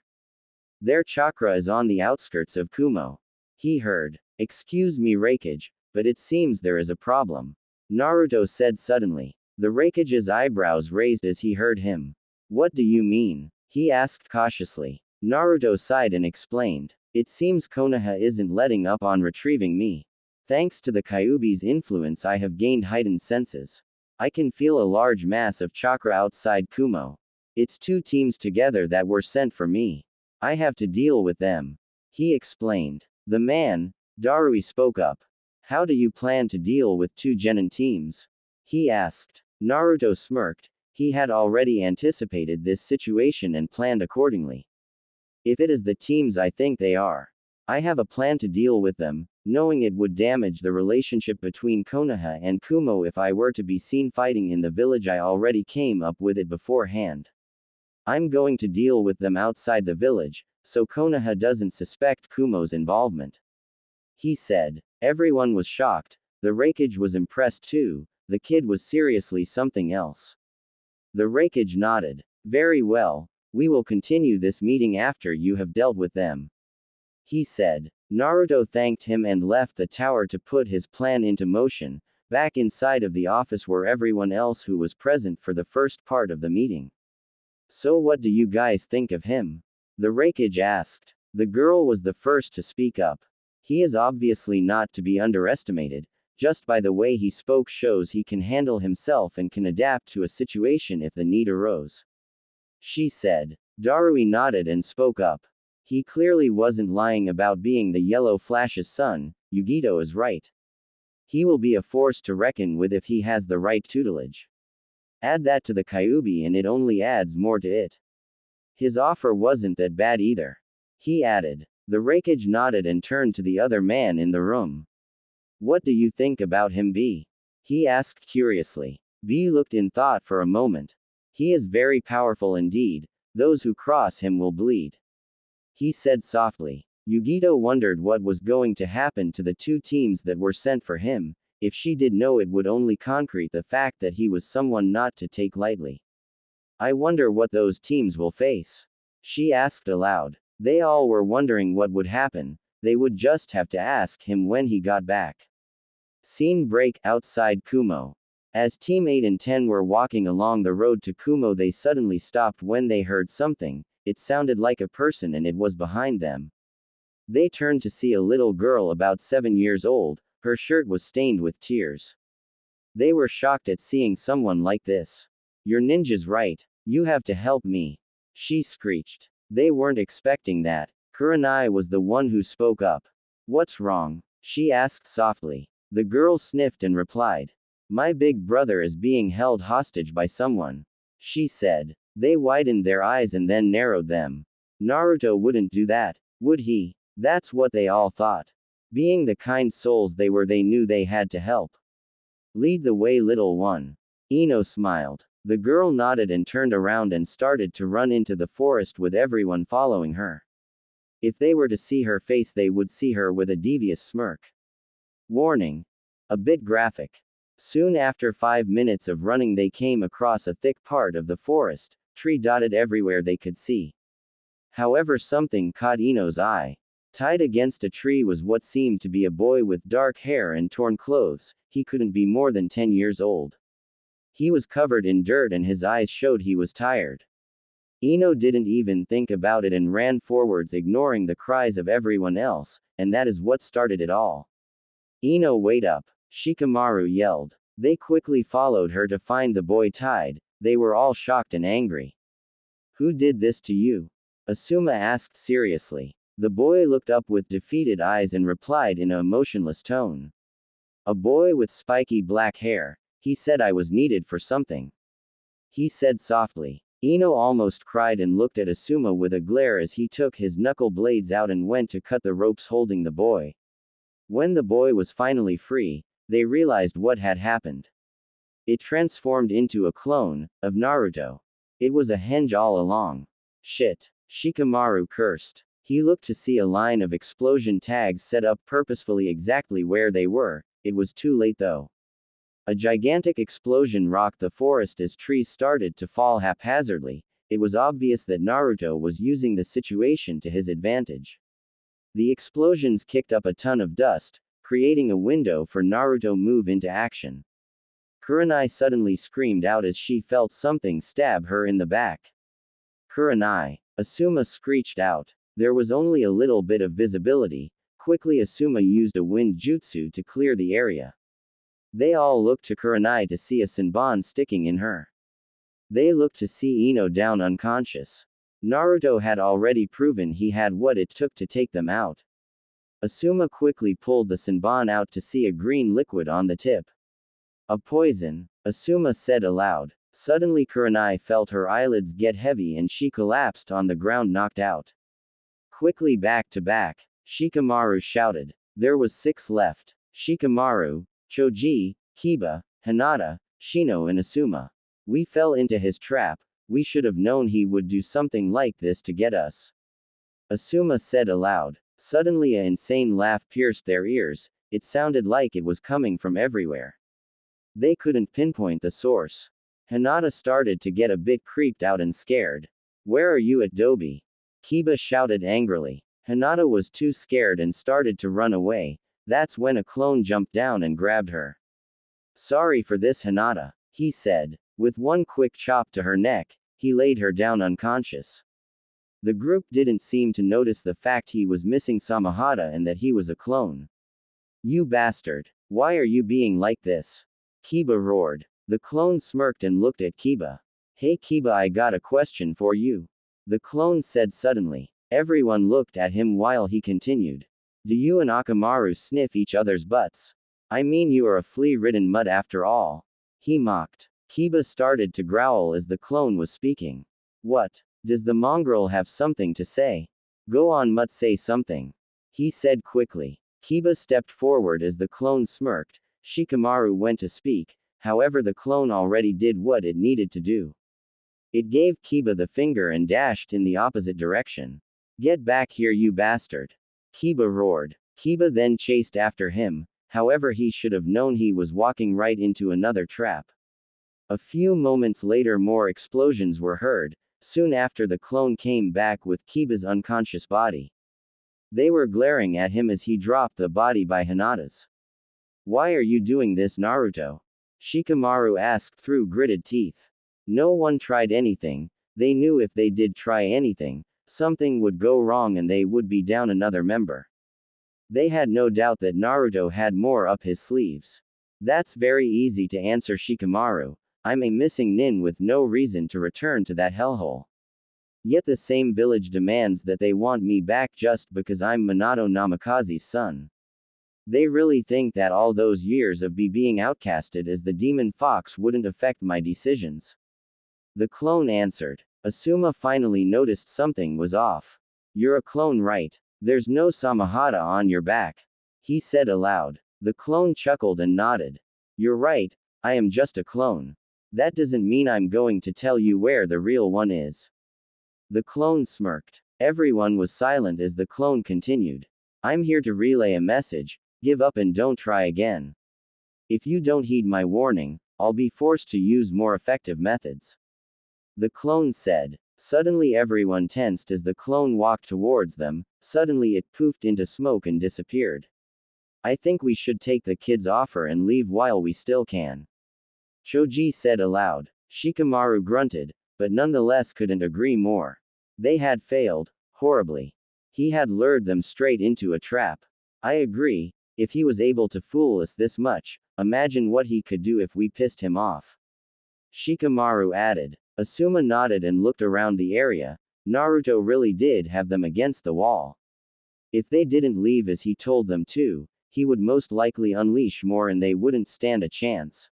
A: Their chakra is on the outskirts of Kumo. He heard. Excuse me, Raikage, but it seems there is a problem. Naruto said suddenly. The Raikage's eyebrows raised as he heard him. What do you mean? He asked cautiously. Naruto sighed and explained. It seems Konoha isn't letting up on retrieving me. Thanks to the Kyuubi's influence, I have gained heightened senses. I can feel a large mass of chakra outside Kumo. It's two teams together that were sent for me. I have to deal with them. He explained. The man, Darui, spoke up. How do you plan to deal with two genin teams? He asked. Naruto smirked. He had already anticipated this situation and planned accordingly. If it is the teams I think they are, I have a plan to deal with them, knowing it would damage the relationship between Konoha and Kumo if I were to be seen fighting in the village. I already came up with it beforehand. I'm going to deal with them outside the village, so Konoha doesn't suspect Kumo's involvement. He said. Everyone was shocked. The Raikage was impressed too. The kid was seriously something else. The Raikage nodded. Very well. We will continue this meeting after you have dealt with them. He said. Naruto thanked him and left the tower to put his plan into motion, back inside of the office where everyone else who was present for the first part of the meeting. So what do you guys think of him? The Raikage asked. The girl was the first to speak up. He is obviously not to be underestimated, just by the way he spoke shows he can handle himself and can adapt to a situation if the need arose. She said. Darui nodded and spoke up. He clearly wasn't lying about being the Yellow Flash's son. Yugito is right. He will be a force to reckon with if he has the right tutelage. Add that to the Kyuubi and it only adds more to it. His offer wasn't that bad either. He added. The Raikage nodded and turned to the other man in the room. What do you think about him, B? He asked curiously. B looked in thought for a moment. He is very powerful indeed. Those who cross him will bleed. He said softly. Yugito wondered what was going to happen to the two teams that were sent for him. If she did know, it would only concrete the fact that he was someone not to take lightly. I wonder what those teams will face. She asked aloud. They all were wondering what would happen. They would just have to ask him when he got back. Scene break outside Kumo. As Team 8 and 10 were walking along the road to Kumo, they suddenly stopped when they heard something. It sounded like a person and it was behind them. They turned to see a little girl about 7 years old. Her shirt was stained with tears. They were shocked at seeing someone like this. Your ninja's right. You have to help me. She screeched. They weren't expecting that. Kuranai was the one who spoke up. What's wrong? She asked softly. The girl sniffed and replied. My big brother is being held hostage by someone. She said. They widened their eyes and then narrowed them. Naruto wouldn't do that, would he? That's what they all thought. Being the kind souls they were, they knew they had to help. Lead the way, little one. Ino smiled. The girl nodded and turned around and started to run into the forest with everyone following her. If they were to see her face, they would see her with a devious smirk. Warning. A bit graphic. Soon after 5 minutes of running, they came across a thick part of the forest, tree dotted everywhere they could see. However, something caught Ino's eye. Tied against a tree was what seemed to be a boy with dark hair and torn clothes. He couldn't be more than 10 years old. He was covered in dirt and his eyes showed he was tired. Ino didn't even think about it and ran forwards, ignoring the cries of everyone else, and that is what started it all. Ino, wait up! Shikamaru yelled. They quickly followed her to find the boy tied. They were all shocked and angry. Who did this to you? Asuma asked seriously. The boy looked up with defeated eyes and replied in a emotionless tone. A boy with spiky black hair. He said I was needed for something. He said softly. Ino almost cried and looked at Asuma with a glare as he took his knuckle blades out and went to cut the ropes holding the boy. When the boy was finally free, they realized what had happened. It transformed into a clone of Naruto. It was a henge all along. Shit. Shikamaru cursed. He looked to see a line of explosion tags set up purposefully exactly where they were. It was too late though. A gigantic explosion rocked the forest as trees started to fall haphazardly. It was obvious that Naruto was using the situation to his advantage. The explosions kicked up a ton of dust, creating a window for Naruto move into action. Kuranai suddenly screamed out as she felt something stab her in the back. Kuranai! Asuma screeched out. There was only a little bit of visibility. Quickly Asuma used a wind jutsu to clear the area. They all looked to Kuranai to see a Senbon sticking in her. They looked to see Ino down unconscious. Naruto had already proven he had what it took to take them out. Asuma quickly pulled the Senbon out to see a green liquid on the tip. A poison, Asuma said aloud. Suddenly Kuranai felt her eyelids get heavy and she collapsed on the ground, knocked out. Quickly back to back, Shikamaru shouted. There was 6 left. Shikamaru, Choji, Kiba, Hinata, Shino and Asuma. We fell into his trap. We should have known he would do something like this to get us. Asuma said aloud. Suddenly an insane laugh pierced their ears. It sounded like it was coming from everywhere. They couldn't pinpoint the source. Hinata started to get a bit creeped out and scared. Where are you at, Dobi? Kiba shouted angrily. Hinata was too scared and started to run away. That's when a clone jumped down and grabbed her. Sorry for this, Hinata, he said. With one quick chop to her neck, he laid her down unconscious. The group didn't seem to notice the fact he was missing Samahata and that he was a clone. You bastard. Why are you being like this? Kiba roared. The clone smirked and looked at Kiba. Hey Kiba, I got a question for you. The clone said suddenly. Everyone looked at him while he continued. Do you and Akamaru sniff each other's butts? I mean, you are a flea-ridden mutt after all. He mocked. Kiba started to growl as the clone was speaking. What? Does the mongrel have something to say? Go on, mutt, say something. He said quickly. Kiba stepped forward as the clone smirked. Shikamaru went to speak, however the clone already did what it needed to do. It gave Kiba the finger and dashed in the opposite direction. Get back here, you bastard. Kiba roared. Kiba then chased after him, however he should have known he was walking right into another trap. A few moments later, more explosions were heard. Soon after, the clone came back with Kiba's unconscious body. They were glaring at him as he dropped the body by Hinata's. Why are you doing this, Naruto? Shikamaru asked through gritted teeth. No one tried anything. They knew if they did try anything, something would go wrong and they would be down another member. They had no doubt that Naruto had more up his sleeves. That's very easy to answer, Shikamaru. I'm a missing nin with no reason to return to that hellhole. Yet the same village demands that they want me back just because I'm Minato Namikaze's son. They really think that all those years of being outcasted as the demon fox wouldn't affect my decisions. The clone answered. Asuma finally noticed something was off. You're a clone, right? There's no Samahata on your back. He said aloud. The clone chuckled and nodded. You're right, I am just a clone. That doesn't mean I'm going to tell you where the real one is. The clone smirked. Everyone was silent as the clone continued. I'm here to relay a message. Give up and don't try again. If you don't heed my warning, I'll be forced to use more effective methods. The clone said. Suddenly everyone tensed as the clone walked towards them. Suddenly it poofed into smoke and disappeared. I think we should take the kid's offer and leave while we still can. Choji said aloud. Shikamaru grunted, but nonetheless couldn't agree more. They had failed, horribly. He had lured them straight into a trap. I agree, if he was able to fool us this much, imagine what he could do if we pissed him off. Shikamaru added. Asuma nodded and looked around the area. Naruto really did have them against the wall. If they didn't leave as he told them to, he would most likely unleash more and they wouldn't stand a chance.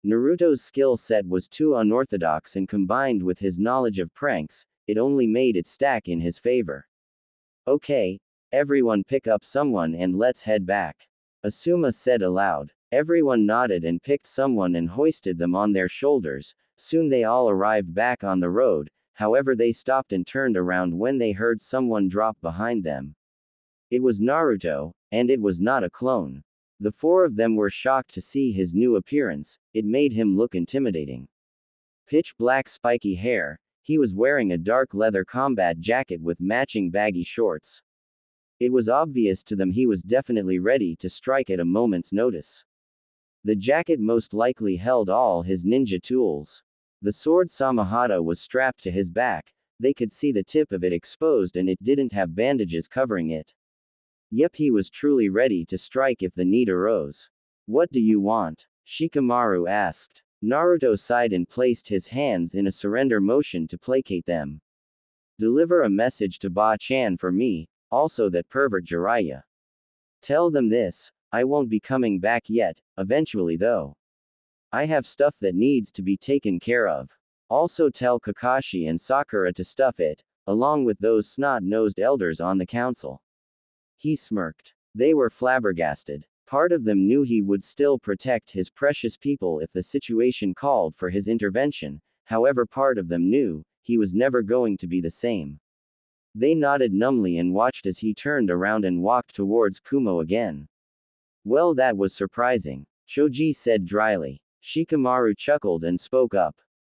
A: Naruto's skill set was too unorthodox, and combined with his knowledge of pranks, it only made it stack in his favor. Okay, everyone pick up someone and let's head back. Asuma said aloud. Everyone nodded and picked someone and hoisted them on their shoulders. Soon they all arrived back on the road, however they stopped and turned around when they heard someone drop behind them. It was Naruto, and it was not a clone. The four of them were shocked to see his new appearance. It made him look intimidating. Pitch black spiky hair, he was wearing a dark leather combat jacket with matching baggy shorts. It was obvious to them he was definitely ready to strike at a moment's notice. The jacket most likely held all his ninja tools. The sword Samahata was strapped to his back. They could see the tip of it exposed and it didn't have bandages covering it. Yep, he was truly ready to strike if the need arose. What do you want? Shikamaru asked. Naruto sighed and placed his hands in a surrender motion to placate them. Deliver a message to Ba-chan for me, also that pervert Jiraiya. Tell them this, I won't be coming back yet, eventually though. I have stuff that needs to be taken care of. Also tell Kakashi and Sakura to stuff it, along with those snot-nosed elders on the council. He smirked. They were flabbergasted. Part of them knew he would still protect his precious people if the situation called for his intervention, however part of them knew, he was never going to be the same. They nodded numbly and watched as he turned around and walked towards Kumo again. Well, that was surprising, Choji said dryly. Shikamaru chuckled and spoke up.